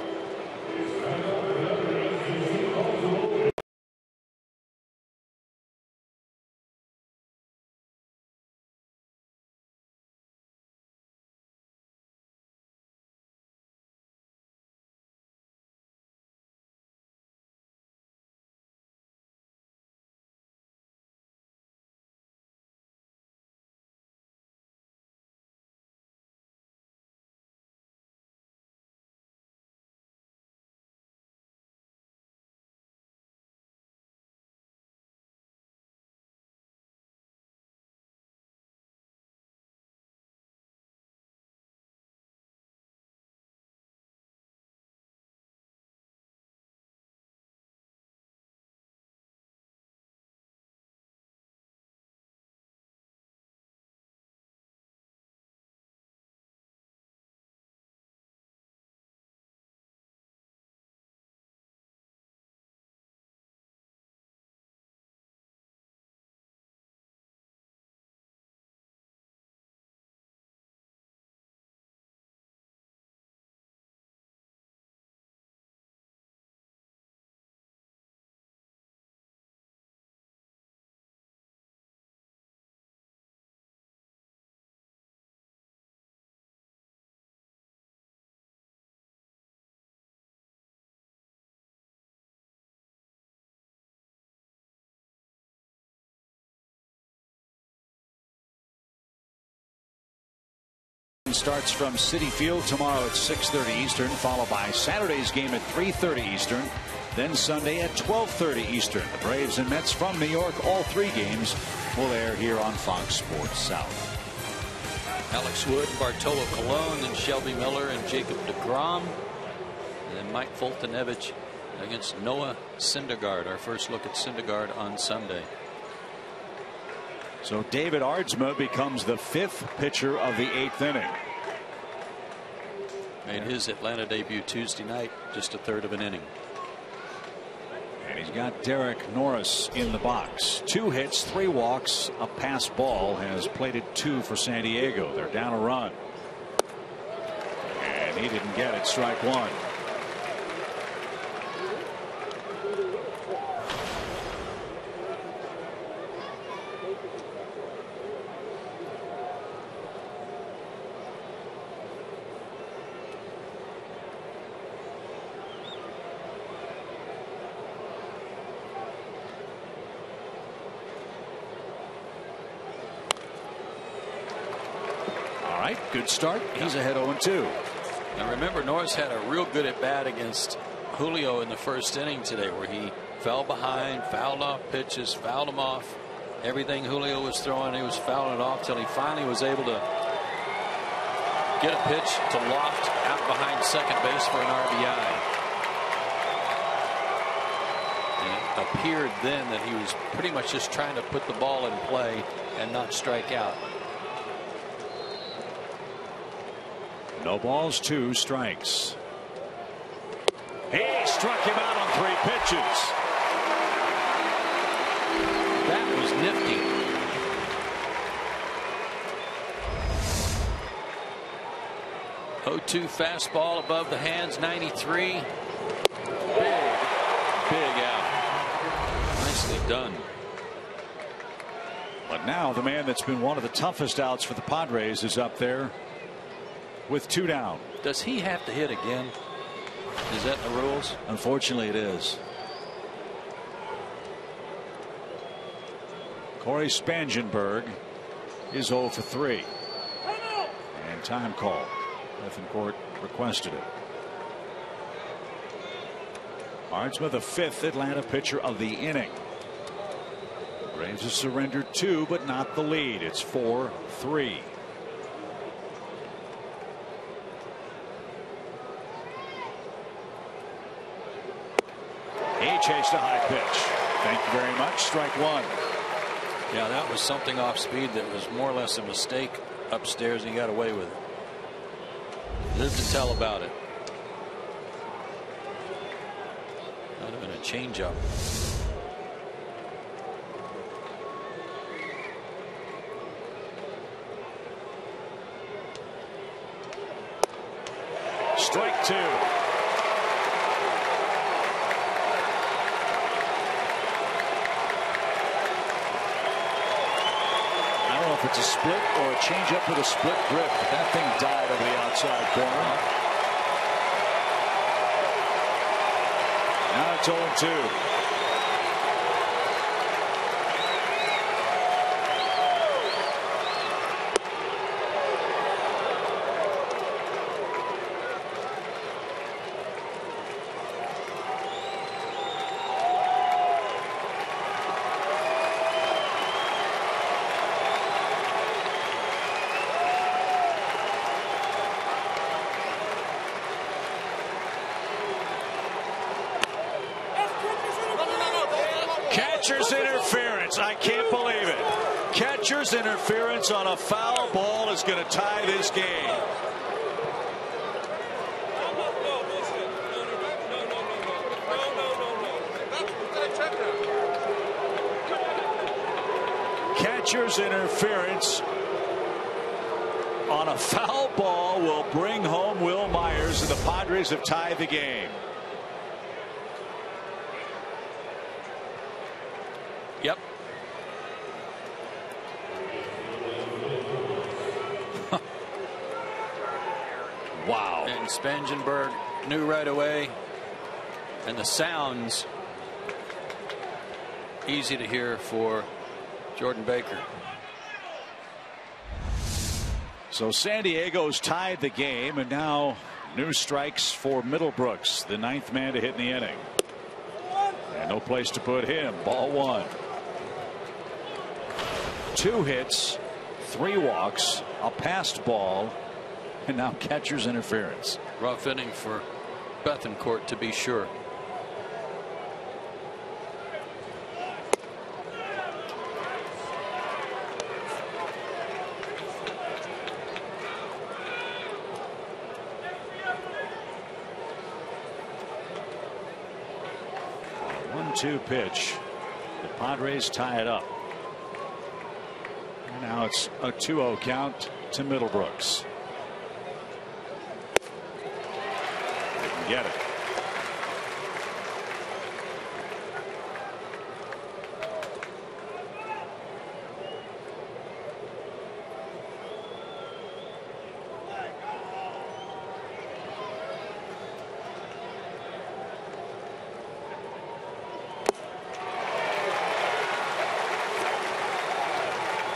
Starts from Citi Field tomorrow at 6:30 Eastern, followed by Saturday's game at 3:30 Eastern, then Sunday at 12:30 Eastern. The Braves and Mets from New York, all 3 games will air here on Fox Sports South. Alex Wood, Bartolo Colon, and Shelby Miller and Jacob deGrom, and then Mike Foltynewicz against Noah Syndergaard. Our first look at Syndergaard on Sunday. So David Aardsma becomes the 5th pitcher of the 8th inning. Made his Atlanta debut Tuesday night, just a third of an inning. And he's got Derek Norris in the box. 2 hits, 3 walks, a pass ball, has plated 2 for San Diego. They're down a run. And he didn't get it. Strike 1. Good start. He's ahead 0-2. Now remember, Norris had a real good at bat against Julio in the first inning today, where he fell behind, fouled off pitches, fouled them off. Everything Julio was throwing, he was fouling it off till he finally was able to get a pitch to loft out behind second base for an RBI. And it appeared then that he was pretty much just trying to put the ball in play and not strike out. No balls, 2 strikes. He struck him out on 3 pitches. That was nifty. Oh-2 fastball above the hands, 93. Big out. Nicely done. But now the man that's been one of the toughest outs for the Padres is up there with 2 down. Does he have to hit again? Is that the rules? Unfortunately, it is. Corey Spangenberg is 0 for 3. And time call. Bethencourt requested it. Aardsma, the 5th Atlanta pitcher of the inning. The Braves have surrendered 2, but not the lead. It's 4-3. He chased a high pitch. Thank you very much. Strike 1. Yeah, that was something off speed that was more or less a mistake upstairs, and he got away with it. Live to tell about it. Might have been a changeup. Strike 2. If it's a split or a changeup with a split grip, but that thing died over the outside corner. Now it's 0-2. Catcher's interference. I can't believe it. Catcher's interference on a foul ball is going to tie this game. Catcher's interference on a foul ball will bring home Will Myers, and the Padres have tied the game. Yep. Wow. And Spangenberg knew right away. And the sounds easy to hear for Jordan Baker. So San Diego's tied the game, and now new strikes for Middlebrooks, the 9th man to hit in the inning. And no place to put him. Ball 1. 2 hits, 3 walks, a passed ball, and now catcher's interference. Rough inning for Bethancourt, to be sure. A 1-2 pitch. The Padres tie it up. And now it's a 2-0 count to Middlebrooks. They can get it.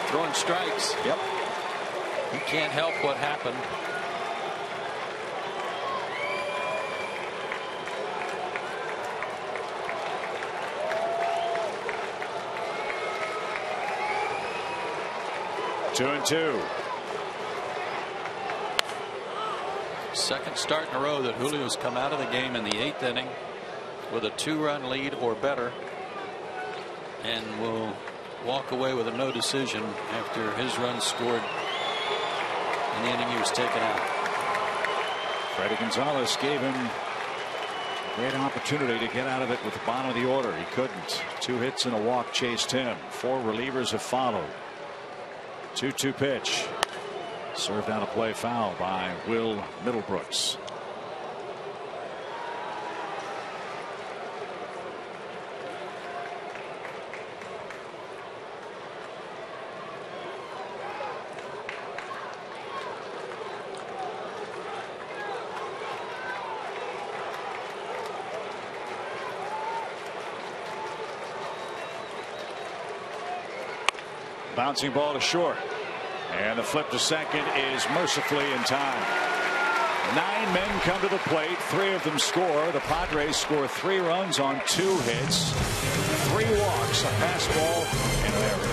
Throwing strikes. Yep. He can't help what happened. Two and two. Second start in a row that Julio's come out of the game in the 8th inning with a 2-run lead or better, and will walk away with a no decision after his run scored in the inning he was taken out. Freddie Gonzalez gave him a great opportunity to get out of it with the bottom of the order. He couldn't. 2 hits and a walk chased him. 4 relievers have followed. 2-2 pitch. Served out a play foul by Will Middlebrooks. Bouncing ball to short, and the flip to second is mercifully in time. 9 men come to the plate. 3 of them score. The Padres score 3 runs on 2 hits, 3 walks, a pass ball, and an error.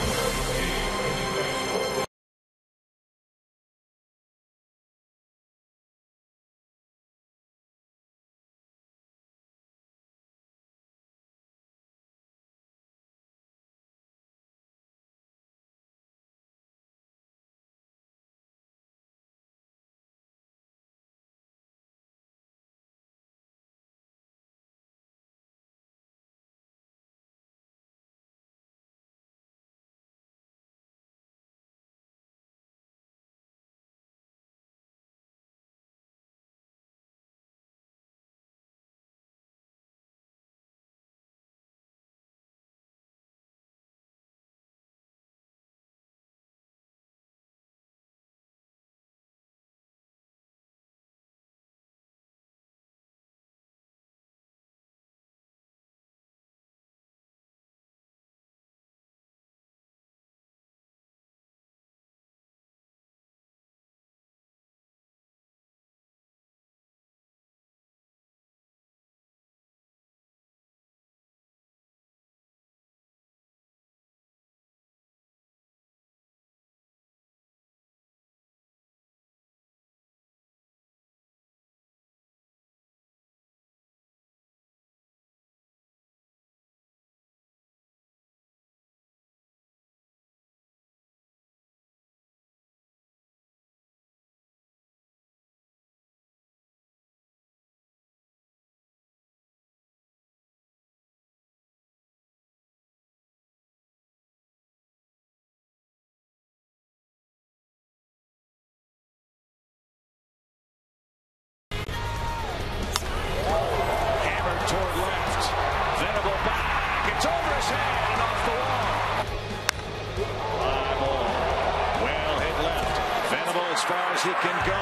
He can go.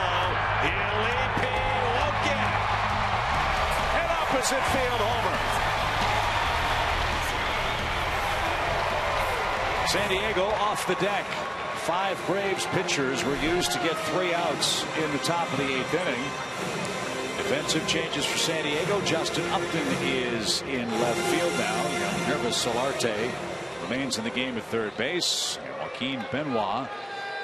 He'll leap. He won't get it. An opposite field homer. San Diego off the deck. 5 Braves pitchers were used to get 3 outs in the top of the 8th inning. Defensive changes for San Diego. Justin Upton is in left field now. Young Nervous Solarte remains in the game at third base. And Joaquin Benoit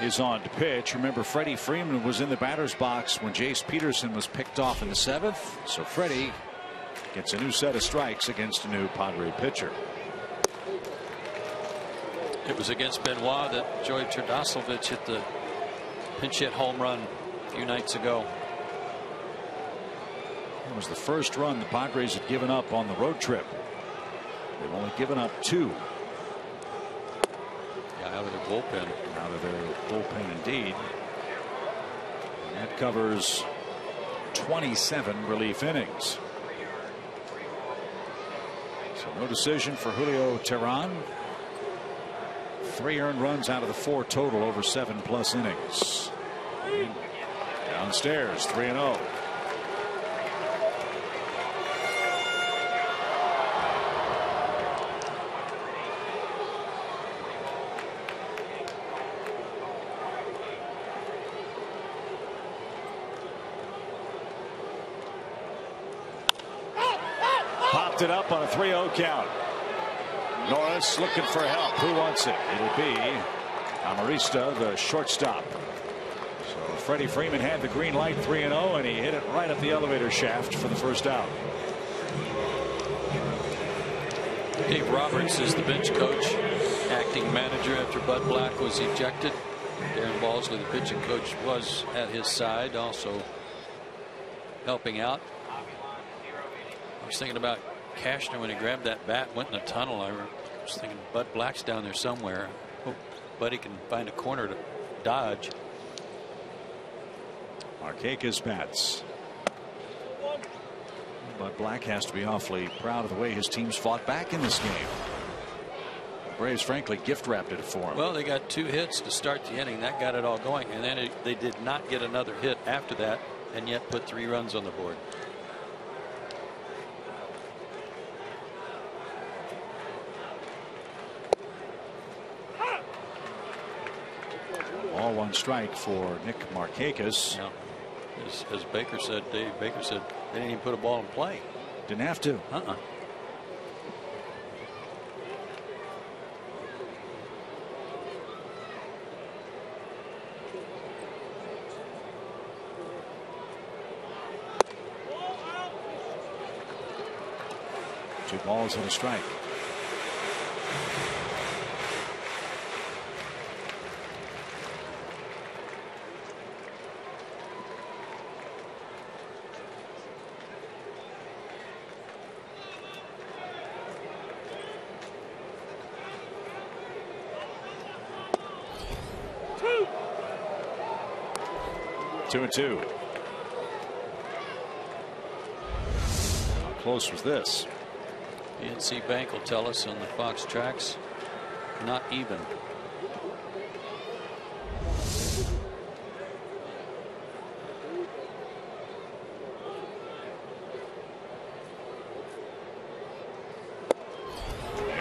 is on to pitch. Remember, Freddie Freeman was in the batter's box when Jace Peterson was picked off in the 7th. So Freddie gets a new set of strikes against a new Padre pitcher. It was against Benoit that Joey Terdosovich hit the pinch hit home run a few nights ago. It was the first run the Padres had given up on the road trip. They've only given up 2. Yeah, out of their bullpen. Out of their bullpen, indeed. And that covers 27 relief innings. So no decision for Julio Teheran. 3 earned runs out of the 4 total over 7+ innings. And downstairs, 3-0. Popped it up on a 3-0 count. Norris looking for help. Who wants it? It'll be Amarista, the shortstop. So Freddie Freeman had the green light, 3-0, and he hit it right up the elevator shaft for the first out. Dave Roberts is the bench coach, acting manager after Bud Black was ejected. Darren Balsley, the pitching coach, was at his side, also helping out. I was thinking about Cashner when he grabbed that bat, went in the tunnel. I was thinking Bud Black's down there somewhere. Hope Buddy can find a corner to dodge. Markakis bats. Bud Black has to be awfully proud of the way his team's fought back in this game. The Braves, frankly, gift wrapped it for him. Well, they got 2 hits to start the inning. That got it all going. And then they did not get another hit after that, and yet put 3 runs on the board. All 1 strike for Nick Markakis. Yeah. As Baker said, Dave Baker said, they didn't even put a ball in play. Didn't have to. Two balls and a strike. Two and 2. How close was this? PNC Bank will tell us on the Fox tracks, not even.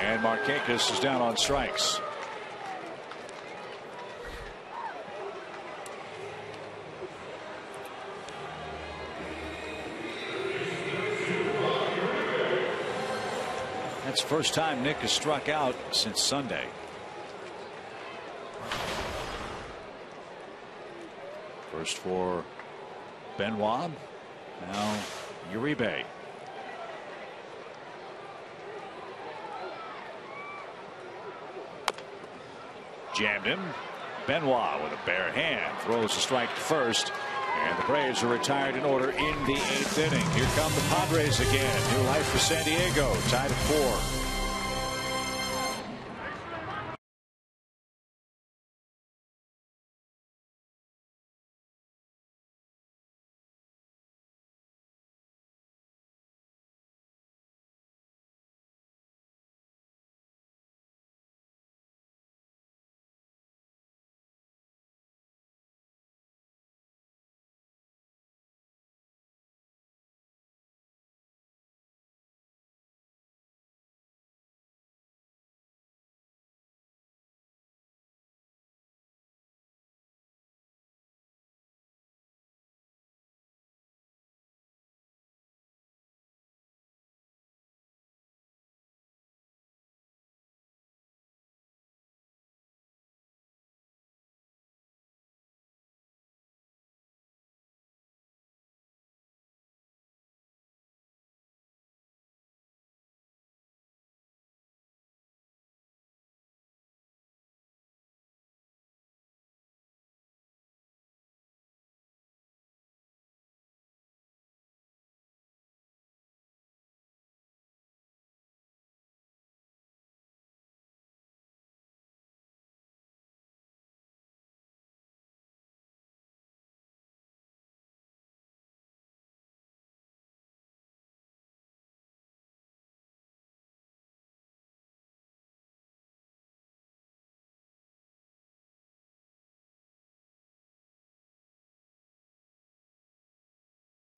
And Markakis is down on strikes. That's the first time Nick has struck out since Sunday. First for Benoit. Now Uribe. Jammed him. Benoit with a bare hand throws a strike to first. And the Braves are retired in order in the 8th inning. Here come the Padres again. New life for San Diego, tied at 4.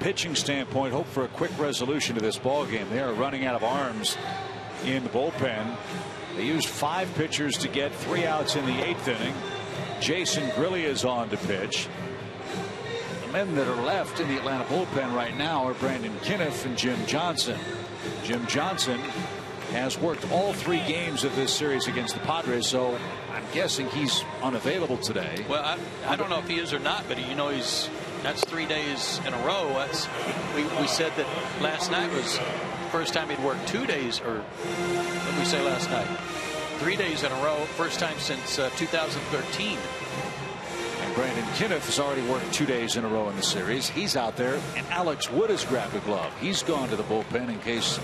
pitching standpoint, hope for a quick resolution to this ball game. They are running out of arms in the bullpen. They used 5 pitchers to get 3 outs in the 8th inning. Jason Grilli is on to pitch. The men that are left in the Atlanta bullpen right now are Brandon Kinniff and Jim Johnson. Jim Johnson has worked all 3 games of this series against the Padres, so I'm guessing he's unavailable today. Well, I don't know if he is or not, but that's 3 days in a row. We said that last night was the first time he'd worked 2 days, or what did we say last night? 3 days in a row, first time since 2013. And Brandon Kinniff has already worked 2 days in a row in the series. He's out there, and Alex Wood has grabbed a glove. He's gone to the bullpen in case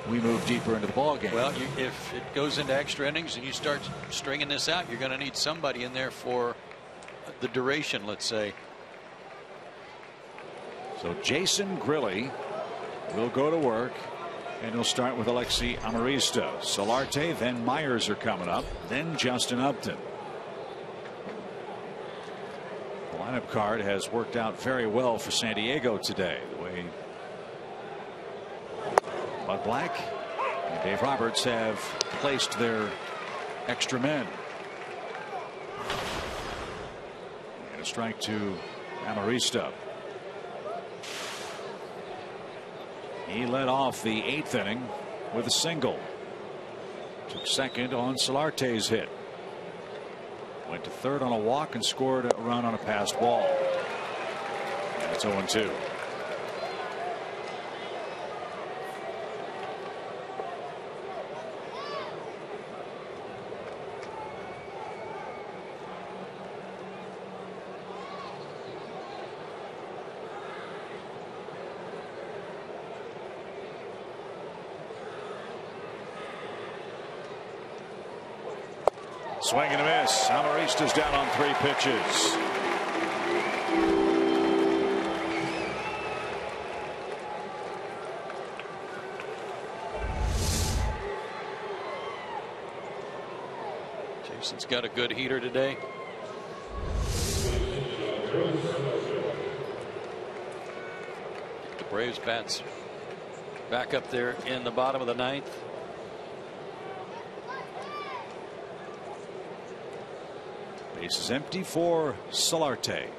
we move deeper into the ball game. Well, if it goes into extra innings and you start stringing this out, you're going to need somebody in there for the duration, let's say. So Jason Grilli will go to work, and he'll start with Alexi Amarista. Solarte, then Myers are coming up, then Justin Upton. The lineup card has worked out very well for San Diego today. The way Bud Black and Dave Roberts have placed their extra men. And a strike to Amarista. He led off the 8th inning with a single. Took second on Solarte's hit. Went to third on a walk and scored a run on a passed ball. And it's 0-2. Swing and a miss. Amarista's down on 3 pitches. Jason's got a good heater today. The Braves bats back up there in the bottom of the 9th. Base is empty for Solarte.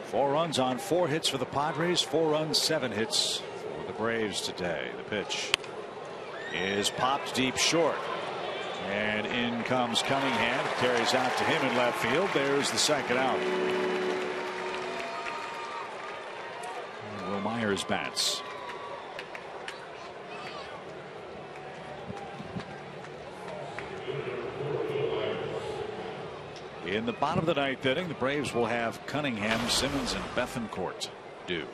Four runs on 4 hits for the Padres. 4 runs, 7 hits for the Braves today. The pitch is popped deep short, and in comes Cunningham. Carries out to him in left field. There's the second out. And Will Myers bats. In the bottom of the 9th inning, the Braves will have Cunningham, Simmons, and Bethancourt due.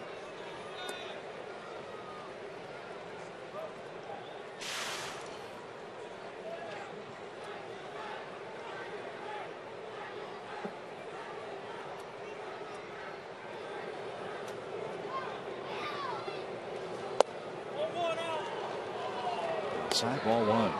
Outside, ball 1.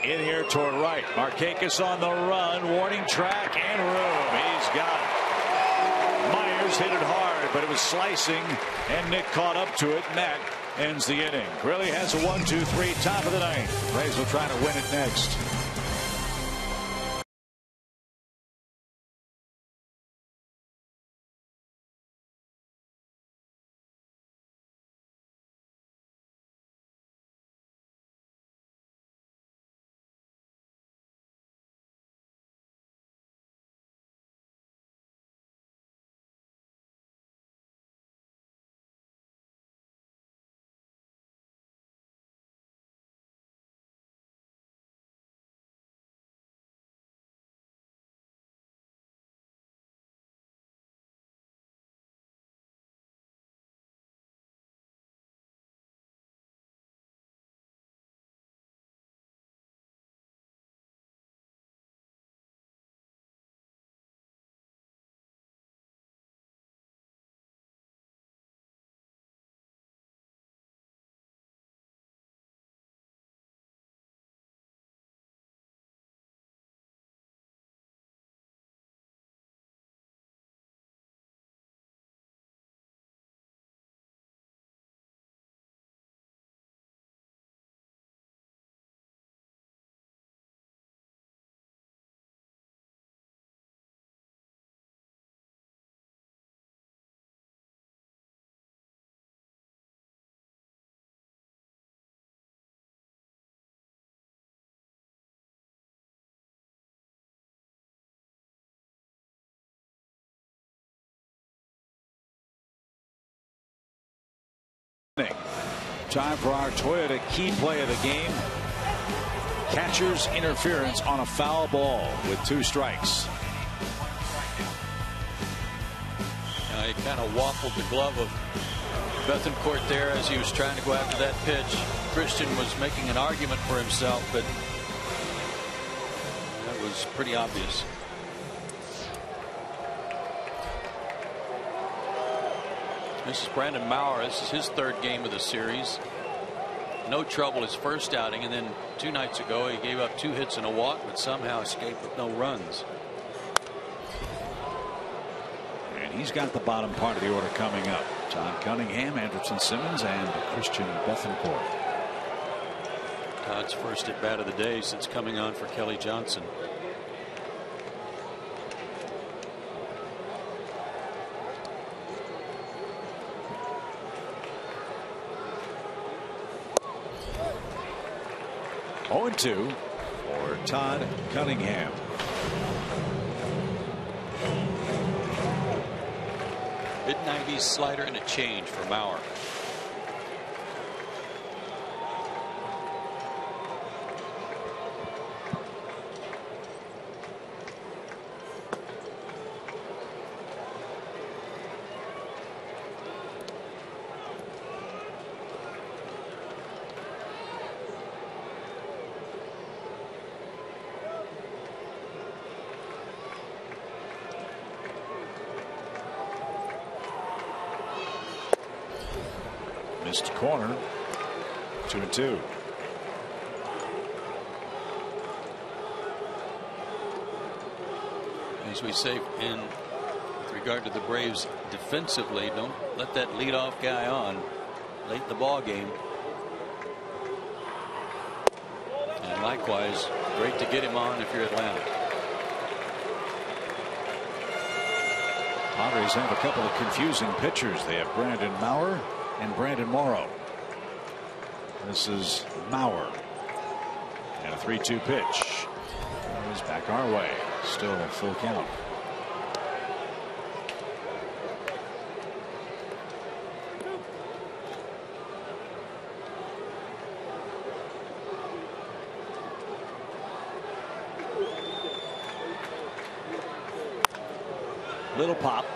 In here toward right. Markakis on the run. Warning track and room. He's got it. Myers hit it hard, but it was slicing, and Nick caught up to it, and that ends the inning. Grilli has a 1-2-3, top of the 9th. Braves will try to win it next. Time for our Toyota key play of the game. Catcher's interference on a foul ball with 2 strikes. He kind of waffled the glove of Bethancourt there as he was trying to go after that pitch. Christian was making an argument for himself, but that was pretty obvious. This is Brandon Maurer. This is his 3rd game of the series. No trouble his first outing, and then 2 nights ago he gave up 2 hits and a walk, but somehow escaped with no runs. And he's got the bottom part of the order coming up. John Cunningham, Anderson Simmons, and Christian Bethancourt. Todd's first at bat of the day since coming on for Kelly Johnson. Oh, 2 for Todd Cunningham. Mid-90s slider and a change for Maurer. Missed corner. 2-2. As we say, in with regard to the Braves defensively, don't let that leadoff guy on late in the ball game. And likewise, great to get him on if you're Atlanta. Padres have a couple of confusing pitchers. They have Brandon Maurer and Brandon Morrow. This is Maurer. And a 3-2 pitch. He's back our way. Still a full count. Little pop.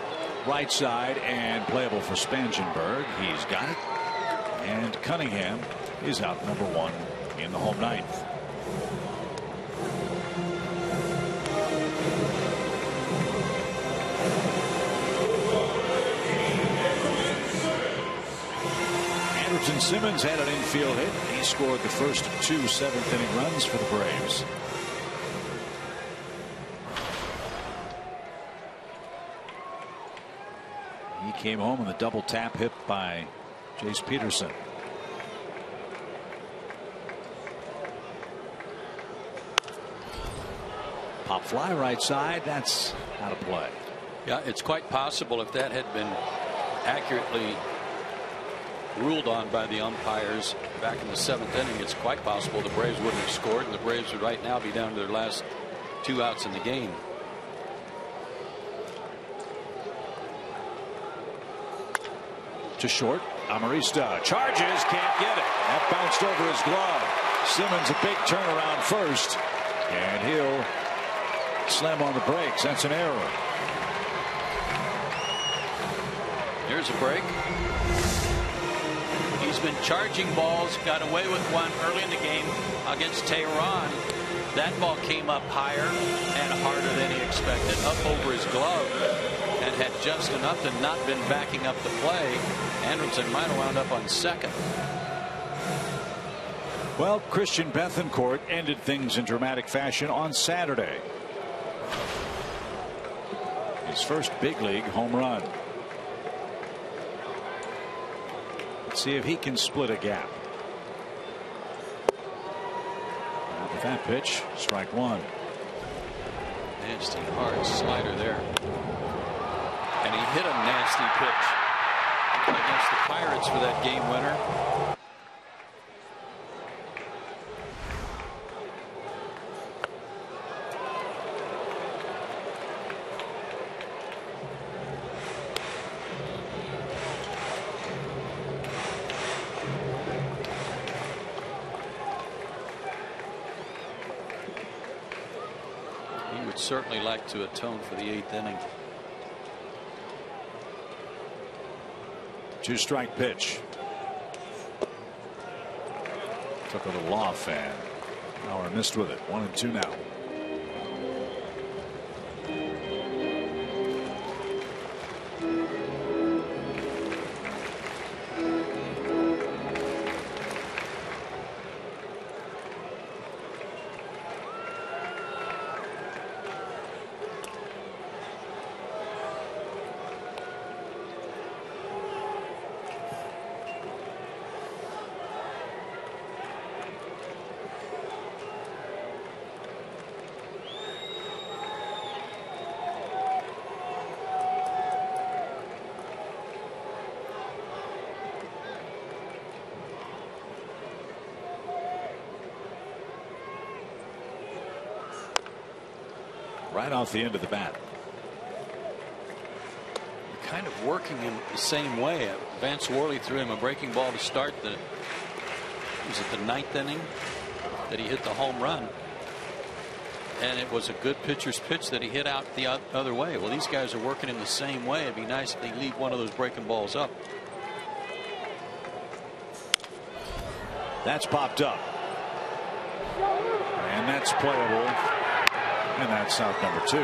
Right side and playable for Spangenberg. He's got it. And Cunningham is out number 1 in the home 9th. Anderson Simmons had an infield hit. He scored the first of 2 7th-inning runs for the Braves. He came home in the double tap hit by Jace Peterson. Pop fly right side. That's out of play. Yeah, it's quite possible if that had been accurately ruled on by the umpires back in the 7th inning, it's quite possible the Braves wouldn't have scored, and the Braves would right now be down to their last 2 outs in the game. To short. Amarista charges, can't get it. That bounced over his glove. Simmons a big turnaround first, and he'll slam on the brakes. That's an error. Here's a break. He's been charging balls, got away with one early in the game against Tehran. That ball came up higher and harder than he expected, up over his glove, and had just enough to not been backing up the play. Anderson might have wound up on second. Well, Christian Bethancourt ended things in dramatic fashion on Saturday. His first big league home run. Let's see if he can split a gap. With that pitch, strike one. Nasty hard slider there. And he hit a nasty pitch against the Pirates for that game winner. would certainly like to atone for the 8th inning. 2-strike pitch. Took a little off, and Bauer missed with it. 1-2 now. Right off the end of the bat. Kind of working him the same way. Vance Worley threw him a breaking ball to start the, was it the 9th inning that he hit the home run, and it was a good pitcher's pitch that he hit out the other way. Well, these guys are working in the same way. It'd be nice if they leave one of those breaking balls up. That's popped up, and that's playable. And that's out number 2.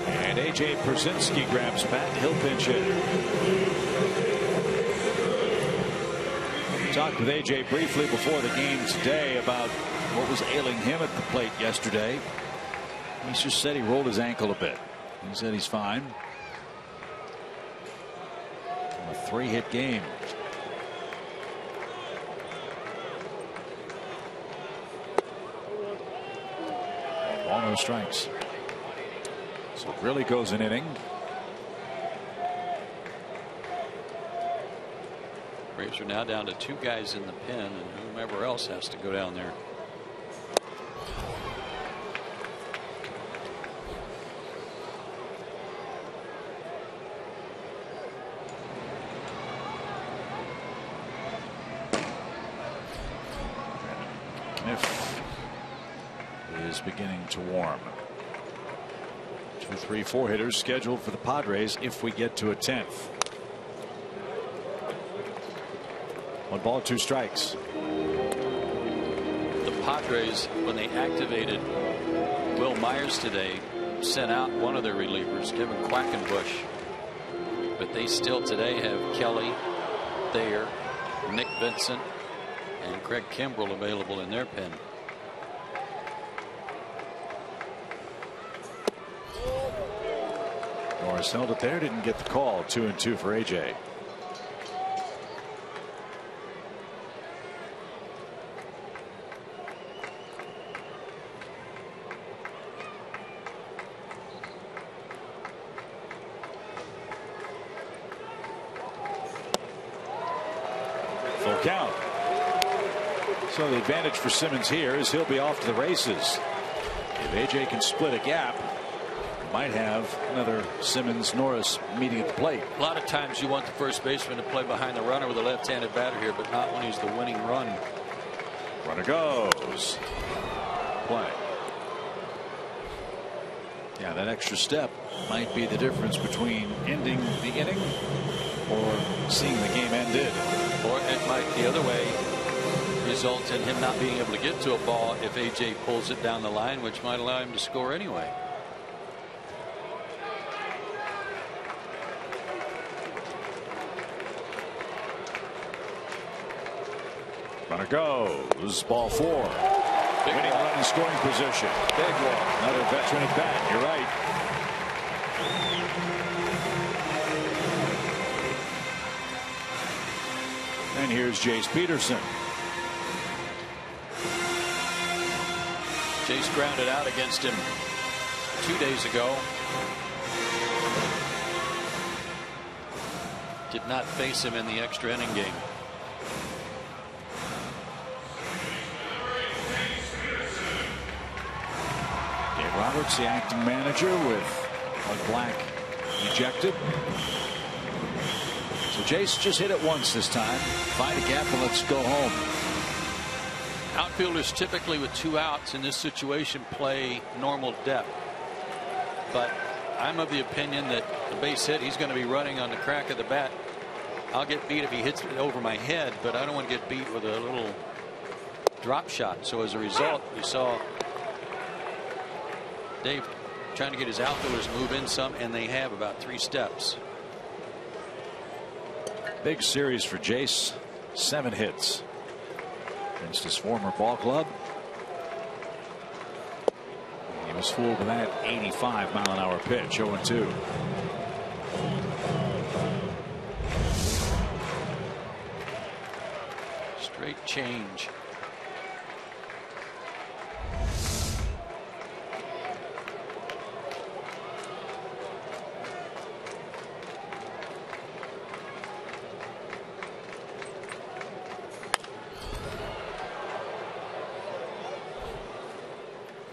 And A.J. Pierzynski grabs bat. He'll pinch it. Talked with A.J. briefly before the game today about what was ailing him at the plate yesterday. He just said he rolled his ankle a bit. He said he's fine. A 3-hit game. And ball, no strikes. So it really goes an inning. Braves are now down to 2 guys in the pen, and whomever else has to go down there. Is beginning to warm. 2, 3, 4 hitters scheduled for the Padres if we get to a 10th. 1 ball, 2 strikes. The Padres, when they activated Will Myers today, sent out one of their relievers, Kevin Quackenbush, but they still today have Kelly, Thayer, Nick Vincent, and Craig Kimbrell available in their pen. Norris held it there, didn't get the call. 2-2 for A.J. Full count. So the advantage for Simmons here is he'll be off to the races. If A.J. can split a gap, might have another Simmons-Norris meeting at the plate. A lot of times you want the first baseman to play behind the runner with a left-handed batter here, but not when he's the winning run. Runner goes. Play. Yeah, that extra step might be the difference between ending the inning or seeing the game ended. Or it might the other way result in him not being able to get to a ball if A.J. pulls it down the line, which might allow him to score anyway. Runner goes. Ball 4. Winning run in scoring position. Big walk. Another veteran at bat. You're right. And here's Jace Peterson. Jace grounded out against him 2 days ago. Did not face him in the extra inning game. Roberts, the acting manager, with Bud Black ejected. So Jace just hit it once this time. Find a gap and let's go home. Outfielders typically with 2 outs in this situation play normal depth. But I'm of the opinion that the base hit, he's going to be running on the crack of the bat. I'll get beat if he hits it over my head, but I don't want to get beat with a little drop shot. So as a result, you saw Dave trying to get his outfielders move in some, and they have about 3 steps. Big series for Jace. 7 hits against his former ball club. He was fooled with that 85-mile-an-hour pitch. 0-2. Straight change.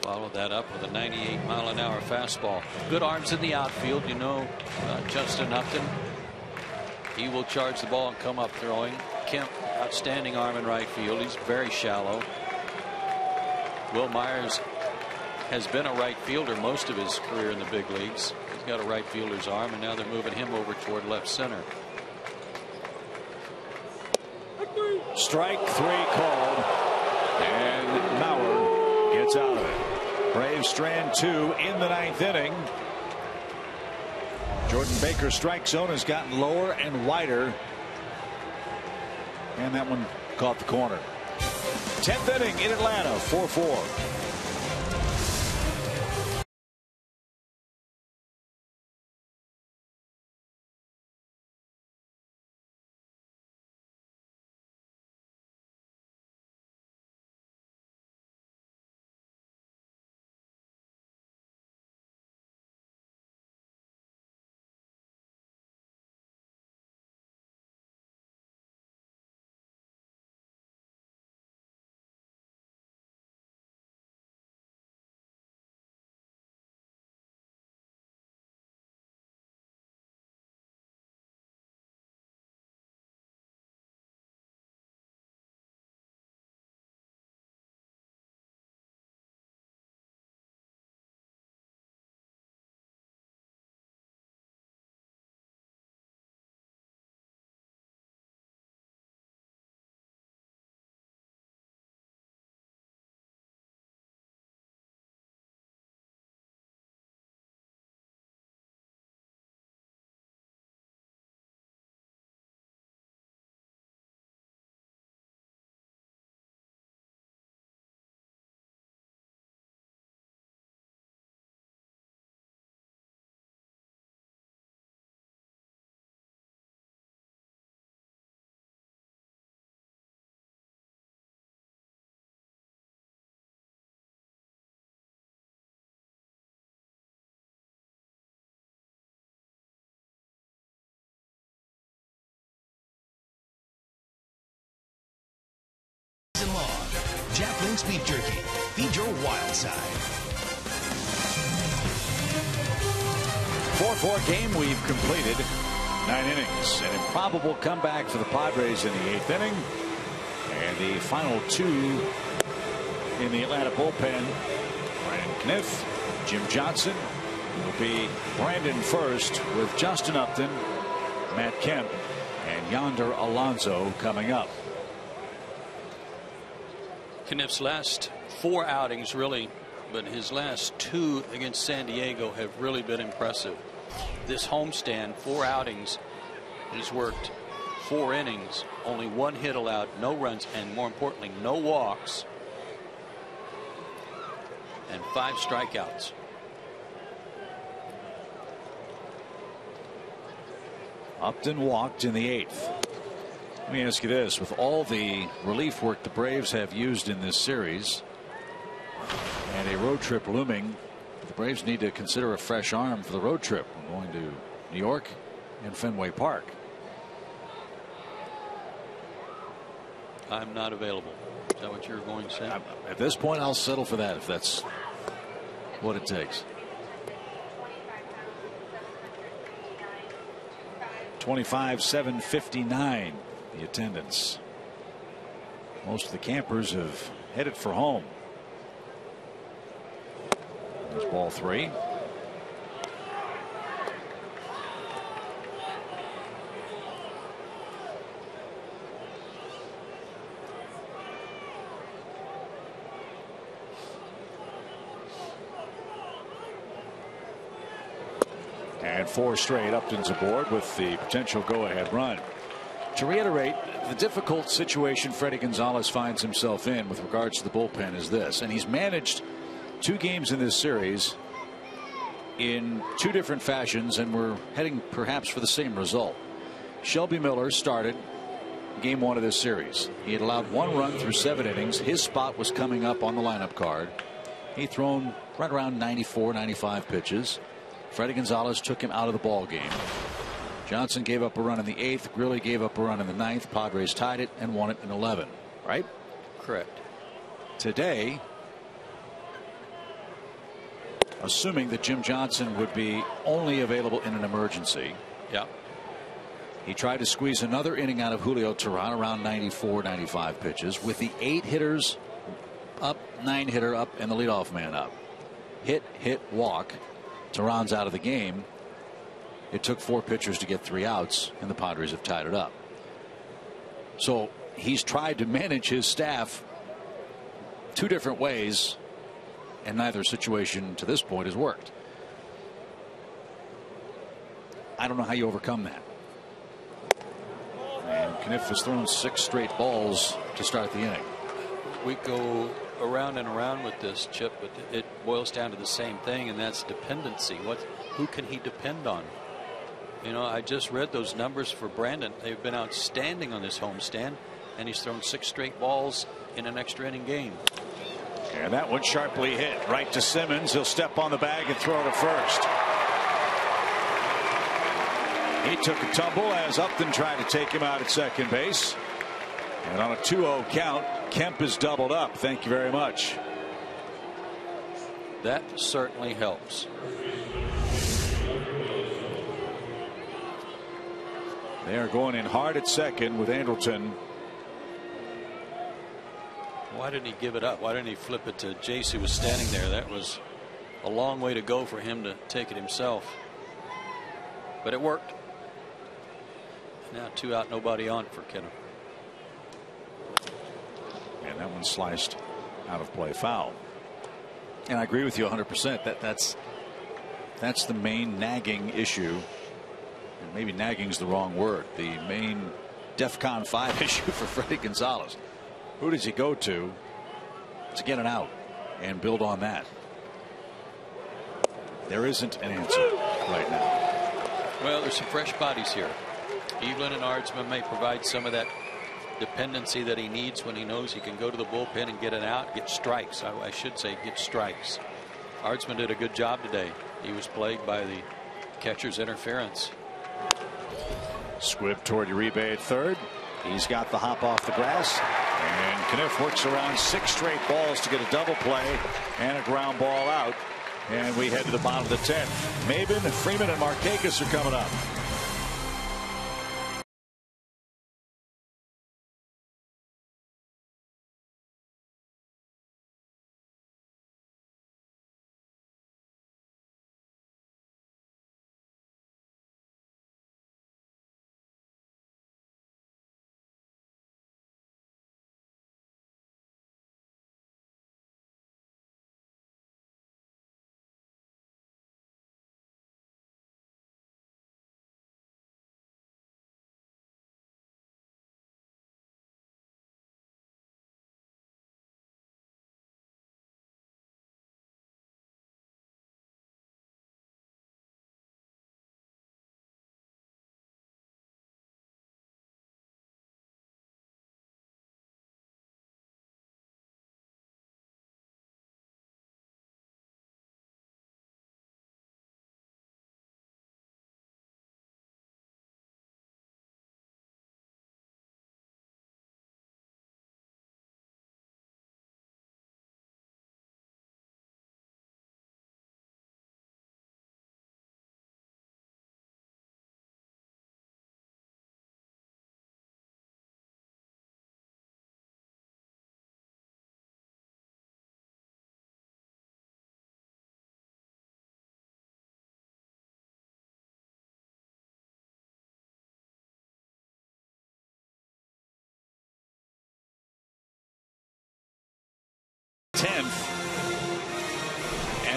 Follow that up with a 98-mile-an-hour fastball. Good arms in the outfield. You know, Justin Upton. He will charge the ball and come up throwing. Kemp, outstanding arm in right field. He's very shallow. Will Myers has been a right fielder most of his career in the big leagues. He's got a right fielder's arm, and now they're moving him over toward left center. Strike 3 called, and Mauer gets out of it. Braves strand 2 in the 9th inning. Jordan Baker's strike zone has gotten lower and wider, and that one caught the corner. 10th inning in Atlanta, 4-4. Jack Link's Beef Jerky. Feed your wild side. 4-4 game we've completed. 9 innings. An improbable comeback for the Padres in the 8th inning. And the final 2 in the Atlanta bullpen. Brandon Kniff, Jim Johnson. Will be Brandon first with Justin Upton, Matt Kemp, and Yonder Alonso coming up. Kniff's last 4 outings, really, but his last 2 against San Diego have really been impressive. This homestand, 4 outings, he's worked 4 innings, only 1 hit allowed, no runs, and more importantly, no walks, and 5 strikeouts. Upton walked in the 8th. Let me ask you this, with all the relief work the Braves have used in this series and a road trip looming, the Braves need to consider a fresh arm for the road trip. We're going to New York and Fenway Park. I'm not available. Is that what you're going to say? At this point, I'll settle for that if that's what it takes. 25,759 the attendance. Most of the campers have headed for home. There's ball 3. And 4 straight. Upton's aboard with the potential go-ahead run. To reiterate, the difficult situation Freddie Gonzalez finds himself in with regards to the bullpen is this, and he's managed 2 games in this series in 2 different fashions, and we're heading perhaps for the same result. Shelby Miller started game 1 of this series. He had allowed 1 run through 7 innings. His spot was coming up on the lineup card. He'd thrown right around 94, 95 pitches. Freddie Gonzalez took him out of the ball game. Johnson gave up a run in the 8th. Grilli gave up a run in the 9th. Padres tied it and won it in 11. Right? Correct. Today, assuming that Jim Johnson would be only available in an emergency. Yeah. He tried to squeeze another inning out of Julio Teheran around 94, 95 pitches with the 8 hitters up, 9 hitter up, and the leadoff man up. Hit, walk. Teheran's out of the game. It took 4 pitchers to get 3 outs, and the Padres have tied it up. So he's tried to manage his staff 2 different ways, and neither situation to this point has worked. I don't know how you overcome that. And Kniff has thrown 6 straight balls to start the inning. We go around and around with this, Chip, but it boils down to the same thing, and that's dependency. Who can he depend on? You know, I just read those numbers for Brandon. They've been outstanding on this homestand, and he's thrown 6 straight balls in an extra inning game. And that one sharply hit right to Simmons. He'll step on the bag and throw to first. He took a tumble as Upton tried to take him out at second base. And on a 2-0 count, Kemp is doubled up. Thank you very much. That certainly helps. They are going in hard at second with Andrelton. Why didn't he give it up? Why didn't he flip it to Jace, who was standing there? That was a long way to go for him to take it himself. But it worked. Now 2 out, nobody on for Kenneth. And that one sliced out of play, foul. And I agree with you 100%. That's the main nagging issue. And maybe nagging's the wrong word. The main DEFCON 5 issue for Freddie Gonzalez. Who does he go to get an out and build on that? There isn't an answer right now. Well, there's some fresh bodies here. Evelyn and Ardsman may provide some of that dependency that he needs when he knows he can go to the bullpen and get an out, get strikes. I should say get strikes. Ardsman did a good job today. He was plagued by the catcher's interference. Squibb toward Uribe at third. He's got the hop off the grass. And Kniff works around 6 straight balls to get a double play and a ground ball out. And we head to the bottom of the 10th. Maben, Freeman, and Markakis are coming up.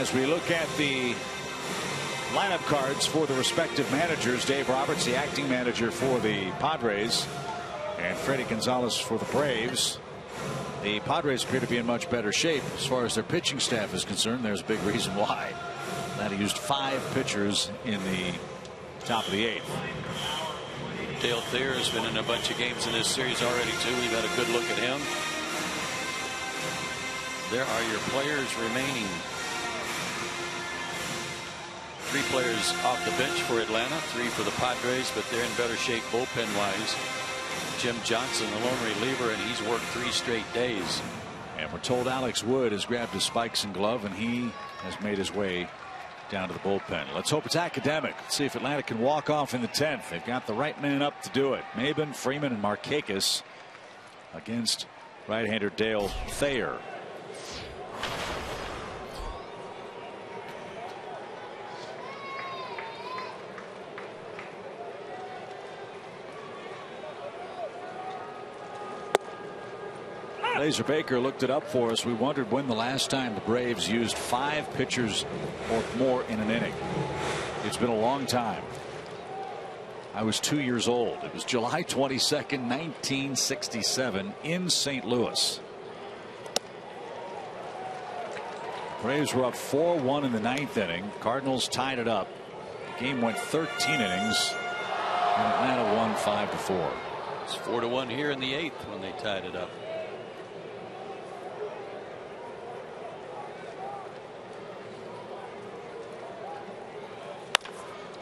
as we look at the lineup cards for the respective managers. Dave Roberts, the acting manager for the Padres, and Freddie Gonzalez for the Braves. The Padres appear to be in much better shape as far as their pitching staff is concerned. There's a big reason why. Atlanta used 5 pitchers in the top of the 8th. Dale Thayer has been in a bunch of games in this series already too. We've had a good look at him. There are your players remaining. 3 players off the bench for Atlanta, 3 for the Padres, but they're in better shape bullpen wise. Jim Johnson, the lone reliever, and he's worked 3 straight days. And we're told Alex Wood has grabbed his spikes and glove, and he has made his way down to the bullpen. Let's hope it's academic. Let's see if Atlanta can walk off in the 10th. They've got the right man up to do it. Maben, Freeman, and Markakis against right-hander Dale Thayer. Laser Baker looked it up for us. We wondered when the last time the Braves used 5 pitchers or more in an inning. It's been a long time. I was 2 years old. It was July 22nd, 1967 in St. Louis. Braves were up 4-1 in the 9th inning. Cardinals tied it up. The game went 13 innings, and Atlanta won 5-4. It's 4-1 here in the 8th when they tied it up.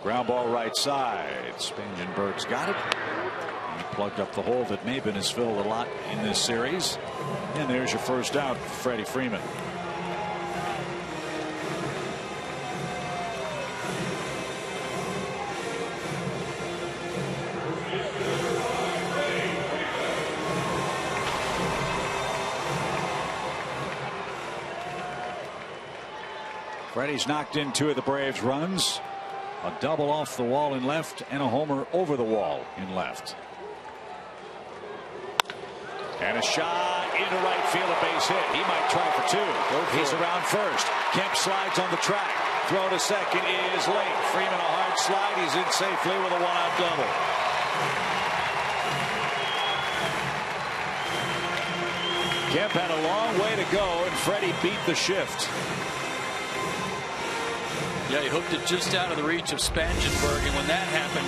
Ground ball right side. Spangenberg's got it. He plugged up the hole that Maben has filled a lot in this series. And there's your first out for Freddie Freeman. Freddie's knocked in 2 of the Braves' runs. A double off the wall in left and a homer over the wall in left. And a shot into right field, a base hit. He might try for 2. He's around first. Kemp slides on the track. Throw to second is late. Freeman a hard slide. He's in safely with a 1-out double. Kemp had a long way to go, and Freddie beat the shift. Yeah, he hooked it just out of the reach of Spangenberg, and when that happened,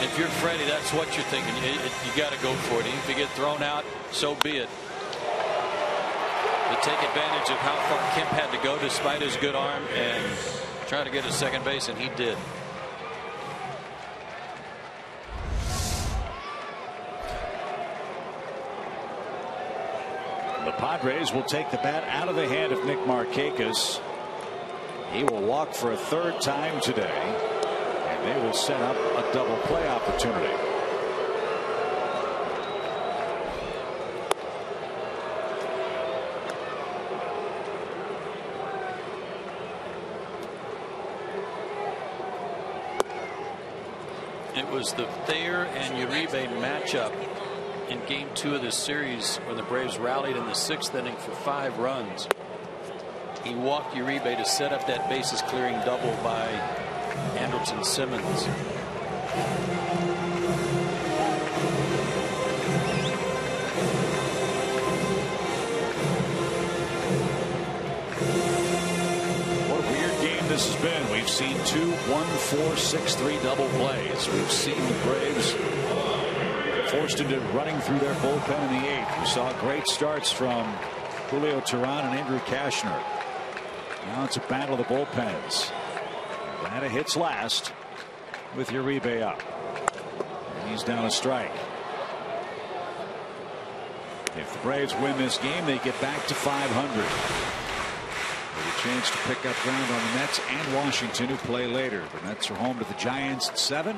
if you're Freddie, that's what you're thinking. You got to go for it. If you get thrown out, so be it. You take advantage of how far Kemp had to go despite his good arm and try to get to second base, and he did. The Padres will take the bat out of the hand of Nick Markakis. He will walk for a 3rd time today, and they will set up a double play opportunity. It was the Thayer and Uribe matchup in game 2 of this series when the Braves rallied in the 6th inning for 5 runs. He walked Uribe to set up that bases clearing double by Andrelton Simmons. What a weird game this has been. We've seen 2 1-4-6-3 double plays. We've seen the Braves forced into running through their bullpen in the 8th. We saw great starts from Julio Teheran and Andrew Cashner. Now it's a battle of the bullpens. Atlanta hits last with Uribe up. And he's down a strike. If the Braves win this game, they get back to 500. With a chance to pick up ground on the Mets and Washington, who play later. The Mets are home to the Giants at 7.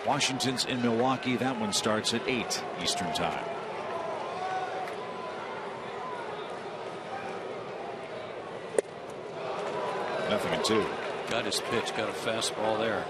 Washington's in Milwaukee. That one starts at 8 Eastern Time. Nothing in 2. Got his pitch, got a fastball there.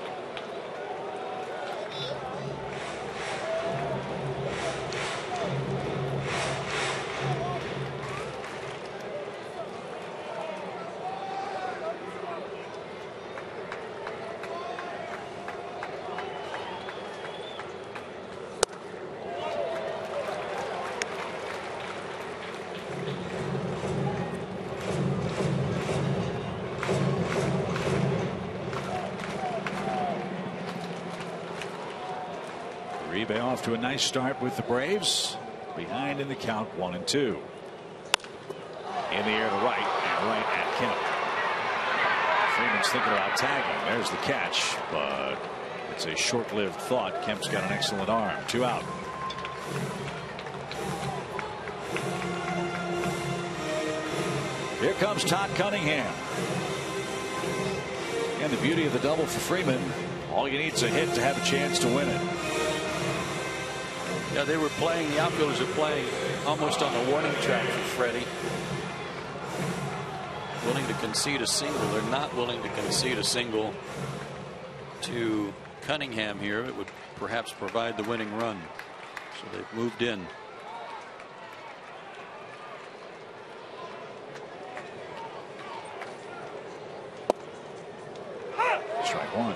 Uribe off to a nice start with the Braves. Behind in the count, 1-2. In the air to right, and right at Kemp. Freeman's thinking about tagging. There's the catch, but it's a short-lived thought. Kemp's got an excellent arm. 2 out. Here comes Todd Cunningham. And the beauty of the double for Freeman, all you need is a hit to have a chance to win it. Yeah, they were playing, the outfielders are playing almost on the warning track for Freddie. Willing to concede a single. They're not willing to concede a single to Cunningham here. It would perhaps provide the winning run. So they've moved in. Strike one.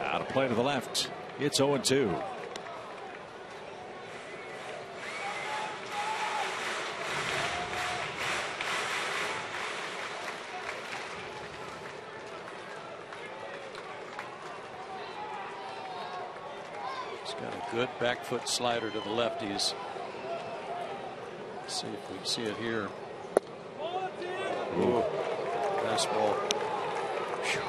Out of play to the left. It's 0-2. Good back foot slider to the lefties. Let's see if we can see it here. Ooh, fastball. Whew.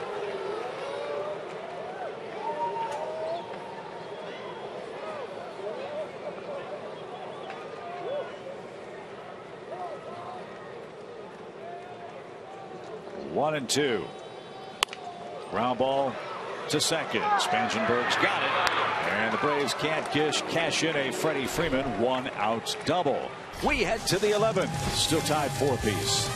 One and two. Ground ball to second. Spangenberg's got it. And the Braves can't cash in a Freddie Freeman 1-out double. We head to the 11th. Still tied 4-apiece.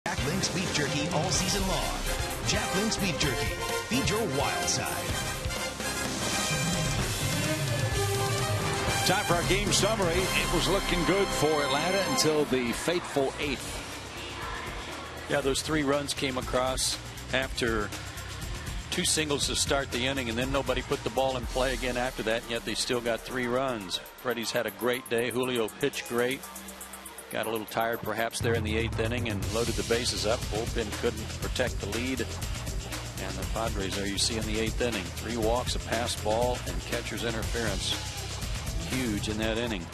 Jack Link's Beef Jerky all season long. Jack Link's Beef Jerky. Feed your wild side. Time for our game summary. It was looking good for Atlanta until the fateful 8th. Yeah, those 3 runs came across after 2 singles to start the inning, and then nobody put the ball in play again after that, and yet they still got 3 runs. Freddie's had a great day. Julio pitched great. Got a little tired perhaps there in the 8th inning and loaded the bases up. Bullpen couldn't protect the lead. And the Padres there you see in the 8th inning. 3 walks, a pass ball, and catcher's interference. Huge in that inning.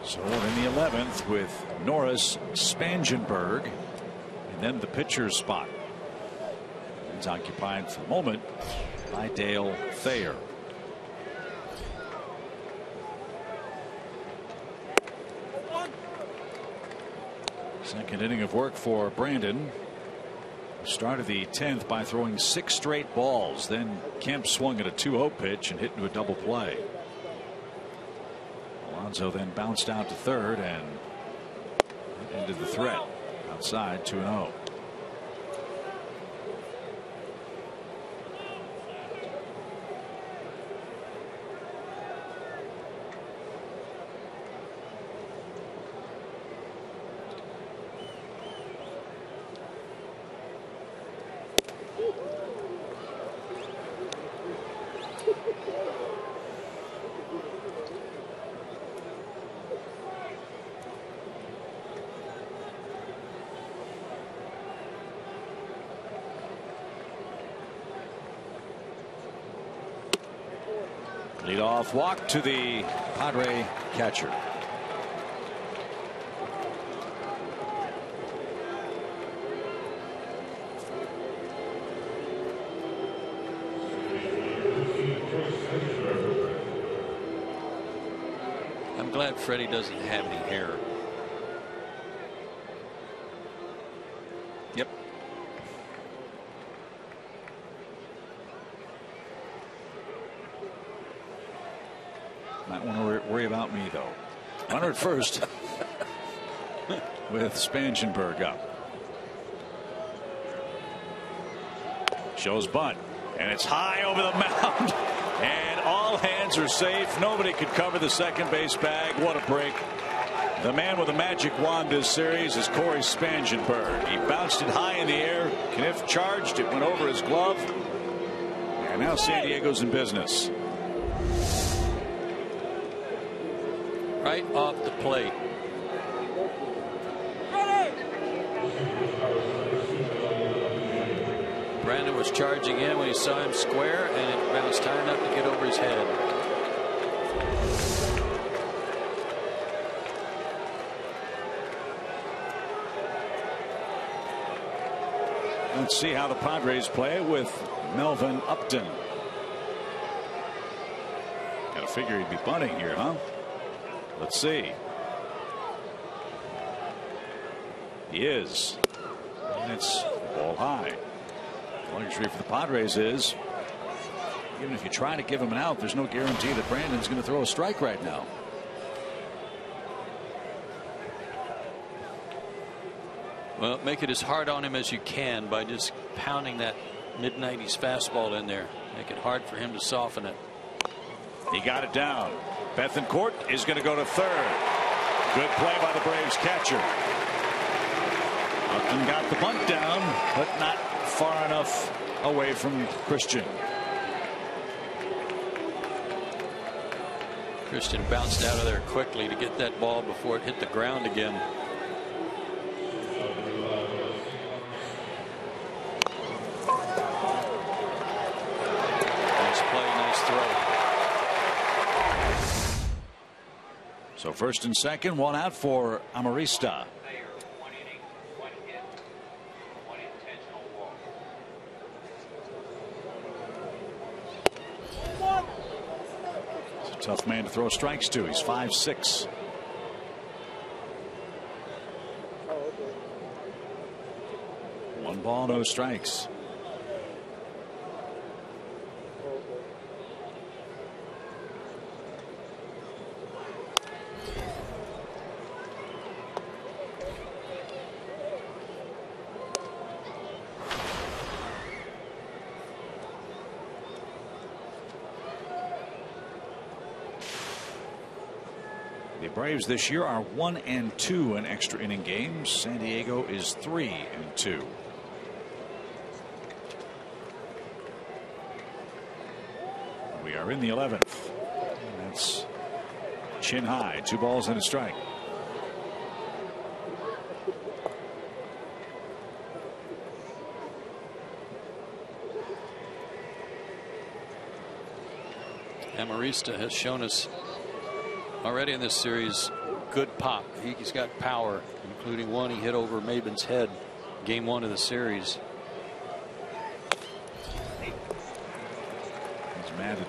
So in the 11th with Norris, Spangenberg, and then the pitcher's spot. It's occupied for the moment by Dale Thayer. Second inning of work for Brandon. Started the 10th by throwing 6 straight balls. Then Kemp swung at a 2-0 pitch and hit into a double play. Alonso then bounced out to third and ended the threat outside 2-0. Leadoff walk to the Padre catcher. I'm glad Freddie doesn't have any hair. Yep. Might want to worry about me though. Runner at first with Spangenberg up. Shows bunt, and it's high over the mound, and all hands are safe. Nobody could cover the second base bag. What a break. The man with the magic wand this series is Corey Spangenberg. He bounced it high in the air. Kniff charged. It went over his glove. And now San Diego's in business. Right off the plate. Brandon was charging in when he saw him square, and it bounced high enough to get over his head. Let's see how the Padres play with Melvin Upton. Gotta figure he'd be bunting here, huh? Let's see. He is. And it's ball high. The luxury for the Padres is, even if you try to give him an out, there's no guarantee that Brandon's going to throw a strike right now. Well, make it as hard on him as you can by just pounding that mid-90s fastball in there. Make it hard for him to soften it. He got it down. Bethancourt is going to go to third. Good play by the Braves catcher. Upton got the bunt down, but not far enough away from Christian. Christian bounced out of there quickly to get that ball before it hit the ground again. So first and second, one out for Amarista. It's a tough man to throw strikes to. He's 5'6". One ball, no strikes. The Braves this year are 1-2 in extra inning games. San Diego is 3-2. We are in the 11th. That's chin high. 2 balls and a strike. Amarista has shown us already in this series good pop. He's got power, including one he hit over Maben's head game 1 of the series. He's mad at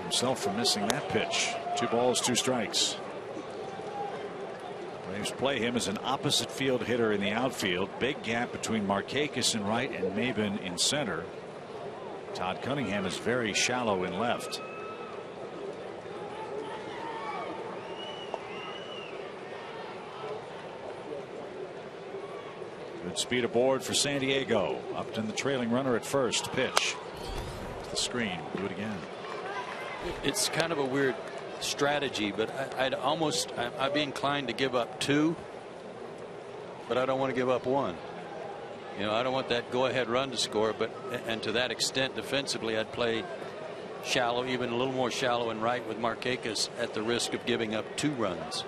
himself for missing that pitch. 2 balls, 2 strikes. Braves play him as an opposite field hitter in the outfield. Big gap between Markakis in right and Maben in center. Todd Cunningham is very shallow in left. Good speed aboard for San Diego. Upton, the trailing runner at first. Pitch. The screen. Do it again. It's kind of a weird strategy, but I'd be inclined to give up 2, but I don't want to give up 1. You know, I don't want that go-ahead run to score, and to that extent defensively I'd play shallow, even a little more shallow and right with Markakis at the risk of giving up 2 runs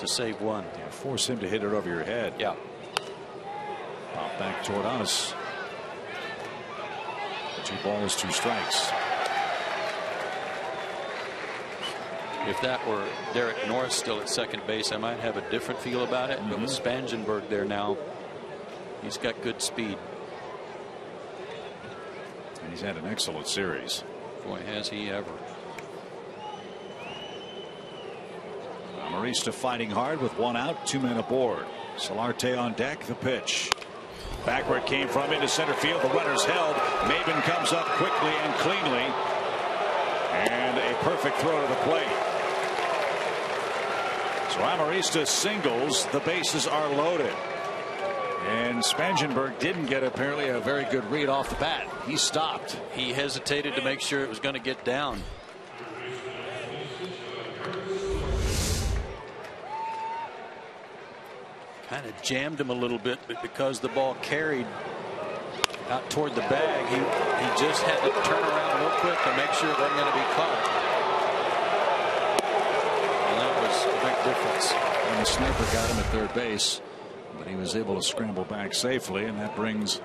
to save 1. Yeah, force him to hit it over your head. Yeah. Pop back toward us. 2 balls, 2 strikes. If that were Derek Norris still at second base, I might have a different feel about it. But with Spangenberg there now, he's got good speed. And he's had an excellent series. Boy, has he ever. Amarista fighting hard with 1 out, 2 men aboard. Solarte on deck. The pitch. Back where it came from into center field. The runner's held. Maben comes up quickly and cleanly. And a perfect throw to the plate. So Amarista singles. The bases are loaded. And Spangenberg didn't get apparently a very good read off the bat. He stopped. He hesitated to make sure it was going to get down. Kind of jammed him a little bit, but because the ball carried out toward the bag, he just had to turn around real quick to make sure it wasn't going to be caught. And that was a big difference. And the sniper got him at third base, but he was able to scramble back safely, and that brings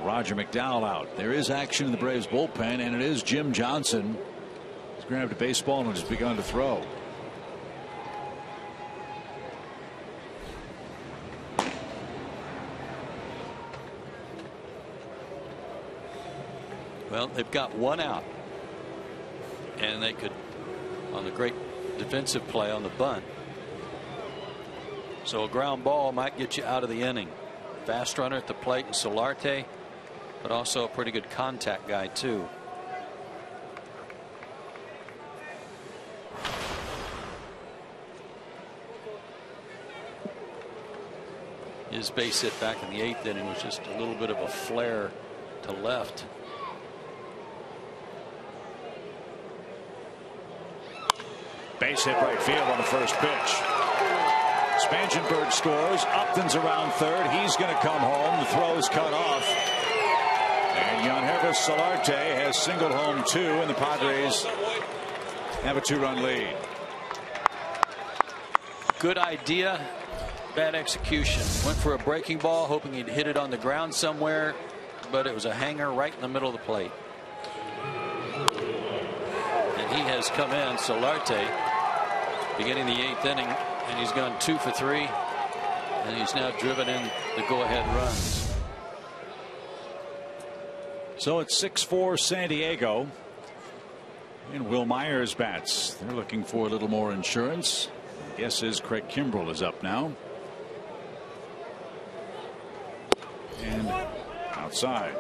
Roger McDowell out. There is action in the Braves bullpen, and it is Jim Johnson. He's grabbed a baseball and has begun to throw. Well, they've got 1 out, and they could, on the great defensive play on the bunt. So a ground ball might get you out of the inning. Fast runner at the plate in Solarte, but also a pretty good contact guy too. His base hit back in the 8th inning was just a little bit of a flare to left. Base hit right field on the first pitch. Spangenberg scores. Upton's around third. He's going to come home. The throw is cut off. And Yangervis Solarte has singled home 2, and the Padres have a 2-run lead. Good idea, bad execution. Went for a breaking ball, hoping he'd hit it on the ground somewhere, but it was a hanger right in the middle of the plate. And he has come in, Solarte, beginning the 8th inning, and he's gone 2 for 3, and he's now driven in the go-ahead runs. So it's 6-4 San Diego, and Will Myers bats. They're looking for a little more insurance. The guess is Craig Kimbrell is up now, and outside.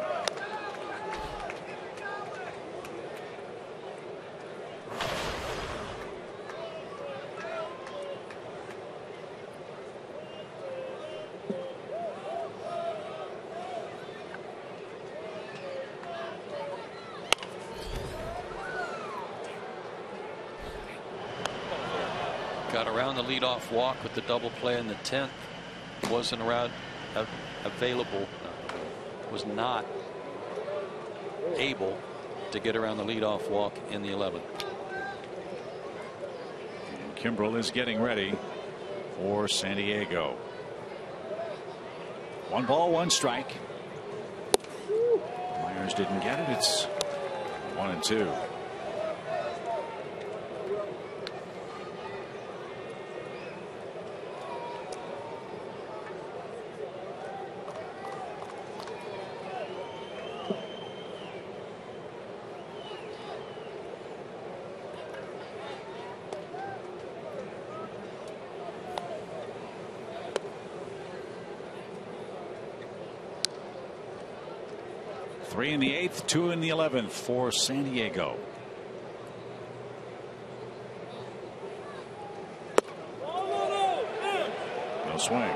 Got around the leadoff walk with the double play in the 10th. Wasn't around available. Was not able to get around the leadoff walk in the 11th. And Kimbrell is getting ready for San Diego. 1 ball, 1 strike. Myers didn't get it. It's 1-2. Three in the 8th, 2 in the 11th for San Diego. No swing.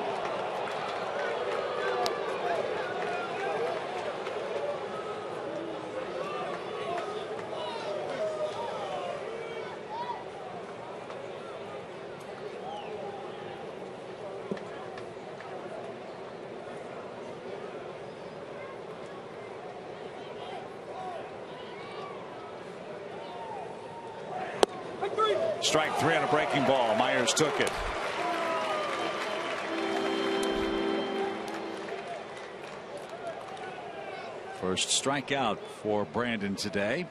Strike 3 on a breaking ball. Myers took it. First strikeout for Brandon today.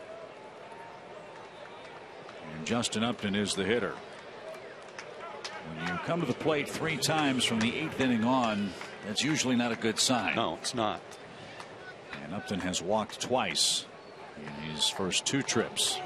And Justin Upton is the hitter. When you come to the plate 3 times from the 8th inning on, that's usually not a good sign. No, it's not. And Upton has walked twice in his first 2 trips.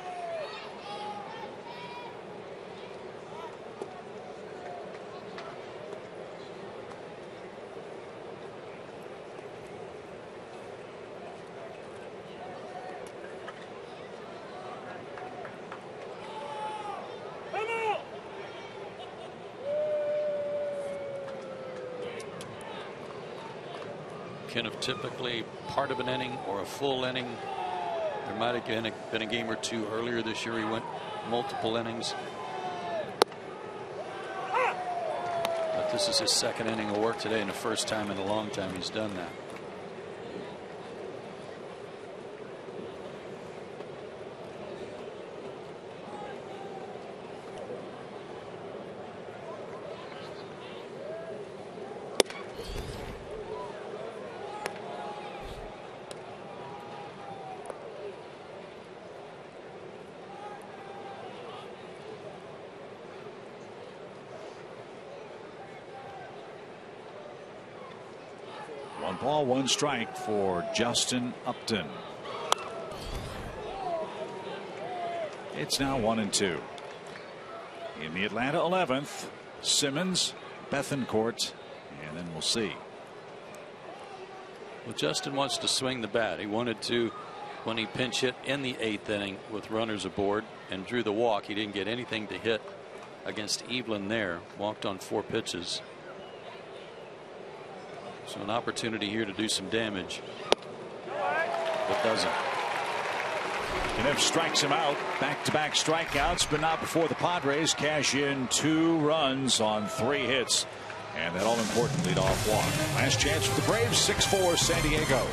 Kind of typically part of an inning or a full inning. There might have been a game or 2 earlier this year. He went multiple innings. But this is his 2nd inning of work today, and the first time in a long time he's done that. One ball, 1 strike for Justin Upton. It's now 1-2. In the Atlanta 11th, Simmons, Bethancourt, and then we'll see. Well, Justin wants to swing the bat. He wanted to when he pinch hit in the 8th inning with runners aboard and drew the walk. He didn't get anything to hit against Evelyn there. Walked on 4 pitches. So an opportunity here to do some damage, but doesn't. Kniff strikes him out. Back-to-back strikeouts, but not before the Padres cash in 2 runs on 3 hits. And that all-important leadoff walk. Last chance for the Braves, 6-4 San Diego.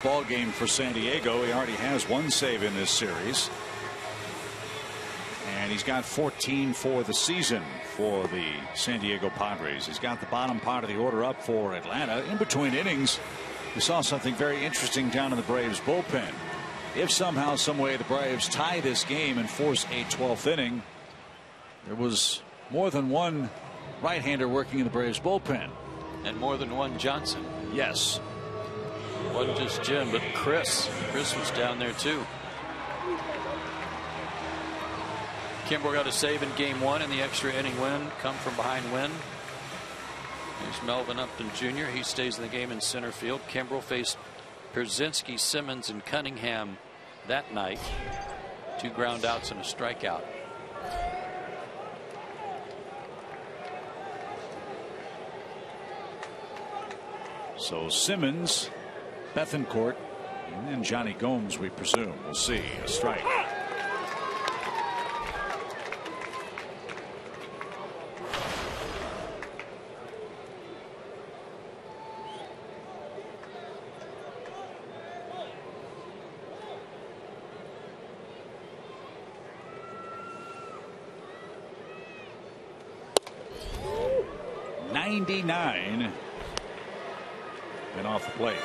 Ball game for San Diego. He already has 1 save in this series. And he's got 14 for the season for the San Diego Padres. He's got the bottom part of the order up for Atlanta. In between innings, we saw something very interesting down in the Braves bullpen. If somehow, some way, the Braves tie this game and force a 12th inning, there was more than 1 right-hander working in the Braves bullpen. And more than 1 Johnson. Yes. It wasn't just Jim, but Chris. Chris was down there too. Kimbrel got a save in game 1 in the extra inning win. Come from behind win. Here's Melvin Upton Jr. He stays in the game in center field. Kimbrel faced Pierzynski, Simmons, and Cunningham that night. 2 ground outs and a strikeout. So Simmons, Bethancourt, and then Johnny Gomes, we presume. We'll see. A strike. .99 and off the plate.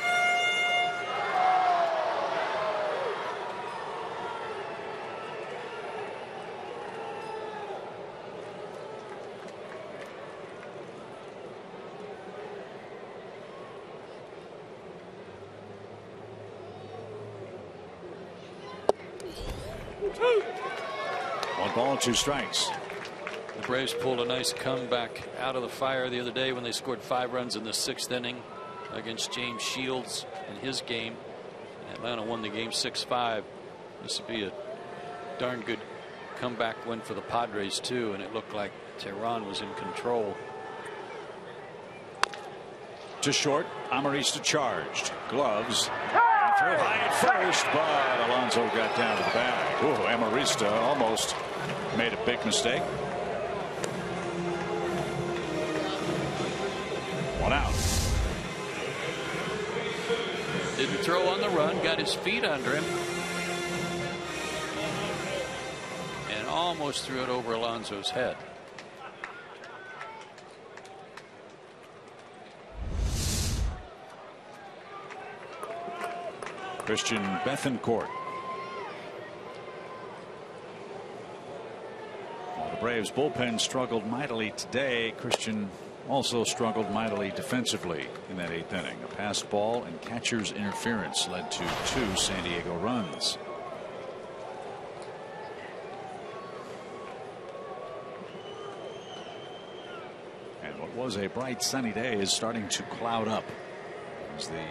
One ball, 2 strikes. The Braves pulled a nice comeback out of the fire the other day when they scored 5 runs in the 6th inning against James Shields in his game. Atlanta won the game 6-5. This would be a darn good comeback win for the Padres too, and it looked like Tehran was in control. To short, Amarista charged. Gloves. Throw high at first, but Alonso got down to the bag. Ooh, Amarista almost made a big mistake. 1 out. Didn't throw on the run, got his feet under him, and almost threw it over Alonso's head. Christian Bethancourt. Well, the Braves bullpen struggled mightily today. Christian also struggled mightily defensively in that 8th inning. A passed ball and catcher's interference led to 2 San Diego runs. And what was a bright sunny day is starting to cloud up as the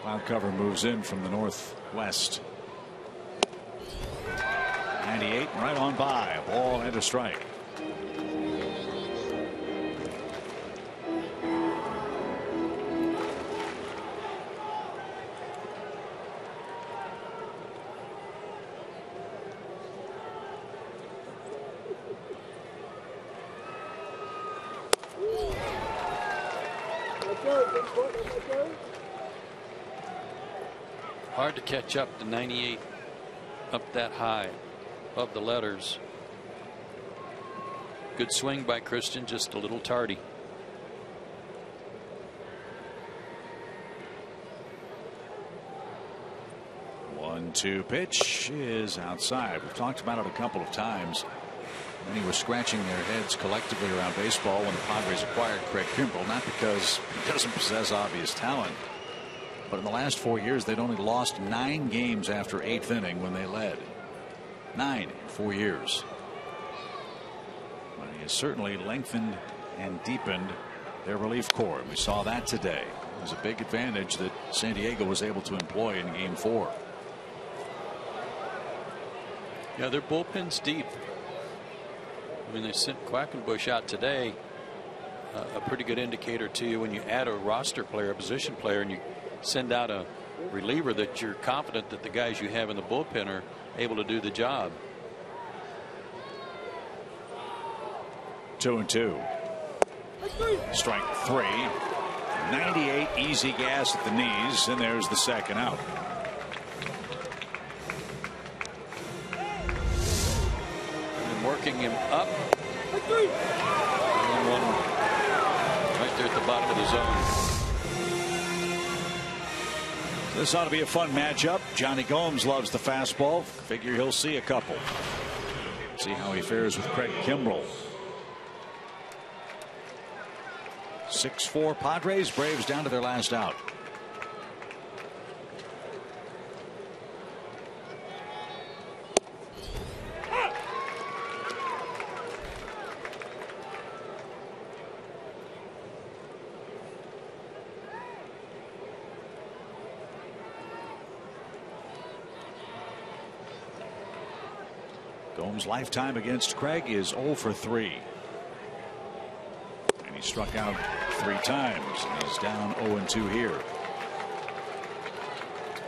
cloud cover moves in from the northwest. 98 right on by. A ball and a strike. Hard to catch up to 98 up that high above the letters. Good swing by Christian, just a little tardy. One-two pitch is outside. We've talked about it a couple of times. Many were scratching their heads collectively around baseball when the Padres acquired Craig Kimbrell, not because he doesn't possess obvious talent, but in the last 4 years they'd only lost 9 games after 8th inning when they led. 9 in 4 years. But he has certainly lengthened and deepened their relief corps. We saw that today. It was a big advantage that San Diego was able to employ in Game 4. Yeah, their bullpen's deep. I mean, they sent Quackenbush out today. A pretty good indicator to you when you add a roster player, a position player, and you send out a reliever that you're confident that the guys you have in the bullpen are able to do the job. 2-2. Strike 3. 98 easy gas at the knees, and there's the second out. And working him up. And one right there at the bottom of the zone. This ought to be a fun matchup. Johnny Gomes loves the fastball. Figure he'll see a couple. See how he fares with Craig Kimbrell. 6-4 Padres. Braves down to their last out. Gomes' lifetime against Craig is 0 for 3. And he struck out 3 times. And he's down 0-2 here.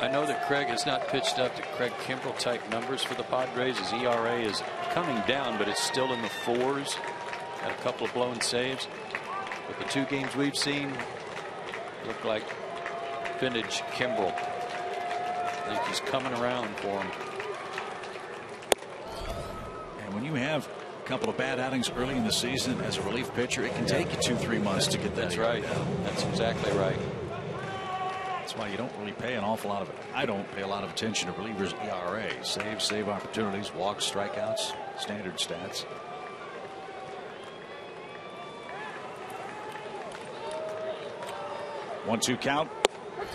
I know that Craig has not pitched up to Craig Kimbrell type numbers for the Padres. His ERA is coming down, but it's still in the 4s. Had a couple of blown saves. But the 2 games we've seen look like vintage Kimbrell. I think he's coming around for him. And when you have a couple of bad outings early in the season as a relief pitcher, it can take you 2-3 months to get that. That's right. That's exactly right. That's why you don't really pay an awful lot of it. I don't pay a lot of attention to relievers' ERA. Save opportunities, walks, strikeouts, standard stats. One-two count.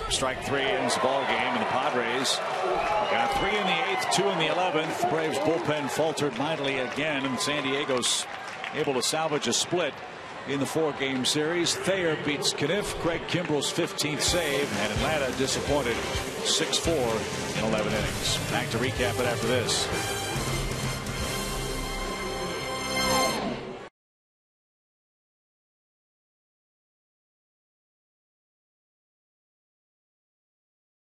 Strike 3 ends the ball game, and the Padres got 3 in the 8th, 2 in the 11th. The Braves bullpen faltered mightily again, and San Diego's able to salvage a split in the 4-game series. Thayer beats Kniff, Craig Kimbrell's 15th save, and Atlanta disappointed 6-4 in 11 innings. Back to recap it after this.